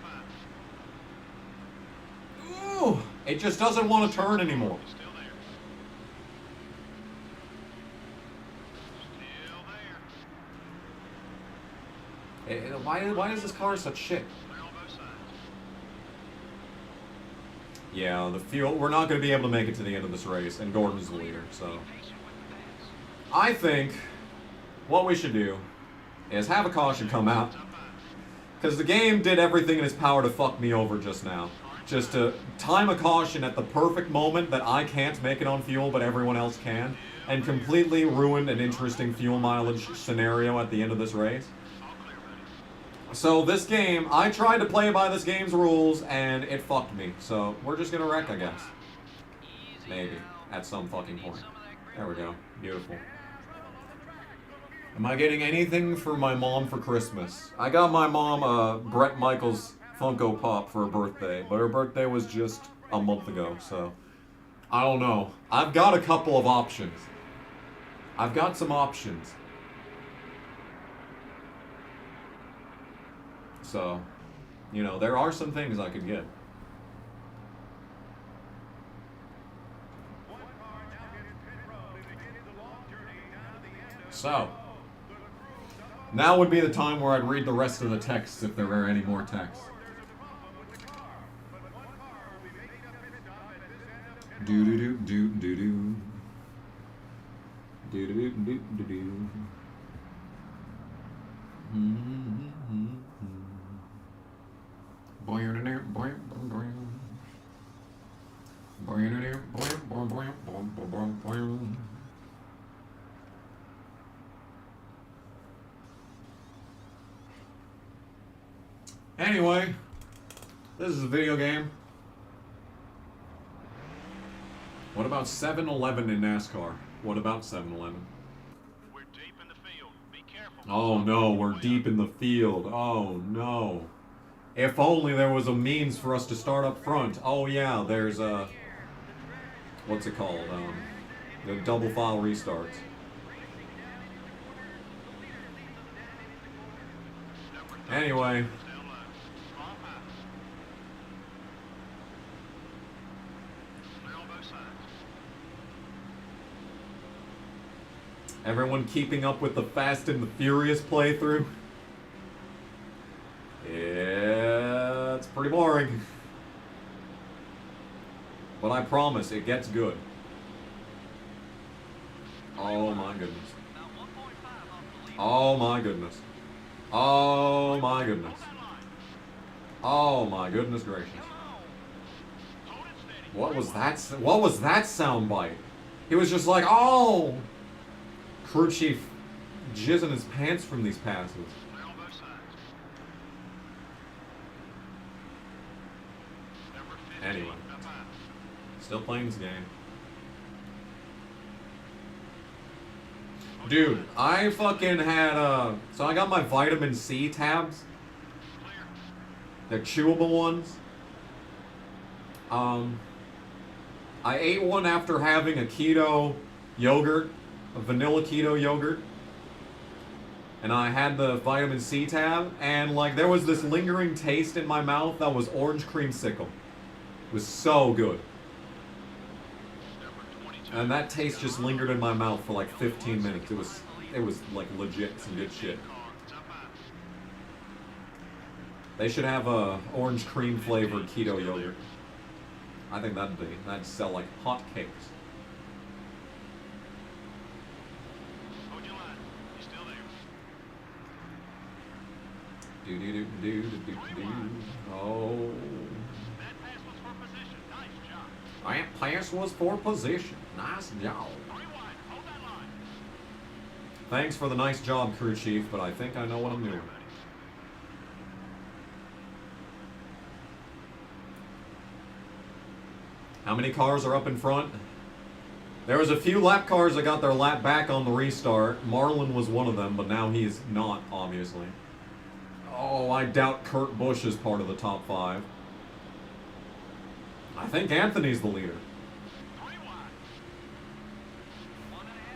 5. Ooh! It just doesn't want to turn anymore. Still there. Still there. Why is this car such shit? Clear on both sides. Yeah, the fuel... We're not going to be able to make it to the end of this race, and Gordon's the leader, so... Patient with the pass. I think what we should do is have a caution come out. Top 5. Because the game did everything in its power to fuck me over just now. Just to time a caution at the perfect moment that I can't make it on fuel, but everyone else can. And completely ruined an interesting fuel mileage scenario at the end of this race. All clear, buddy. So this game, I tried to play by this game's rules, and it fucked me. So we're just gonna wreck, I guess. Easy Maybe. now. At some fucking Need point. some of that grip. There we go. Beautiful. Am I getting anything for my mom for Christmas? I got my mom a Bret Michaels Funko Pop for her birthday, but her birthday was just a month ago, so I don't know. I've got a couple of options. I've got some options. So, you know, there are some things I could get. So, now would be the time where I'd read the rest of the texts if there were any more texts. Do do do do do do. Do do do do do do. Boy, boy, boy. Anyway, this is a video game. What about 7-Eleven in NASCAR? What about 7-Eleven? We're deep in the field. Be careful. Oh no, we're deep in the field. Oh no. If only there was a means for us to start up front. Oh yeah, there's a... What's it called? The double file restarts. Anyway. Everyone keeping up with the Fast and the Furious playthrough? Yeah, it's pretty boring. But I promise, it gets good. Oh my goodness. Oh my goodness. Oh my goodness. Oh my goodness gracious. What was that? What was that soundbite? He was just like, oh! Crew chief jizzing his pants from these passes. Anyway. Still playing this game. Dude, I fucking had, so I got my vitamin C tabs. They're chewable ones. I ate one after having a keto yogurt, a vanilla keto yogurt. And I had the vitamin C tab, and like there was this lingering taste in my mouth that was orange creamsicle. It was so good. And that taste just lingered in my mouth for like 15 minutes. It was like legit some good shit. They should have a orange cream flavored keto yogurt. I think that'd sell like hotcakes. Do do do do do do do. Oh. That pass was for position. Nice job. Thanks for the nice job, crew chief, but I think I know what I'm doing. How many cars are up in front? There was a few lap cars that got their lap back on the restart. Marlon was one of them, but now he's not, obviously. Oh, I doubt Kurt Busch is part of the top 5. I think Anthony's the leader.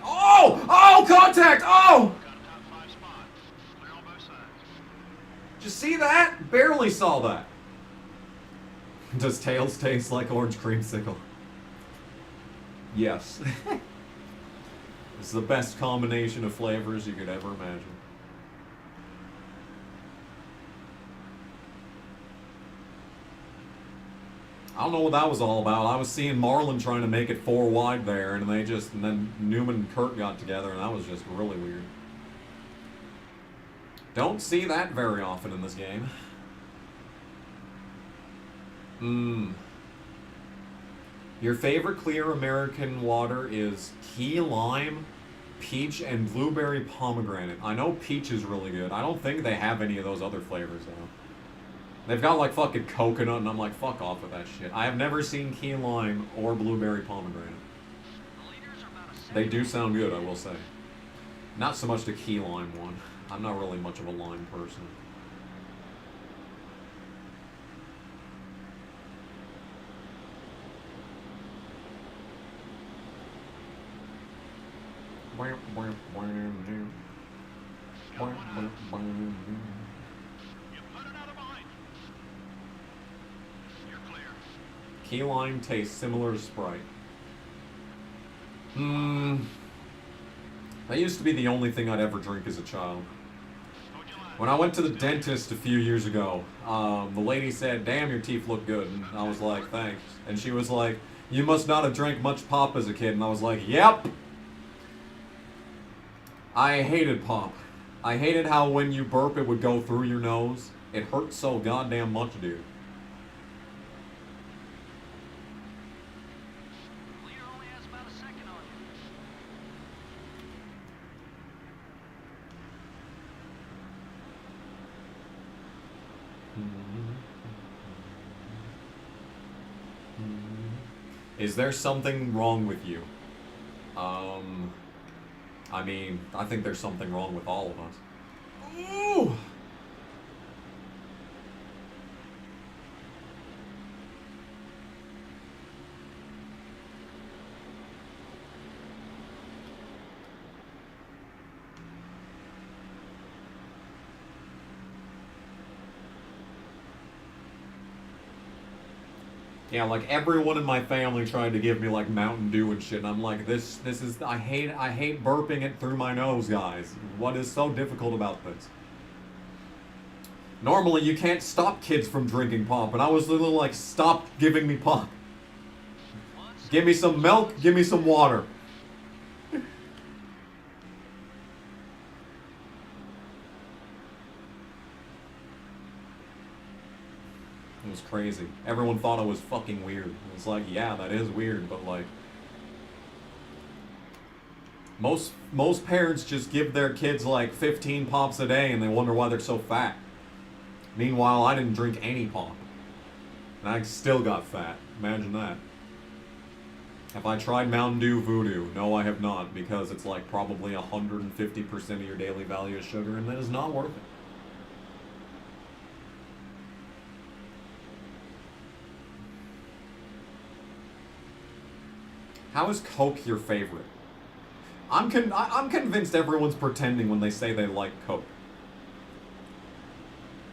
Oh! Oh, contact! Oh! Did you see that? Barely saw that. Does tails taste like orange creamsicle? Yes. It's the best combination of flavors you could ever imagine. I don't know what that was all about. I was seeing Marlon trying to make it 4 wide there, and then Newman and Kurt got together, and that was just really weird. Don't see that very often in this game. Your favorite clear American water is key lime, peach, and blueberry pomegranate. I know peach is really good. I don't think they have any of those other flavors, though. They've got like fucking coconut, and I'm like, fuck off with that shit. I have never seen key lime or blueberry pomegranate. They do sound good, I will say. Not so much the key lime one. I'm not really much of a lime person. Key lime tastes similar to Sprite. That used to be the only thing I'd ever drink as a child. When I went to the dentist a few years ago, the lady said, "Damn, your teeth look good." And I was like, "Thanks." And she was like, "You must not have drank much pop as a kid." And I was like, "Yep." I hated pop. I hated how when you burp it would go through your nose. It hurt so goddamn much, dude. Is there something wrong with you? I mean, I think there's something wrong with all of us. Ooh! Yeah, like everyone in my family tried to give me like Mountain Dew and shit, and I'm like, this is, I hate burping it through my nose, guys. What is so difficult about this? Normally you can't stop kids from drinking pop, and I was literally like, stop giving me pop. Give me some milk, give me some water. It was crazy. Everyone thought I was fucking weird. It's like, yeah, that is weird, but like... Most parents just give their kids like 15 pops a day and they wonder why they're so fat. Meanwhile, I didn't drink any pop. And I still got fat. Imagine that. Have I tried Mountain Dew Voodoo? No, I have not, because it's like probably 150% of your daily value of sugar, and that is not worth it. How is Coke your favorite? I'm convinced everyone's pretending when they say they like Coke.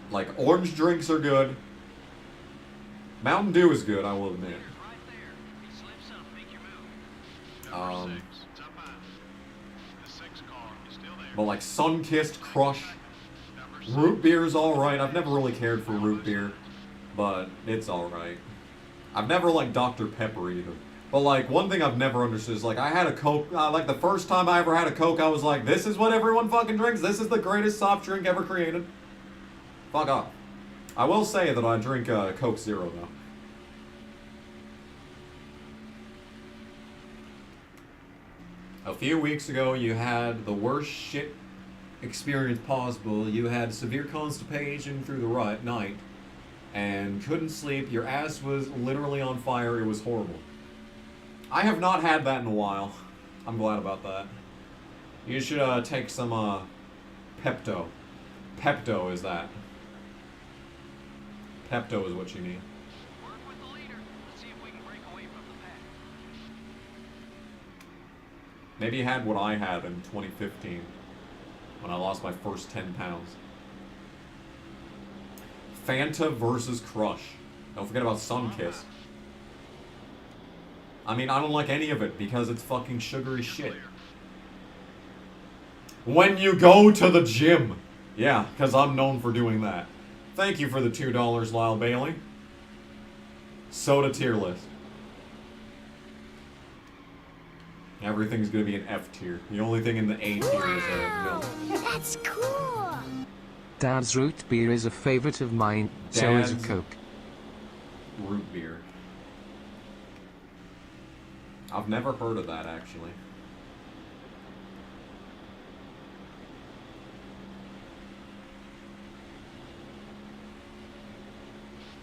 Like, orange drinks are good. Mountain Dew is good, I will admit. But like Sun-Kissed Crush, root beer's alright. I've never really cared for root beer, but it's alright. I've never liked Dr. Pepper either. But like, one thing I've never understood is like, I had a Coke, like the first time I ever had a Coke, I was like, this is what everyone fucking drinks? This is the greatest soft drink ever created? Fuck off. I will say that I drink Coke Zero though. A few weeks ago, you had the worst shit experience possible. You had severe constipation through the night and couldn't sleep. Your ass was literally on fire. It was horrible. I have not had that in a while. I'm glad about that. You should take some Pepto. Pepto is that. Pepto is what you need. Work with the leader. Let's see if we can break away from the pack. Maybe you had what I had in 2015 when I lost my first 10 pounds. Fanta versus Crush. Don't forget about Sun-Kissed. I mean, I don't like any of it because it's fucking sugary shit. When you go to the gym. Yeah, because I'm known for doing that. Thank you for the $2, Lyle Bailey. Soda tier list. Everything's gonna be an F tier. The only thing in the A tier is milk. That's cool. Dad's root beer is a favorite of mine, so is a Dad's Coke. Root beer. I've never heard of that, actually.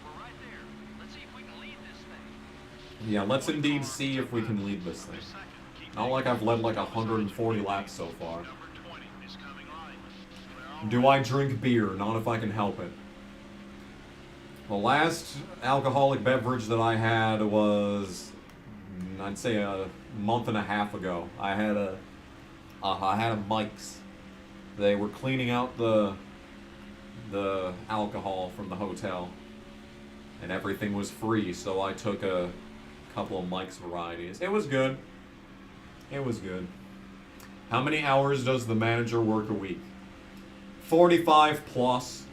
We're right there. Let's see if we can lead this thing. Yeah, let's indeed see if we can lead this thing. Not like I've led like 140 laps so far. Number 20 is coming right. Do I drink beer? Not if I can help it. The last alcoholic beverage that I had was, I'd say a month and a half ago. I had a Mike's. They were cleaning out the alcohol from the hotel, and everything was free. So I took a couple of Mike's varieties. It was good. It was good. How many hours does the manager work a week? 45 plus.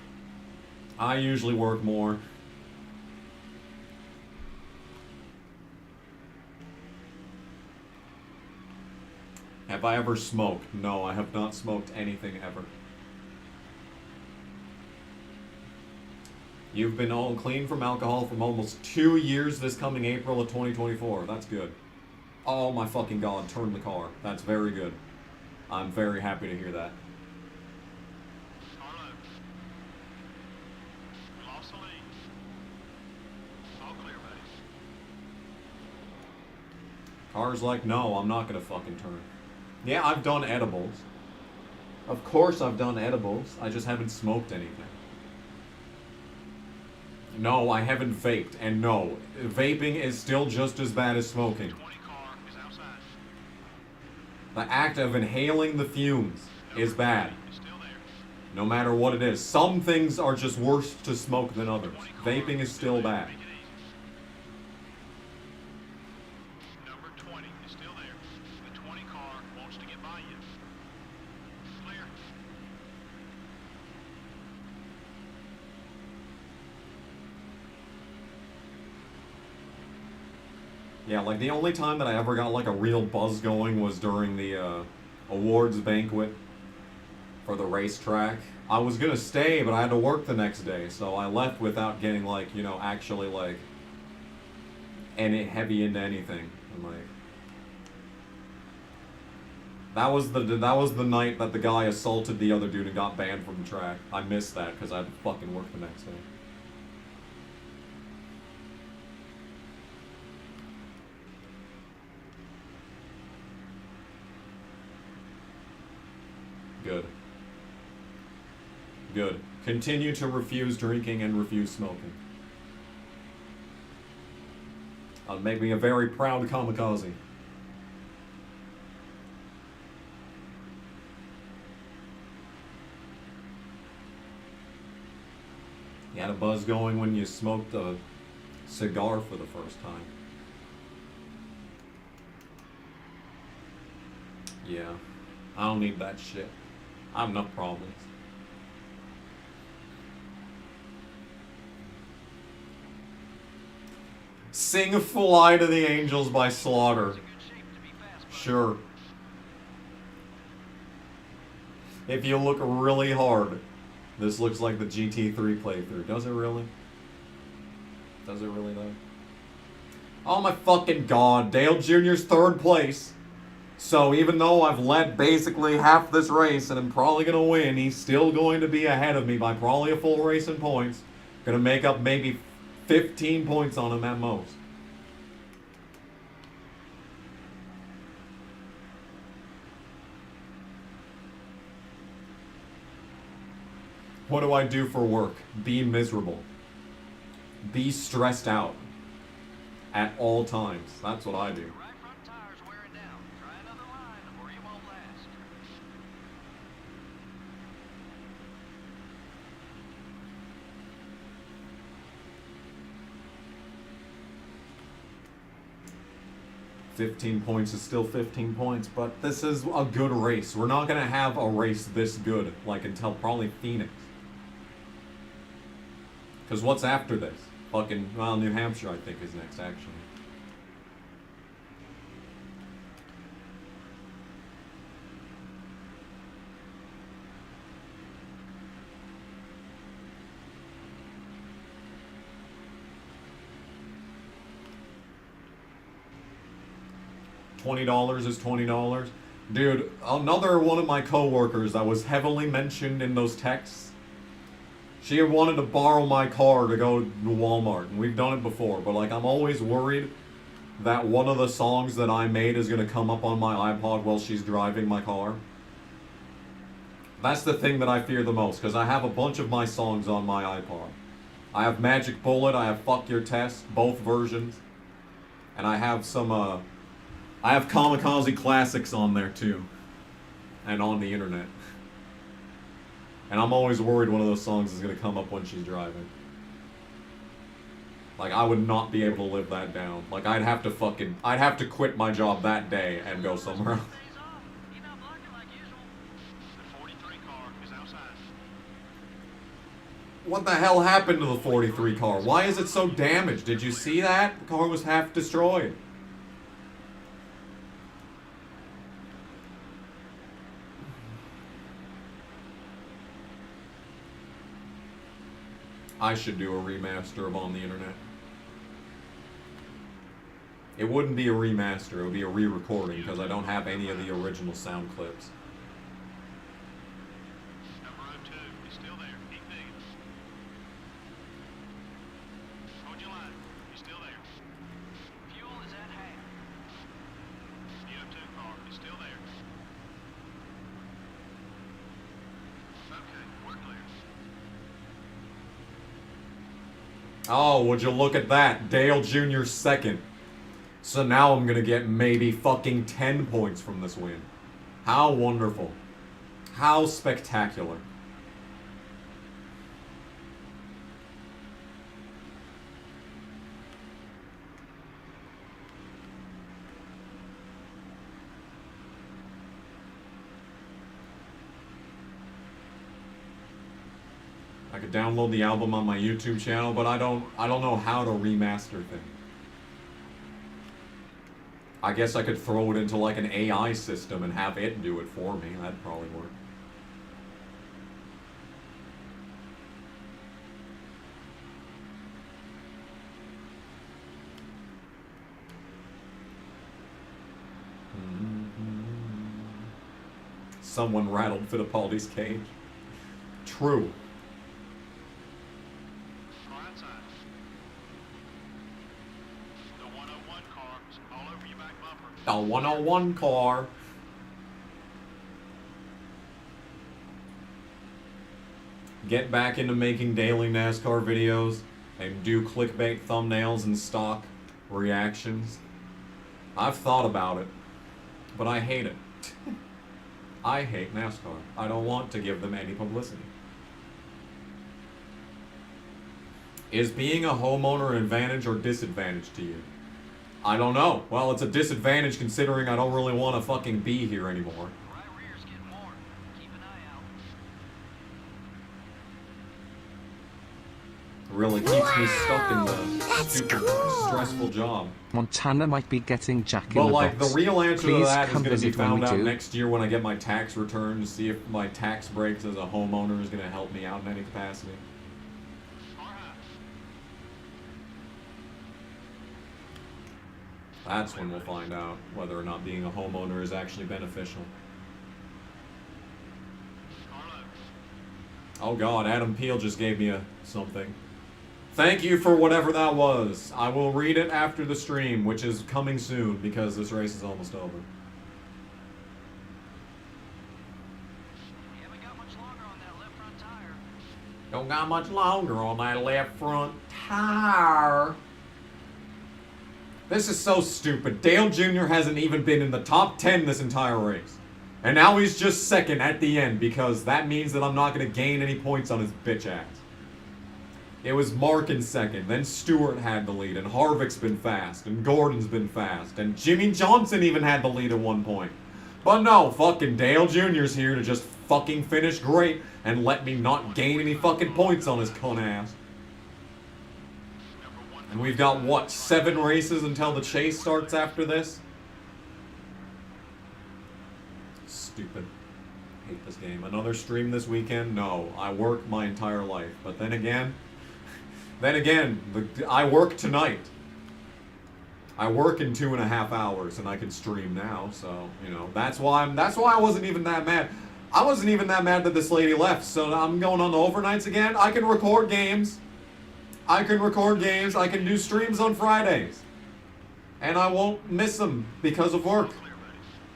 I usually work more. Have I ever smoked? No, I have not smoked anything ever. You've been all clean from alcohol from almost 2 years this coming April of 2024. That's good. Oh my fucking god, turn the car. That's very good. I'm very happy to hear that. Carlo. We lost the lead. All clear, buddy. Car's like, no, I'm not gonna fucking turn. Yeah, I've done edibles. Of course I've done edibles. I just haven't smoked anything. No, I haven't vaped. And no, vaping is still just as bad as smoking. 20 car is outside. The act of inhaling the fumes is bad. It's still there. No matter what it is. Some things are just worse to smoke than others. Vaping is still bad. Make it easy. Number 20 is still there. The 20 car wants to get by you. Clear. Yeah, like the only time that I ever got like a real buzz going was during the awards banquet for the racetrack. I was gonna stay, but I had to work the next day, so I left without getting like, you know, actually like any heavy into anything. And like that was the night that the guy assaulted the other dude and got banned from the track. I missed that because I had to fucking work the next day. Good. Good. Continue to refuse drinking and refuse smoking. That'll make me a very proud kamikaze. You had a buzz going when you smoked a cigar for the first time. Yeah. I don't need that shit. I have enough problems. Sing Fly to the Angels by Slaughter. Sure. If you look really hard, this looks like the GT3 playthrough. Does it really? Does it really though? Oh my fucking god, Dale Jr.'s 3rd place. So even though I've led basically half this race and I'm probably going to win, he's still going to be ahead of me by probably a full race in points. Going to make up maybe 15 points on him at most. What do I do for work? Be miserable. Be stressed out. At all times. That's what I do. Right front tire's wearing down. Try another line or you won't last. $15 points is still 15 points, but this is a good race. We're not gonna have a race this good, like until probably Phoenix. Because what's after this? Fucking, well, New Hampshire I think is next, actually. $20 is $20. Dude, another one of my coworkers that was heavily mentioned in those texts, she had wanted to borrow my car to go to Walmart, and we've done it before, but like I'm always worried that one of the songs that I made is going to come up on my iPod while she's driving my car. That's the thing that I fear the most, because I have a bunch of my songs on my iPod. I have Magic Bullet, I have Fuck Your Test, both versions, and I have some, I have Kamikaze Classics on there too, and on the internet. And I'm always worried one of those songs is going to come up when she's driving. Like, I would not be able to live that down. Like, I'd have to quit my job that day and go somewhere else. Stays off. You're not blocking like usual. The 43 car is outside. What the hell happened to the 43 car? Why is it so damaged? Did you see that? The car was half destroyed. I should do a remaster of On the Internet. It wouldn't be a remaster, it would be a re-recording because I don't have any of the original sound clips. Number 02 is still there. Keep digging. Hold your line. He's still there. Fuel is at half. Oh, would you look at that? Dale Jr. second. So now I'm gonna get maybe fucking 10 points from this win. How wonderful. How spectacular. I could download the album on my YouTube channel, but I don't know how to remaster things. I guess I could throw it into like an AI system and have it do it for me. That'd probably work. Someone rattled Fittipaldi's cage. True. A 101 car. Get back into making daily NASCAR videos and do clickbait thumbnails and stock reactions. I've thought about it, but I hate it. I hate NASCAR. I don't want to give them any publicity. Is being a homeowner an advantage or disadvantage to you? I don't know. Well, it's a disadvantage considering I don't really want to fucking be here anymore. Right rear's getting more. Keep an eye out. It really keeps me stuck in the stupid, stressful job. Montana might be getting Jack in But the like, box. the real answer Please to that is come going to be visit when found we out do. next year when I get my tax return to see if my tax breaks as a homeowner is going to help me out in any capacity. That's when we'll find out whether or not being a homeowner is actually beneficial. Oh god, Adam Peel just gave me something. Thank you for whatever that was. I will read it after the stream, which is coming soon because this race is almost over. You haven't got much longer on that left front tire. Don't got much longer on that left front tire. This is so stupid. Dale Jr. hasn't even been in the top 10 this entire race. And now he's just second at the end because that means that I'm not going to gain any points on his bitch ass. It was Mark in second, then Stewart had the lead, and Harvick's been fast, and Gordon's been fast, and Jimmy Johnson even had the lead at one point. But no, fucking Dale Jr.'s here to just fucking finish great and let me not gain any fucking points on his cunt ass. And we've got, what, 7 races until the chase starts after this? Stupid. Hate this game. Another stream this weekend? No. I work my entire life. But then again, I work tonight. I work in 2.5 hours and I can stream now, so, you know, that's why I wasn't even that mad. I wasn't even that mad that this lady left, so I'm going on the overnights again. I can record games. I can do streams on Fridays. And I won't miss them because of work.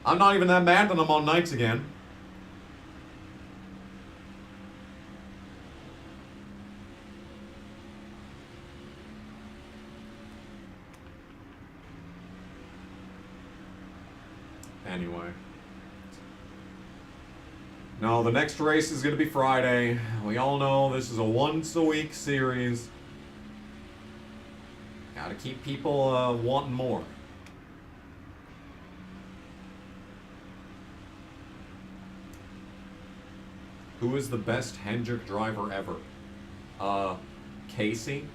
I'm not even that mad that I'm on nights again. Anyway. No, the next race is going to be Friday. We all know this is a once-a-week series. Gotta keep people wanting more. Who is the best Hendrick driver ever? Casey?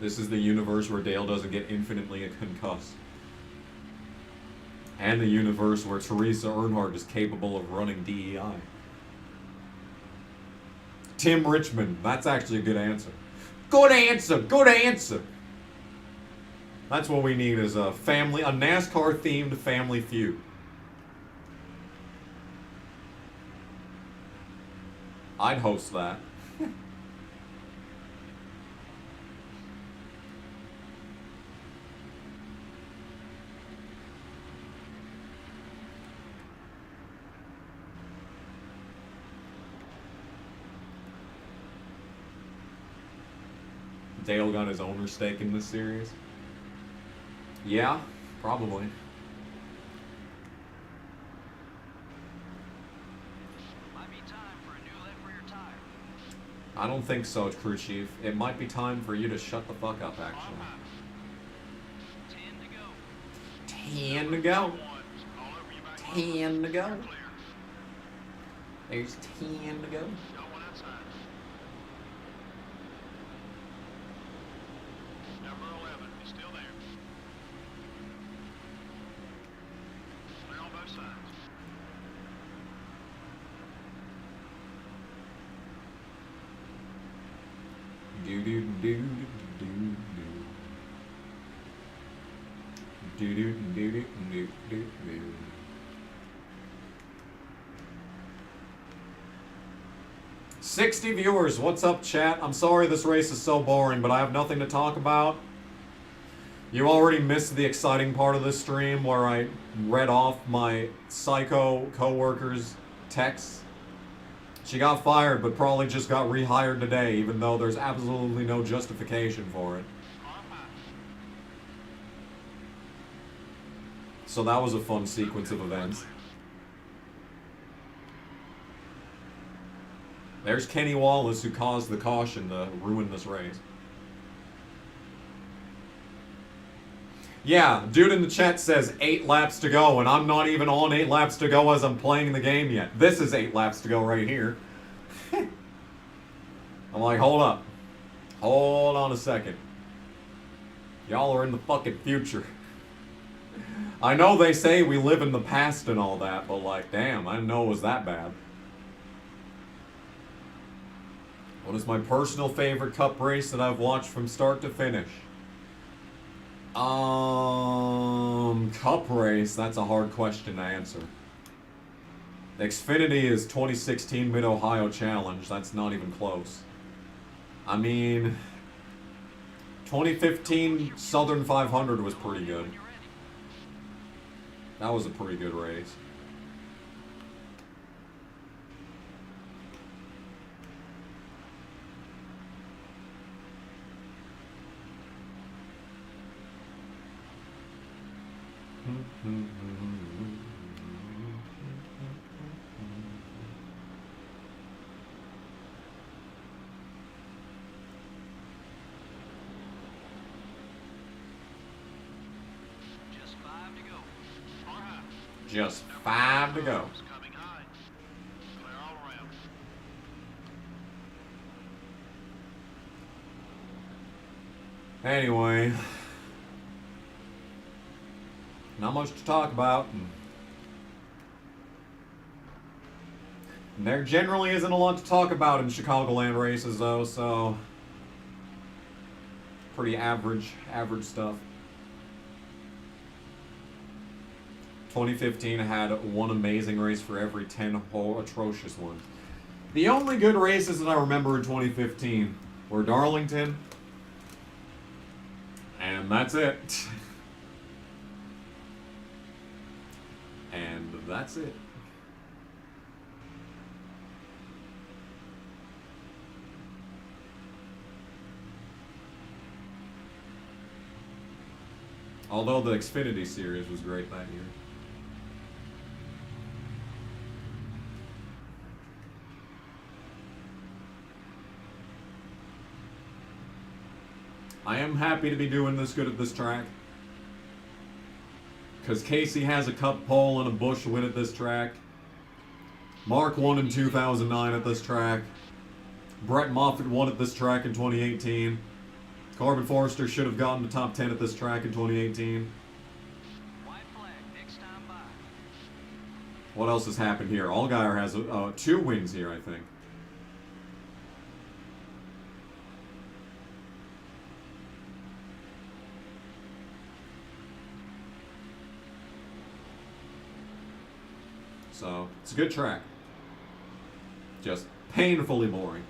This is the universe where Dale doesn't get infinitely concussed. And the universe where Teresa Earnhardt is capable of running DEI. Tim Richmond. That's actually a good answer. Good answer. Good answer. That's what we need is a NASCAR-themed family feud. I'd host that. Dale got his owner stake in this series? Yeah, probably. Might be time for a new lip rear tire. I don't think so, crew chief. It might be time for you to shut the fuck up, actually. 10 to go. 10 to go. All over you back. 10 to go. Clear. There's 10 to go. Got one outside. Number 11. He's still there. Clear on both sides. Do do do do do do do do do do do do. 60 viewers. What's up, chat? I'm sorry this race is so boring, but I have nothing to talk about. You already missed the exciting part of this stream where I read off my psycho co-worker's texts. She got fired, but probably just got rehired today, even though there's absolutely no justification for it. So that was a fun sequence of events. There's Kenny Wallace, who caused the caution to ruin this race. Yeah, dude in the chat says 8 laps to go, and I'm not even on 8 laps to go as I'm playing the game yet. This is 8 laps to go right here. I'm like, hold up. Hold on a second. Y'all are in the fucking future. I know they say we live in the past and all that, but like, damn, I didn't know it was that bad. What is my personal favorite cup race that I've watched from start to finish? Cup race, that's a hard question to answer. Xfinity is 2016 Mid-Ohio Challenge, that's not even close. I mean, 2015 Southern 500 was pretty good. That was a pretty good race. Just 5 to go. All right. Just 5 to go. It's coming high. Clear all around. Anyway, not much to talk about. And there generally isn't a lot to talk about in Chicagoland races, though, so pretty average stuff. 2015 had one amazing race for every 10 whole atrocious ones. The only good races that I remember in 2015 were Darlington, and that's it. And that's it. Although the Xfinity series was great that year. I am happy to be doing this good at this track. Because Casey has a cup pole and a Busch win at this track. Mark won in 2009 at this track. Brett Moffitt won at this track in 2018. Corbin Forrester should have gotten the top 10 at this track in 2018. White flag, next time by. What else has happened here? Allgaier has 2 wins here, I think. So, it's a good track. Just painfully boring.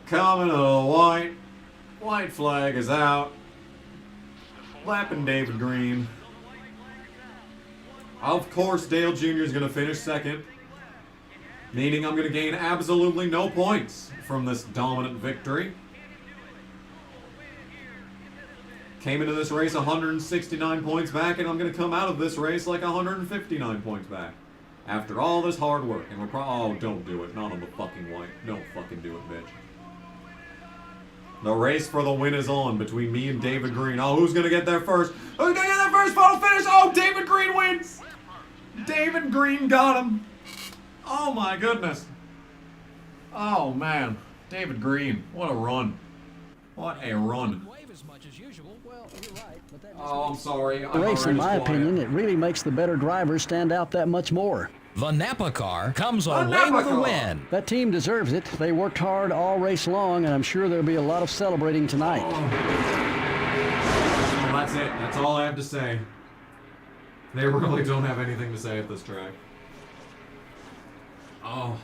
Coming to the white flag is out. Lapping David Green. Of course, Dale Jr. is going to finish second, meaning I'm going to gain absolutely no points from this dominant victory. Came into this race 169 points back, and I'm going to come out of this race like 159 points back. After all this hard work. And we're oh, don't do it. Not on the fucking white. Don't fucking do it, bitch. The race for the win is on between me and David Green. Oh, who's going to get there first? Who's going to get there first? Final finish. Oh, David Green wins. David Green got him. Oh, my goodness. Oh, man. David Green. What a run. What a run. Oh, I'm sorry. The race, in my opinion, it really makes the better drivers stand out that much more. The Napa car comes away with the win. That team deserves it. They worked hard all race long, and I'm sure there'll be a lot of celebrating tonight. Well, that's it. That's all I have to say. They really don't have anything to say at this track. Oh.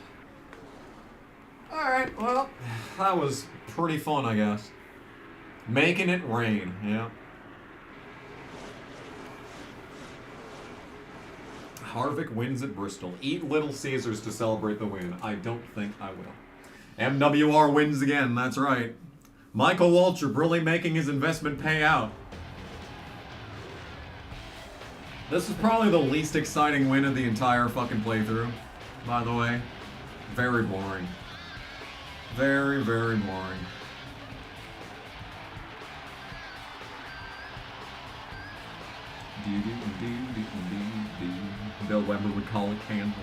Alright, well, that was pretty fun, I guess. Making it rain, yeah. Harvick wins at Bristol. Eat Little Caesars to celebrate the win. I don't think I will. MWR wins again, that's right. Michael Waltrip really making his investment pay out. This is probably the least exciting win of the entire fucking playthrough, by the way. Very boring. Very, very boring. Bill Weber would call it Kansas.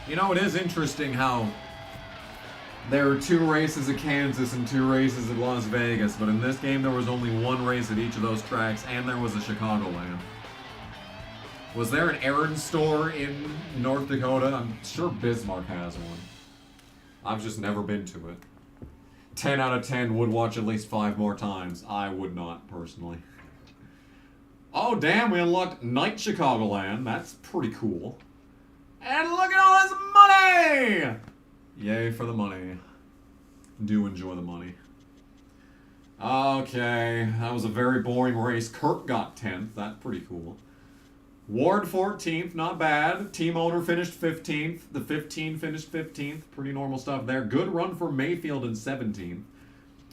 You know, it is interesting how there are 2 races at Kansas and 2 races at Las Vegas, but in this game there was only 1 race at each of those tracks, and there was a Chicagoland. Was there an Aaron store in North Dakota? I'm sure Bismarck has one. I've just never been to it. 10 out of 10 would watch at least 5 more times. I would not, personally. Oh, damn, we unlocked Night Chicagoland. That's pretty cool. And look at all this money! Yay for the money. Do enjoy the money. Okay, that was a very boring race. Kurt got 10th. That's pretty cool. Ward 14th, not bad. Team owner finished 15th. The 15 finished 15th. Pretty normal stuff there. Good run for Mayfield in 17th.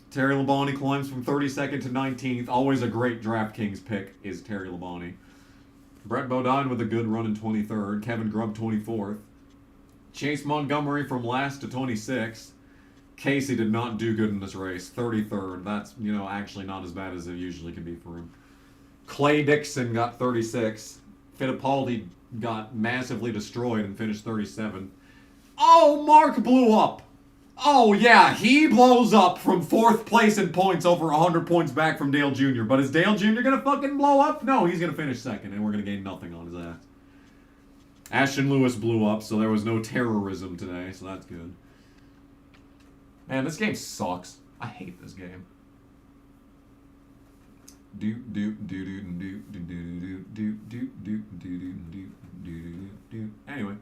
Terry Labonte climbs from 32nd to 19th. Always a great DraftKings pick is Terry Labonte. Brett Bodine with a good run in 23rd. Kevin Grubb 24th. Chase Montgomery from last to 26th. Casey did not do good in this race. 33rd. That's, you know, actually not as bad as it usually can be for him. Clay Dixon got 36th. Fittipaldi got massively destroyed and finished 37th. Oh, Mark blew up! Oh, yeah, he blows up from 4th place in points over 100 points back from Dale Jr. But is Dale Jr. going to fucking blow up? No, he's going to finish 2nd, and we're going to gain nothing on his ass. Ashton Lewis blew up, so there was no terrorism today, so that's good. Man, this game sucks. I hate this game. Anyway.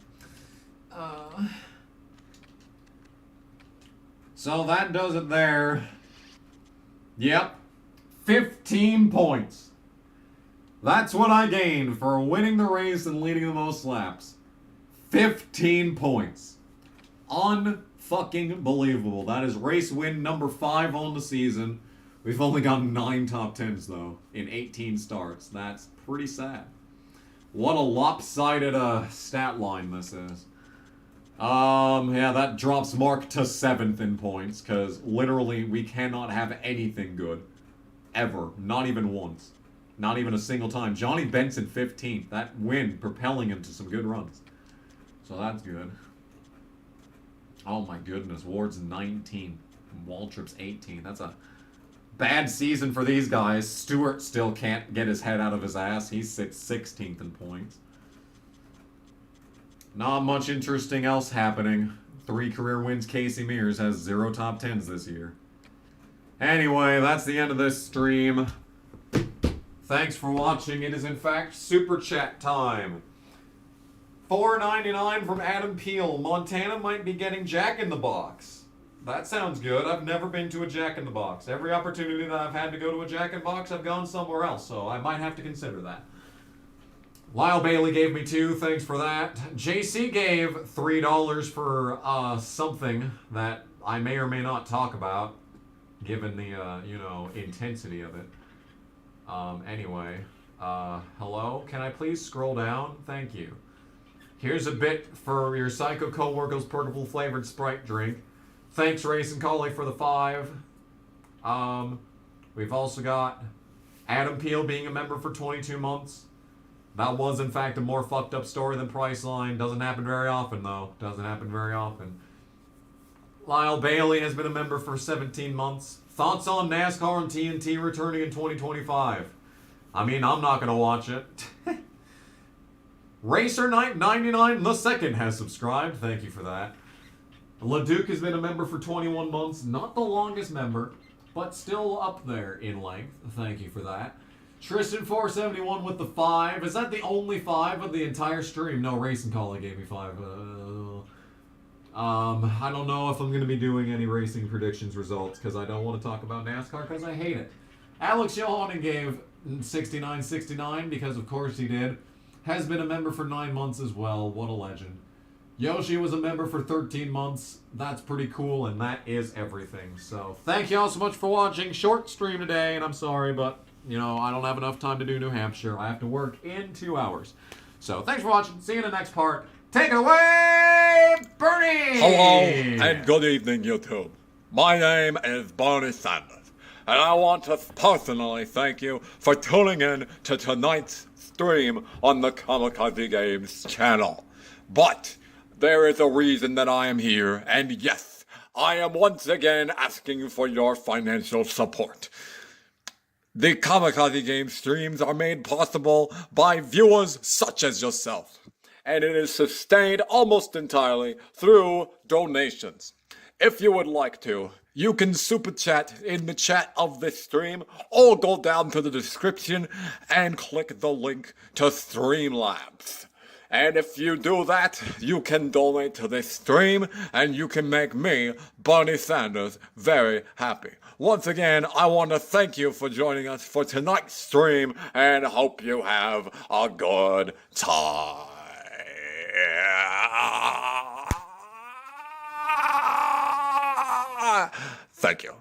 So that does it there. Yep. 15 points. That's what I gained for winning the race and leading the most laps. 15 points. Unfucking believable. That is race win number 5 on the season. We've only got 9 top 10s, though, in 18 starts. That's pretty sad. What a lopsided stat line this is. Yeah, that drops Mark to 7th in points, because literally we cannot have anything good. Ever. Not even once. Not even a single time. Johnny Benson 15th. That win propelling him to some good runs. So that's good. Oh my goodness. Ward's 19. Waltrip's 18. That's a bad season for these guys. Stewart still can't get his head out of his ass. He sits 16th in points. Not much interesting else happening. 3 career wins. Casey Mears has 0 top 10s this year. Anyway, that's the end of this stream. Thanks for watching. It is in fact Super Chat time. $4.99 from Adam Peel. Montana might be getting Jack in the Box. That sounds good. I've never been to a Jack in the Box. Every opportunity that I've had to go to a Jack in the Box, I've gone somewhere else, so I might have to consider that. Lyle Bailey gave me 2. Thanks for that. JC gave $3 for something that I may or may not talk about, given the, intensity of it. Anyway, hello? Can I please scroll down? Thank you. Here's a bit for your Psycho Coworker's purple flavored Sprite drink. Thanks, Racing Collie, for the 5. We've also got Adam Peel being a member for 22 months. That was, in fact, a more fucked up story than Priceline. Doesn't happen very often, though. Doesn't happen very often. Lyle Bailey has been a member for 17 months. Thoughts on NASCAR and TNT returning in 2025? I mean, I'm not going to watch it. Racer Knight 99 the second has subscribed. Thank you for that. LeDuc has been a member for 21 months. Not the longest member, but still up there in length. Thank you for that. Tristan471 with the 5. Is that the only 5 of the entire stream? No, Racing Collie gave me 5. I don't know if I'm going to be doing any racing predictions results because I don't want to talk about NASCAR because I hate it. Alex Johanan gave 6969 because of course he did. Has been a member for 9 months as well. What a legend. Yoshi was a member for 13 months. That's pretty cool, and that is everything. So, thank you all so much for watching. Short stream today, and I'm sorry, but, I don't have enough time to do New Hampshire. I have to work in 2 hours. So, thanks for watching. See you in the next part. Take it away, Bernie! Hello, and good evening, YouTube. My name is Bernie Sanders, and I want to personally thank you for tuning in to tonight's stream on the Kamikaze Games channel. But there is a reason that I am here, and yes, I am once again asking for your financial support. The Kamikaze Games streams are made possible by viewers such as yourself, and it is sustained almost entirely through donations. If you would like to, you can super chat in the chat of this stream, or go down to the description and click the link to Streamlabs. And if you do that, you can donate to this stream, and you can make me, Bernie Sanders, very happy. Once again, I want to thank you for joining us for tonight's stream, and hope you have a good time. Thank you.